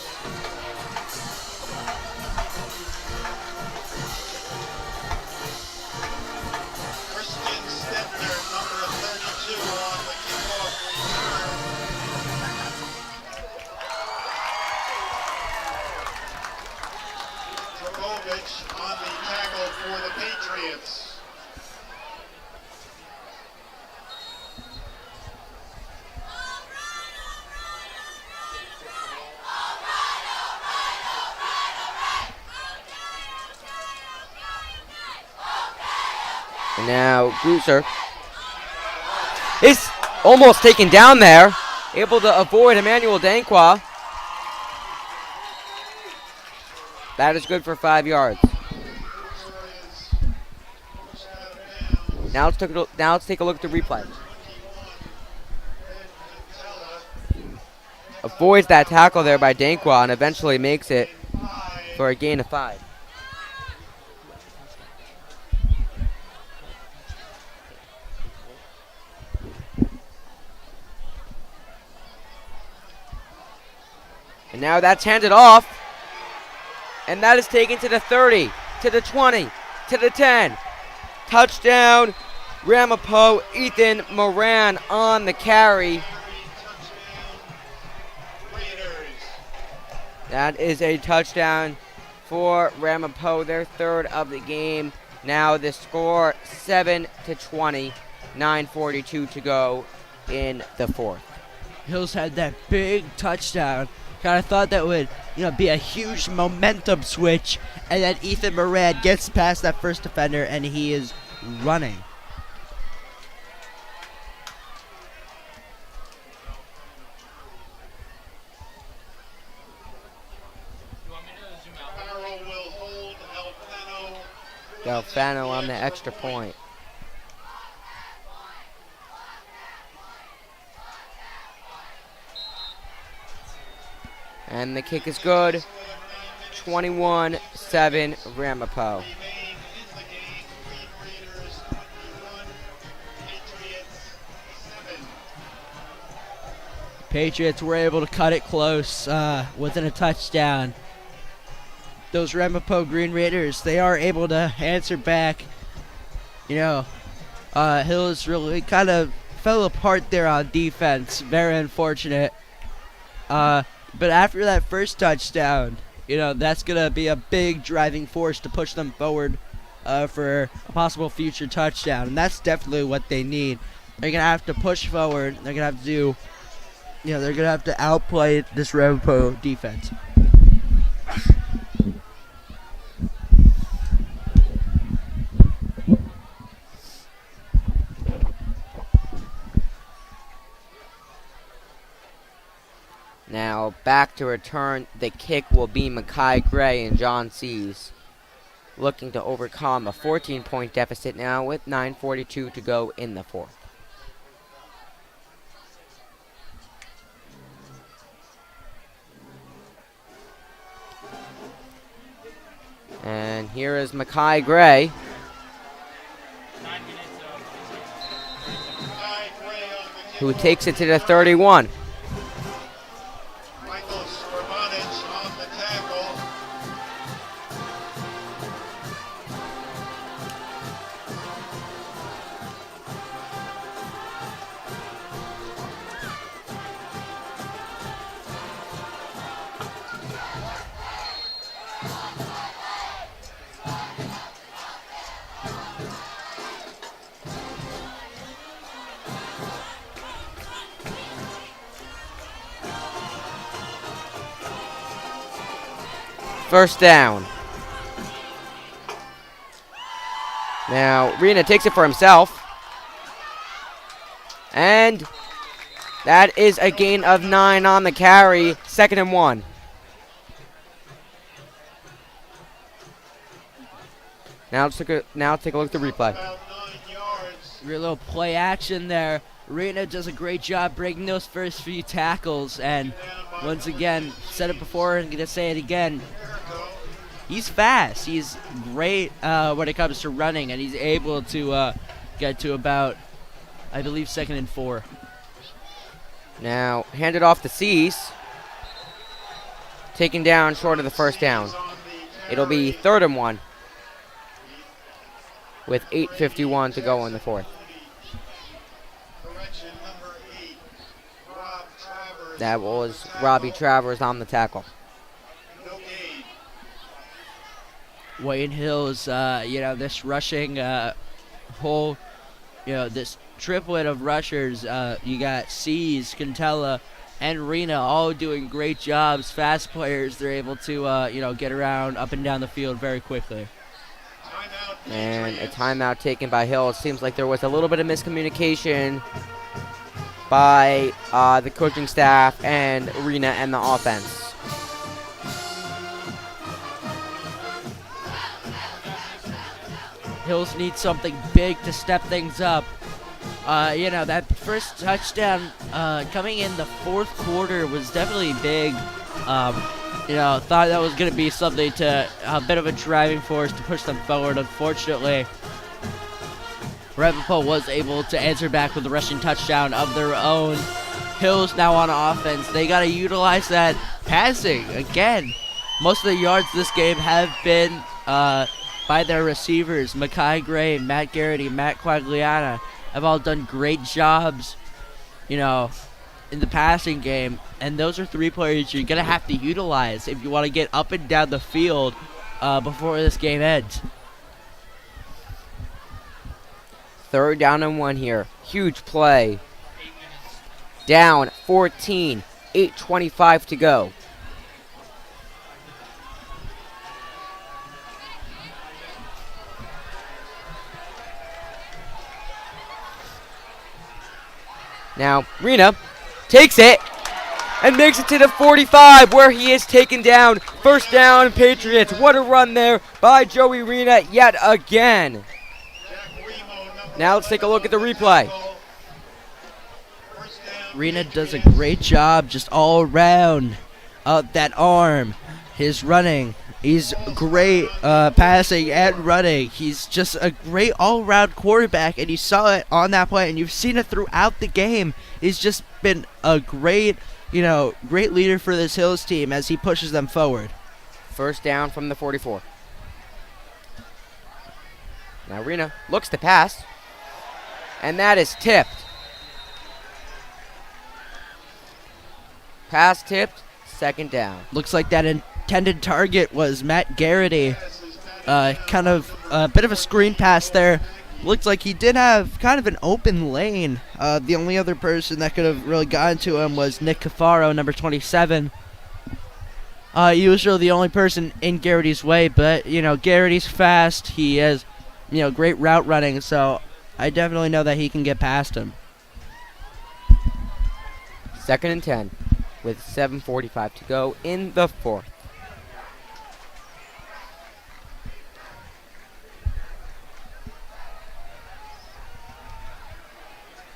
On the tackle for the Patriots. And now Gooser is almost taken down there, able to avoid Emmanuel Danqua. That is good for 5 yards. Now let's take a look at the replay. Avoids that tackle there by Danqua and eventually makes it for a gain of 5. And now that's handed off. And that is taken to the 30, to the 20, to the 10. Touchdown, Ramapo, Ethan Moran on the carry. That is a touchdown for Ramapo, their 3rd of the game. Now the score 7-20. 9:42 to go in the fourth. Hills had that big touchdown. Kind of thought that would, be a huge momentum switch, and then Ethan Moran gets past that first defender, and he is running. Galfano on the extra point. And the kick is good. 21-7 Ramapo. Patriots were able to cut it close within a touchdown. Those Ramapo Green Raiders, they are able to answer back. Hills really kind of fell apart there on defense. Very unfortunate. But after that first touchdown, that's going to be a big driving force to push them forward for a possible future touchdown. And that's definitely what they need. They're going to have to push forward. They're going to have to do, they're going to have to outplay this Ramapo defense. Now back to return the kick will be Makai Gray and John Seas, looking to overcome a 14-point deficit now with 9:42 to go in the fourth. And here is Makai Gray. Who takes it to the 31. First down. Now, Rena takes it for himself. And that is a gain of 9 on the carry. 2nd and 1. Now let's take a look at the replay. Real little play action there. Rena does a great job breaking those first few tackles, and once again, said it before and gonna say it again. He's fast. He's great when it comes to running, and he's able to get to about, I believe, 2nd and 4. Now handed off to Seas. Taken down short of the first down. It'll be 3rd and 1. With 8:51 to go in the fourth. That was Robbie Travers on the tackle. Wayne Hills, this rushing whole, this triplet of rushers, you got Seas, Cantella, and Rena all doing great jobs. Fast players, they're able to, get around up and down the field very quickly. And a timeout taken by Hill. It seems like there was a little bit of miscommunication by the coaching staff and Rena and the offense. Hills need something big to step things up. That first touchdown coming in the fourth quarter was definitely big. Thought that was going to be something to a bit of a driving force to push them forward. Unfortunately, Ramapo was able to answer back with a rushing touchdown of their own. Hills now on offense. They got to utilize that passing again. Most of the yards this game have been by their receivers. Makai Gray, Matt Garrity, Matt Quagliana have all done great jobs, in the passing game. And those are 3 players you're going to have to utilize if you want to get up and down the field before this game ends. 3rd down and 1 here. Huge play. Down 14, 8:25 to go. Now, Rena takes it and makes it to the 45 where he is taken down. 1st down, Patriots. What a run there by Joey Rena yet again. Now let's take a look at the replay. Rena does a great job just all around. That arm, his running. He's great passing and running. He's just a great all-around quarterback, and you saw it on that play, and you've seen it throughout the game. He's just been a great, great leader for this Hills team as he pushes them forward. 1st down from the 44. Now Rena looks to pass, and that is tipped. Pass tipped, 2nd down. Looks like that intended target was Matt Garrity. Kind of a bit of a screen pass there. Looks like he did have kind of an open lane. The only other person that could have really gotten to him was Nick Cafaro, number 27. He was really the only person in Garrity's way, but, Garrity's fast. He has, great route running, so I definitely know that he can get past him. 2nd and 10 with 7:45 to go in the 4th.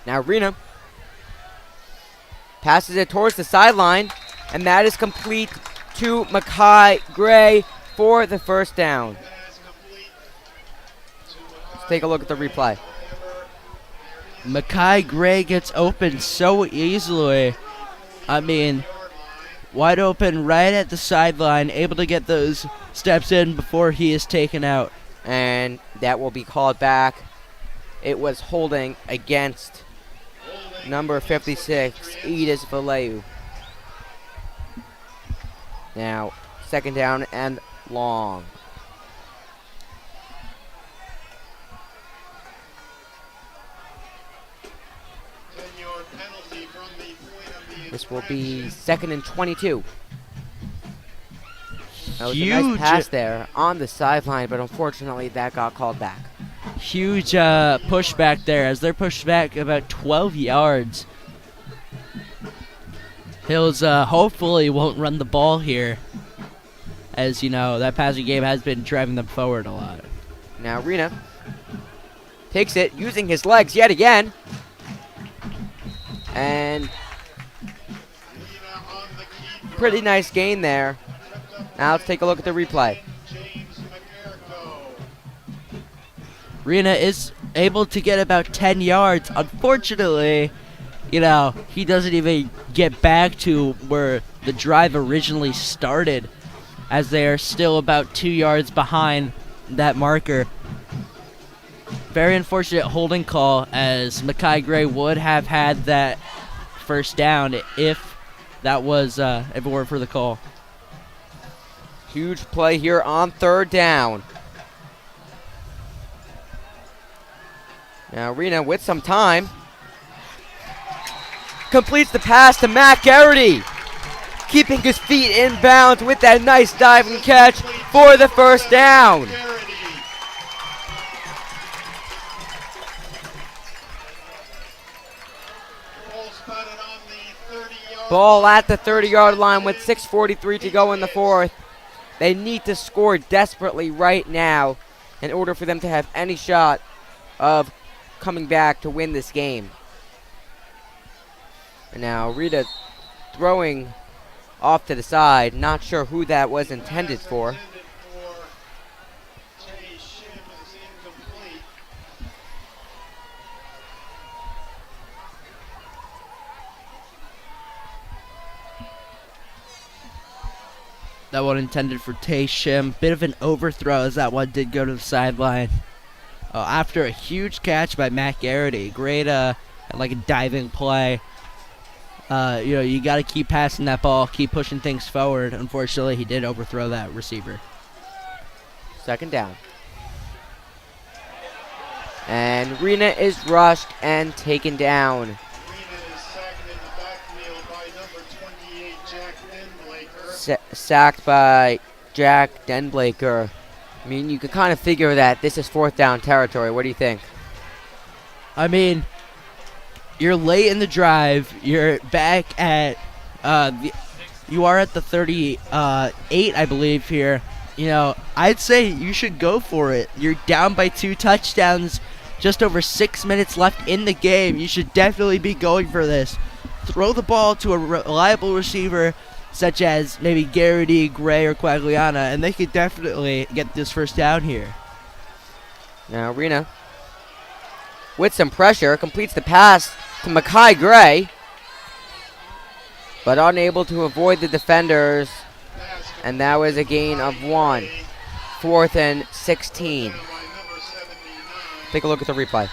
Now Rena passes it towards the sideline, and that is complete to Mackay Gray for the 1st down. Let's take a look at the replay. Mackay Gray gets open so easily. Wide open right at the sideline, able to get those steps in before he is taken out. And that will be called back. It was holding against number 56, Edis Valeu. Now, 2nd down and long. This will be 2nd and 22. That was a nice pass there on the sideline, but unfortunately that got called back. Huge pushback there as they're pushed back about 12 yards. Hills hopefully won't run the ball here, as that passing game has been driving them forward a lot. Now Rena takes it using his legs yet again, and pretty nice gain there. Now let's take a look at the replay. Rena is able to get about 10 yards. Unfortunately, he doesn't even get back to where the drive originally started, as they are still about 2 yards behind that marker. Very unfortunate holding call, as Mackay Gray would have had that 1st down if that was if it weren't for the call. Huge play here on 3rd down. Now Rena with some time completes the pass to Matt Garrity, keeping his feet in bounds with that nice diving catch for the 1st down. Ball at the 30-yard line with 6:43 to go in the 4th. They need to score desperately right now in order for them to have any shot of coming back to win this game. And now Rita throwing off to the side. Not sure who that was intended for. That one intended for Tay Shim. Bit of an overthrow as that one did go to the sideline. After a huge catch by Matt Garrity. Great, like a diving play. You got to keep passing that ball, keep pushing things forward. Unfortunately, he did overthrow that receiver. 2nd down. And And Rena is rushed and taken down. Sacked by Jack Denblaker. I mean, you could kind of figure that this is 4th down territory. What do you think? I mean, you're late in the drive. You're back at you are at the 38, I believe here. You know, I'd say you should go for it. You're down by 2 touchdowns, just over 6 minutes left in the game. You should definitely be going for this. Throw the ball to a reliable receiver such as maybe Garrity, Gray, or Quagliana, and they could definitely get this 1st down here. Now Rena, with some pressure, completes the pass to Mackay Gray, but unable to avoid the defenders, and that was a gain of 1. 4th and 16. Take a look at the replay.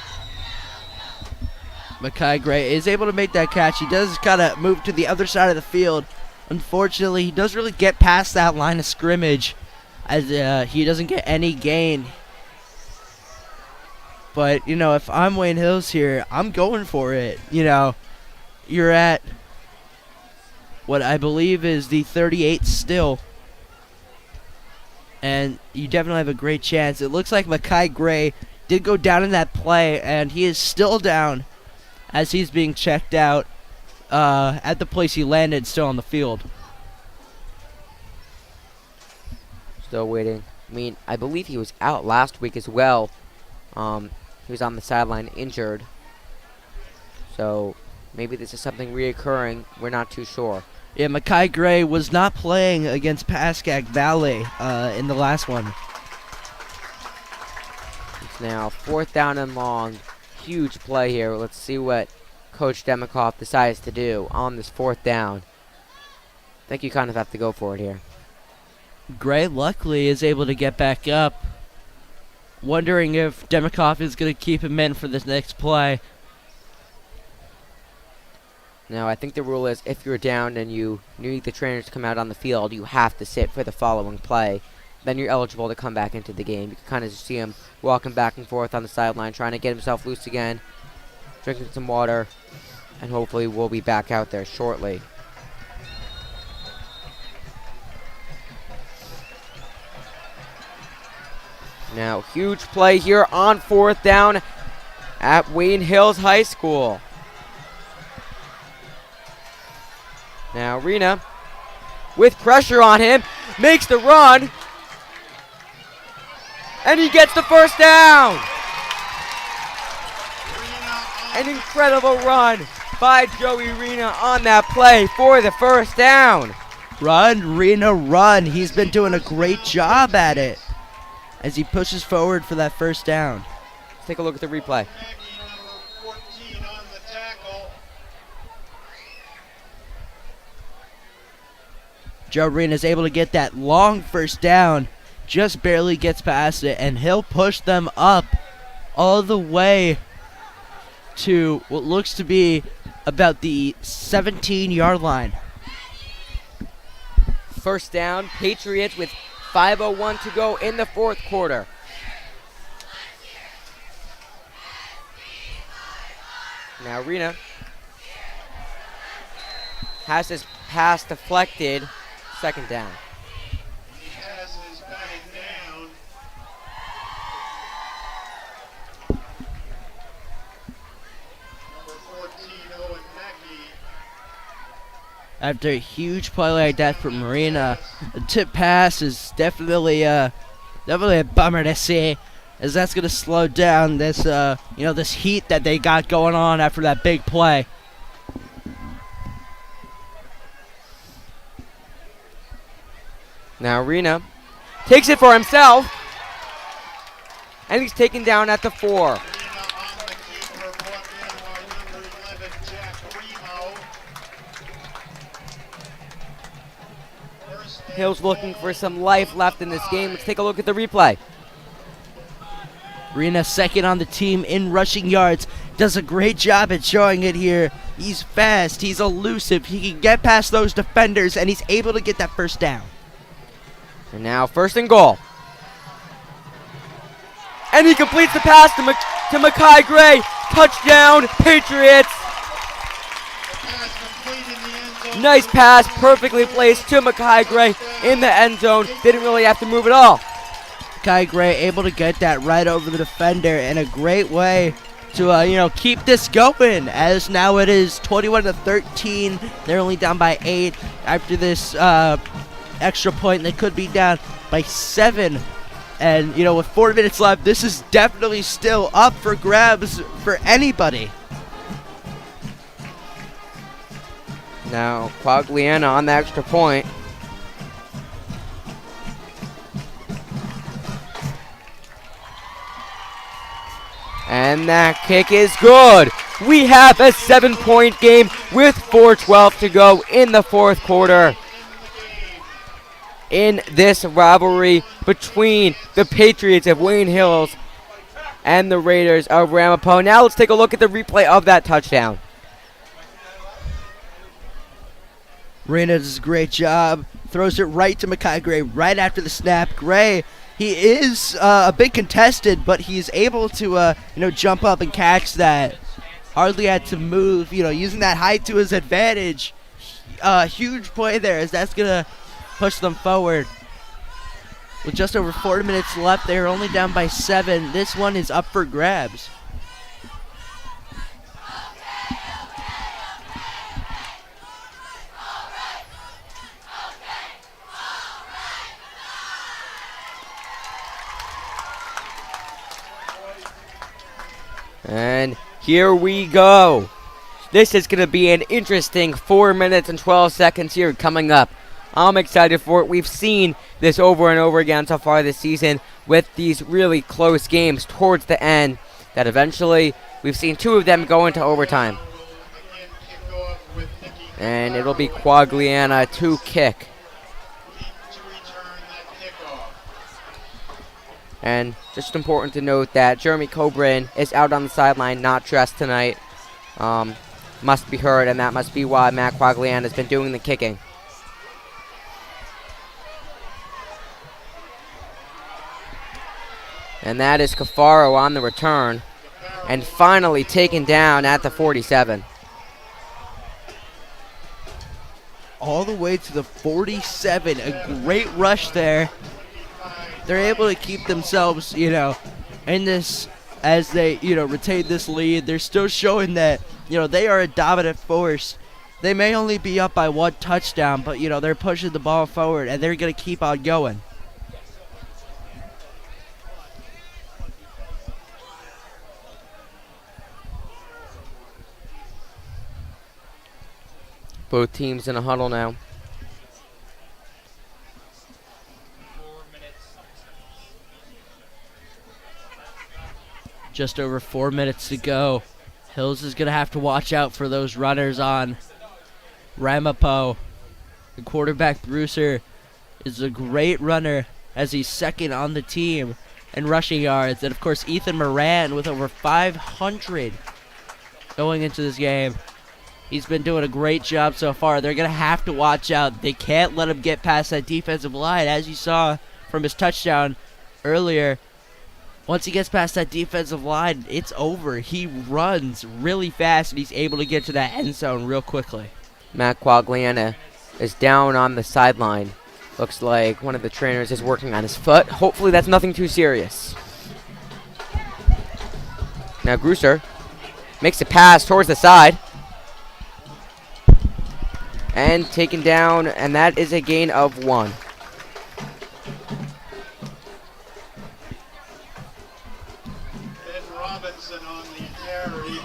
Mackay Gray is able to make that catch. He does kind of move to the other side of the field. Unfortunately, he doesn't really get past that line of scrimmage, as he doesn't get any gain. But, you know, if I'm Wayne Hills here, I'm going for it. You know, you're at what I believe is the 38 still. And you definitely have a great chance. It looks like Mackay Gray did go down in that play, and he is still down as he's being checked out at the place he landed, still on the field. Still waiting. I mean, I believe he was out last week as well. He was on the sideline injured. So maybe this is something reoccurring. We're not too sure. Yeah, Mackay Gray was not playing against Pascack Valley in the last one. It's now 4th down and long. Huge play here. Let's see what Coach Demikoff decides to do on this 4th down. I think you kind of have to go for it here. Gray luckily is able to get back up. Wondering if Demikoff is going to keep him in for this next play. Now, I think the rule is if you're down and you need the trainers to come out on the field, you have to sit for the following play. Then you're eligible to come back into the game. You can kind of see him walking back and forth on the sideline, trying to get himself loose again, drinking some water, and hopefully we'll be back out there shortly. Now, huge play here on 4th down at Wayne Hills High School. Now, Rena, with pressure on him, makes the run, and he gets the 1st down. An incredible run by Joey Rena on that play for the 1st down. Run, Rena, run. He's been doing a great job at it as he pushes forward for that 1st down. Let's take a look at the replay. Joe Rena is able to get that long 1st down, just barely gets past it, and he'll push them up all the way to what looks to be about the 17-yard line. 1st down, Patriots with 5:01 to go in the 4th quarter. Now Rena has his pass deflected. 2nd down. After a huge play like that from Marina, the tip pass is definitely a bummer to see, as that's going to slow down this this heat that they got going on after that big play. Now Rena takes it for himself, and he's taken down at the 4. Hill's looking for some life left in this game. Let's take a look at the replay. Rena 2nd on the team in rushing yards. Does a great job at showing it here. He's fast. He's elusive. He can get past those defenders, and he's able to get that 1st down. And now 1st and goal. And he completes the pass to Mackay Gray. Touchdown, Patriots. Nice pass, perfectly placed to Mackay Gray in the end zone. Didn't really have to move at all. Mackay Gray able to get that right over the defender in a great way to keep this going, as now it is 21-13. They're only down by 8 after this extra point. They could be down by 7. And, with 4 minutes left, this is definitely still up for grabs for anybody. Now, Quagliana on the extra point. And that kick is good. We have a 7-point game with 4:12 to go in the fourth quarter. In this rivalry between the Patriots of Wayne Hills and the Raiders of Ramapo. Now let's take a look at the replay of that touchdown. Reyna does a great job. Throws it right to Mackay Gray right after the snap. Gray, he is a bit contested, but he's able to jump up and catch that. Hardly had to move, using that height to his advantage. Huge play there, as that's going to push them forward. With just over 4 minutes left, they're only down by 7. This one is up for grabs. And here we go. This is going to be an interesting 4 minutes and 12 seconds here coming up. I'm excited for it. We've seen this over and over again so far this season with these really close games towards the end that eventually we've seen 2 of them go into overtime. And it'll be Quagliana to kick. And just important to note that Jeremy Coburn is out on the sideline, not dressed tonight. Must be hurt, and that must be why Matt Quagliana has been doing the kicking. And that is Cafaro on the return. And finally taken down at the 47. All the way to the 47. A great rush there. They're able to keep themselves, in this, as they, retain this lead. They're still showing that, they are a dominant force. They may only be up by 1 touchdown, but, they're pushing the ball forward, and they're going to keep on going. Both teams in a huddle now. Just over 4 minutes to go. Hills is going to have to watch out for those runners on Ramapo. The quarterback, Brewster, is a great runner as he's second on the team in rushing yards. And, of course, Ethan Moran with over 500 going into this game. He's been doing a great job so far. They're going to have to watch out. They can't let him get past that defensive line, as you saw from his touchdown earlier. Once he gets past that defensive line, it's over. He runs really fast, and he's able to get to that end zone real quickly. Matt Quagliana is down on the sideline. Looks like one of the trainers is working on his foot. Hopefully that's nothing too serious. Now Grusser makes a pass towards the side. And taken down, and that is a gain of 1. On the carry.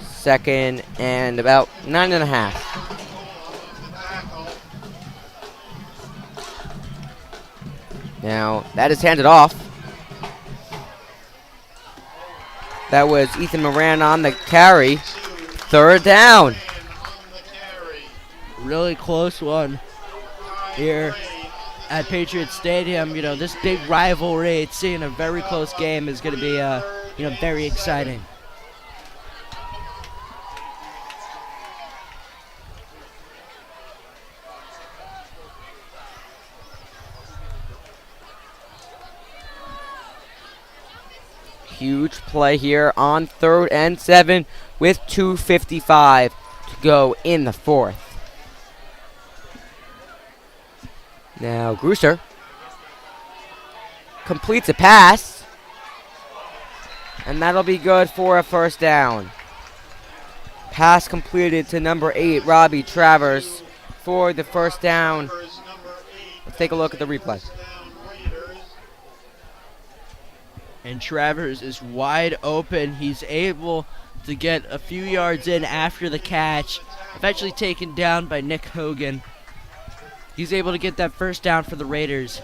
Second and about 9.5. Now that is handed off. That was Ethan Moran on the carry. 3rd down. Really close one here at Patriot Stadium. This big rivalry, seeing a very close game is going to be, very exciting. huge play here on 3rd and 7 with 2:55 to go in the 4th. Now Grusser completes a pass, and that'll be good for a first down. Pass completed to number 8, Robbie Travers, for the first down. Let's take a look at the replay. And Travers is wide open. He's able to get a few yards in after the catch. Eventually taken down by Nick Hogan. He's able to get that first down for the Raiders.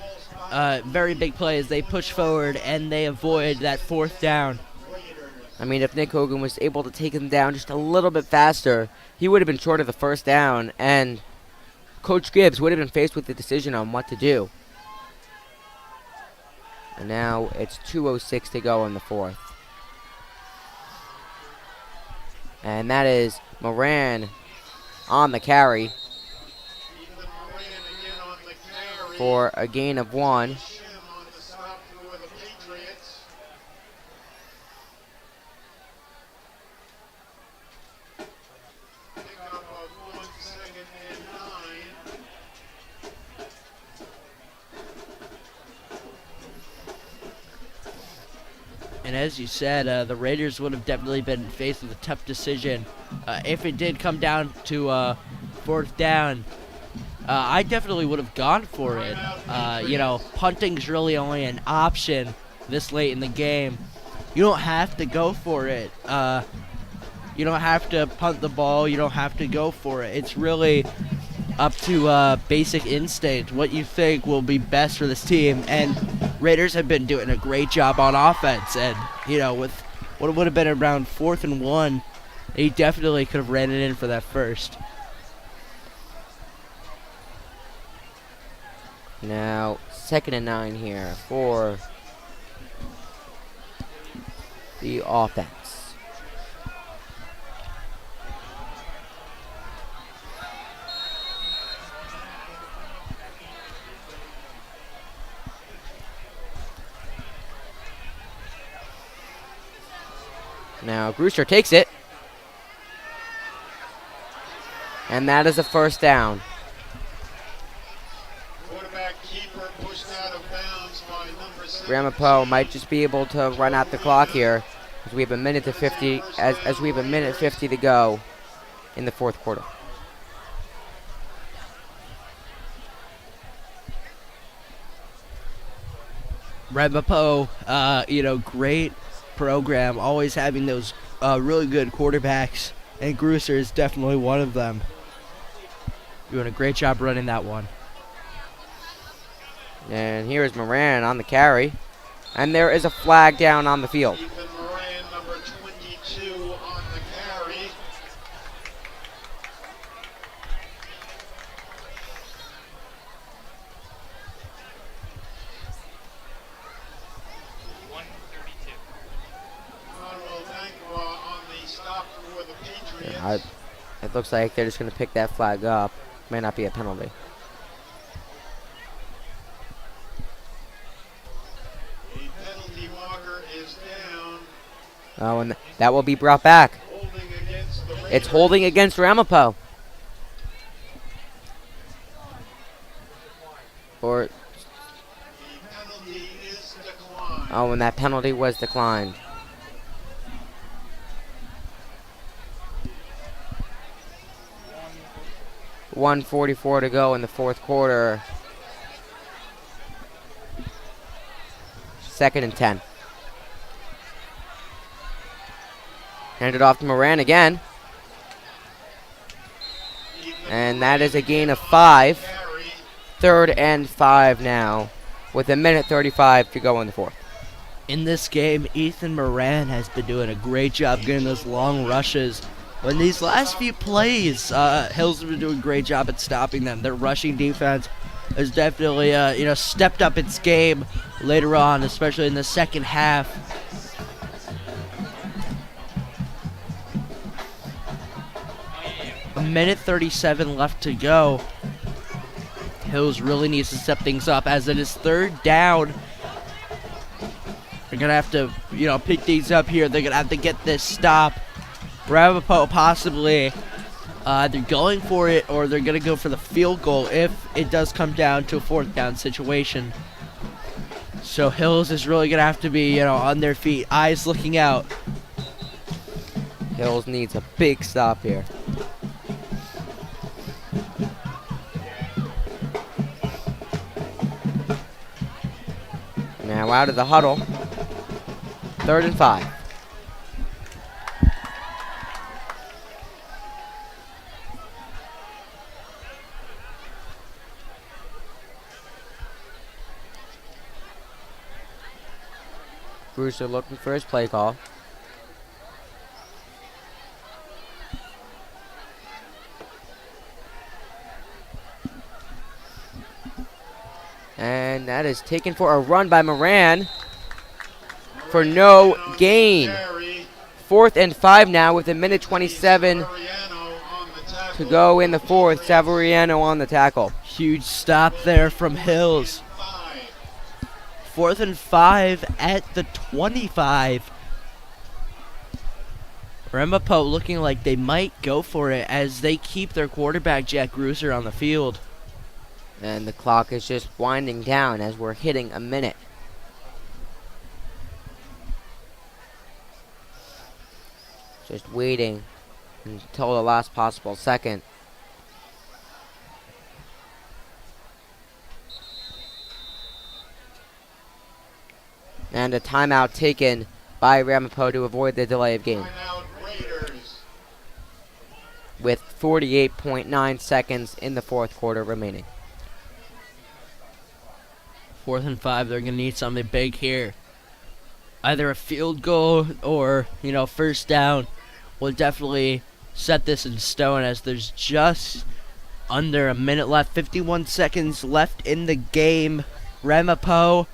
Very big play as they push forward and they avoid that 4th down. I mean, if Nick Hogan was able to take him down just a little bit faster, he would have been short of the first down, and Coach Gibbs would have been faced with the decision on what to do. And now it's 2:06 to go in the 4th. And that is Moran on the carry for a gain of 1. And as you said, the Raiders would have definitely been faced with a tough decision. If it did come down to 4th down, I definitely would have gone for it. Punting's really only an option this late in the game. You don't have to go for it. You don't have to punt the ball. You don't have to go for it. It's really up to basic instinct, what you think will be best for this team. And Raiders have been doing a great job on offense. And, with what would have been around 4th and 1, they definitely could have ran it in for that first. Now, 2nd and 9 here for the offense. Now Grusser takes it, and that is a first down. Ramapo might just be able to run out the clock here, as we have a minute to 50. As we have a minute 50 to go in the 4th quarter. Ramapo, great program, always having those really good quarterbacks, and Grusser is definitely one of them. Doing a great job running that one. And here is Moran on the carry, and there is a flag down on the field. Moran, number 22, on the carry. It looks like they're just going to pick that flag up. May not be a penalty. A penalty marker is down. Oh, and that will be brought back. It's holding against Ramapo. Or. Oh, and that penalty was declined. .144 to go in the 4th quarter. 2nd and 10. Handed off to Moran again. And that is a gain of 5. 3rd and 5 now, with a minute 35 to go in the 4th. In this game, Ethan Moran has been doing a great job getting those long rushes. In these last few plays, Hills have been doing a great job at stopping them. Their rushing defense has definitely, stepped up its game later on, especially in the second half. A minute 37 left to go. Hills really needs to step things up as it is 3rd down. They're going to have to, pick things up here. They're going to have to get this stop. Ramapo possibly either going for it or they're going to go for the field goal if it does come down to a 4th down situation. So Hills is really going to have to be, on their feet, eyes looking out. Hills needs a big stop here. Now out of the huddle. 3rd and 5. Brewster looking for his play call. And that is taken for a run by Moran for no gain. 4th and 5 now with 1:27 to go in the 4th. Savoriano on the tackle. Huge stop there from Hills. 4th and 5 at the 25. Ramapo looking like they might go for it as they keep their quarterback Jack Gruser on the field. And the clock is just winding down as we're hitting a minute. Just waiting until the last possible second. And a timeout taken by Ramapo to avoid the delay of game. With 48.9 seconds in the 4th quarter remaining. 4th and 5, they're going to need something big here. Either a field goal or, 1st down will definitely set this in stone as there's just under a minute left. 51 seconds left in the game. Ramapo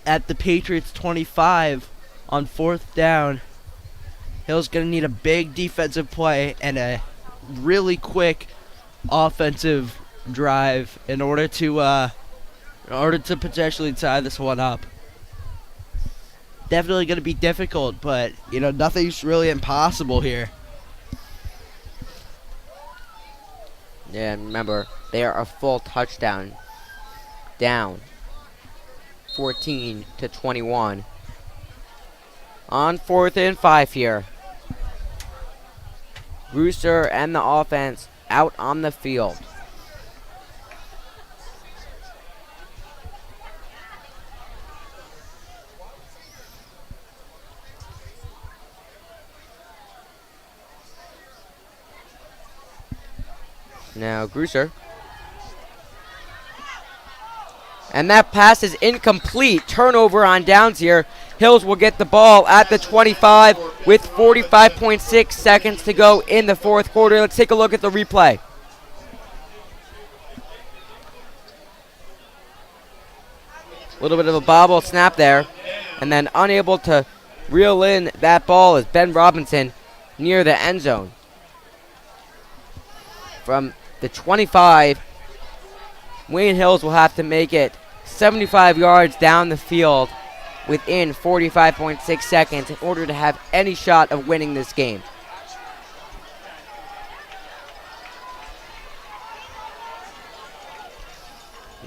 at the Patriots 25 on 4th down. Hill's going to need a big defensive play and a really quick offensive drive in order to potentially tie this one up. Definitely going to be difficult, but, nothing's really impossible here. Yeah, and remember, they are a full touchdown down. 14-21. On 4th and 5 here. Brewster and the offense out on the field. Now Brewster. And that pass is incomplete. Turnover on downs here. Hills will get the ball at the 25 with 45.6 seconds to go in the 4th quarter. Let's take a look at the replay. A little bit of a bobble snap there. And then unable to reel in that ball is Ben Robinson near the end zone. From the 25, Wayne Hills will have to make it 75 yards down the field within 45.6 seconds in order to have any shot of winning this game.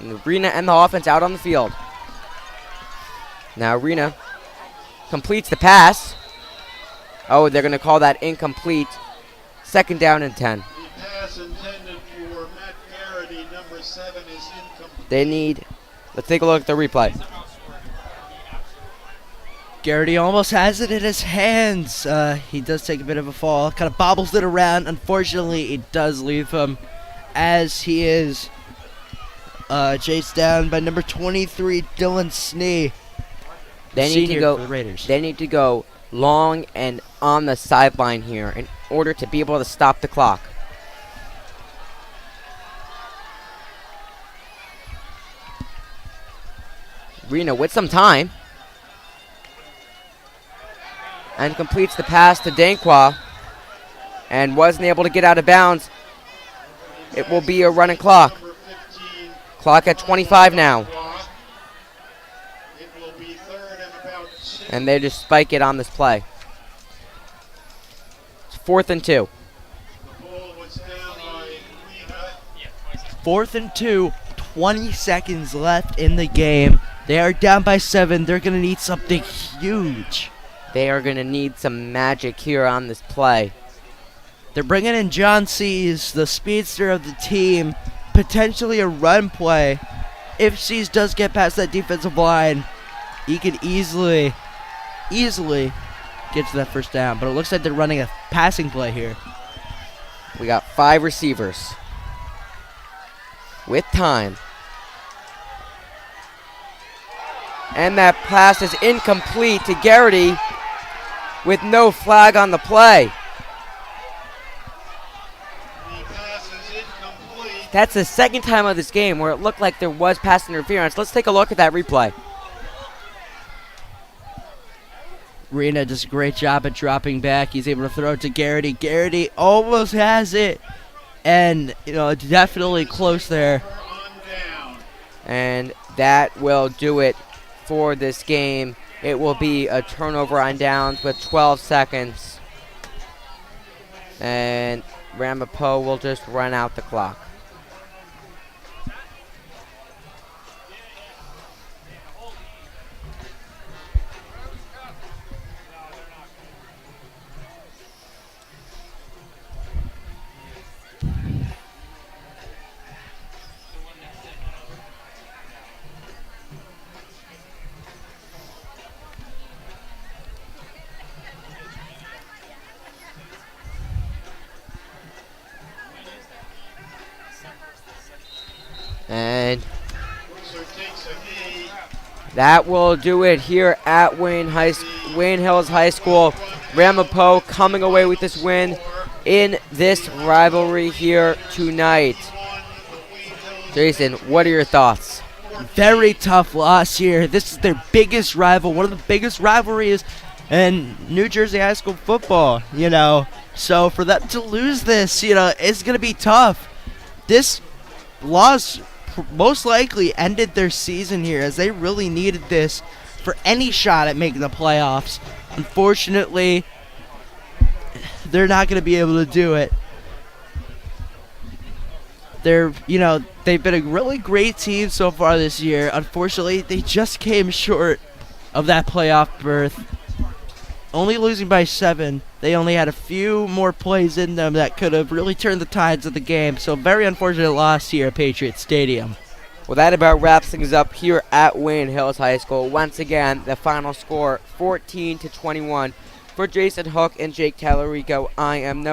And Arena and the offense out on the field. Now Arena completes the pass. Oh, they're going to call that incomplete. 2nd down and 10. Pass intended for Matt Garrity, number 7, is incomplete. They need, let's take a look at the replay. Garrity almost has it in his hands. He does take a bit of a fall. Kind of bobbles it around. Unfortunately, it does leave him as he is chased down by number 23, Dylan Snee. They need to go. For the Raiders. They need to go long and on the sideline here in order to be able to stop the clock. Reno with some time. And completes the pass to Dankwa. And wasn't able to get out of bounds. It will be a running clock. Clock at 25 now. It will be 3rd and And they just spike it on this play. It's 4th and 2. 4th and 2, 20 seconds left in the game. They are down by 7. They're going to need something huge. They are going to need some magic here on this play. They're bringing in John Seas, the speedster of the team, potentially a run play. If Seas does get past that defensive line, he could easily get to that first down. But it looks like they're running a passing play here. We got 5 receivers with time. And that pass is incomplete to Garrity with no flag on the play. That's the second time of this game where it looked like there was pass interference. Let's take a look at that replay. Rena does a great job at dropping back. He's able to throw it to Garrity. Garrity almost has it. And, definitely close there. And that will do it for this game. It will be a turnover on downs with 12 seconds. And Ramapo will just run out the clock. And that will do it here at Wayne Hills High School. Ramapo coming away with this win in this rivalry here tonight. Jason, what are your thoughts? Very tough loss here. This is their biggest rival, one of the biggest rivalries in New Jersey high school football, So for them to lose this, it's going to be tough. This loss most likely ended their season here, as they really needed this for any shot at making the playoffs. Unfortunately, they're not going to be able to do it. They've been a really great team so far this year. Unfortunately, they just came short of that playoff berth. Only losing by 7. They only had a few more plays in them that could have really turned the tides of the game. So very unfortunate loss here at Patriot Stadium. Well, that about wraps things up here at Wayne Hills High School. Once again, the final score 14-21 for Jason Hook and Jake Talerico. I am Noah.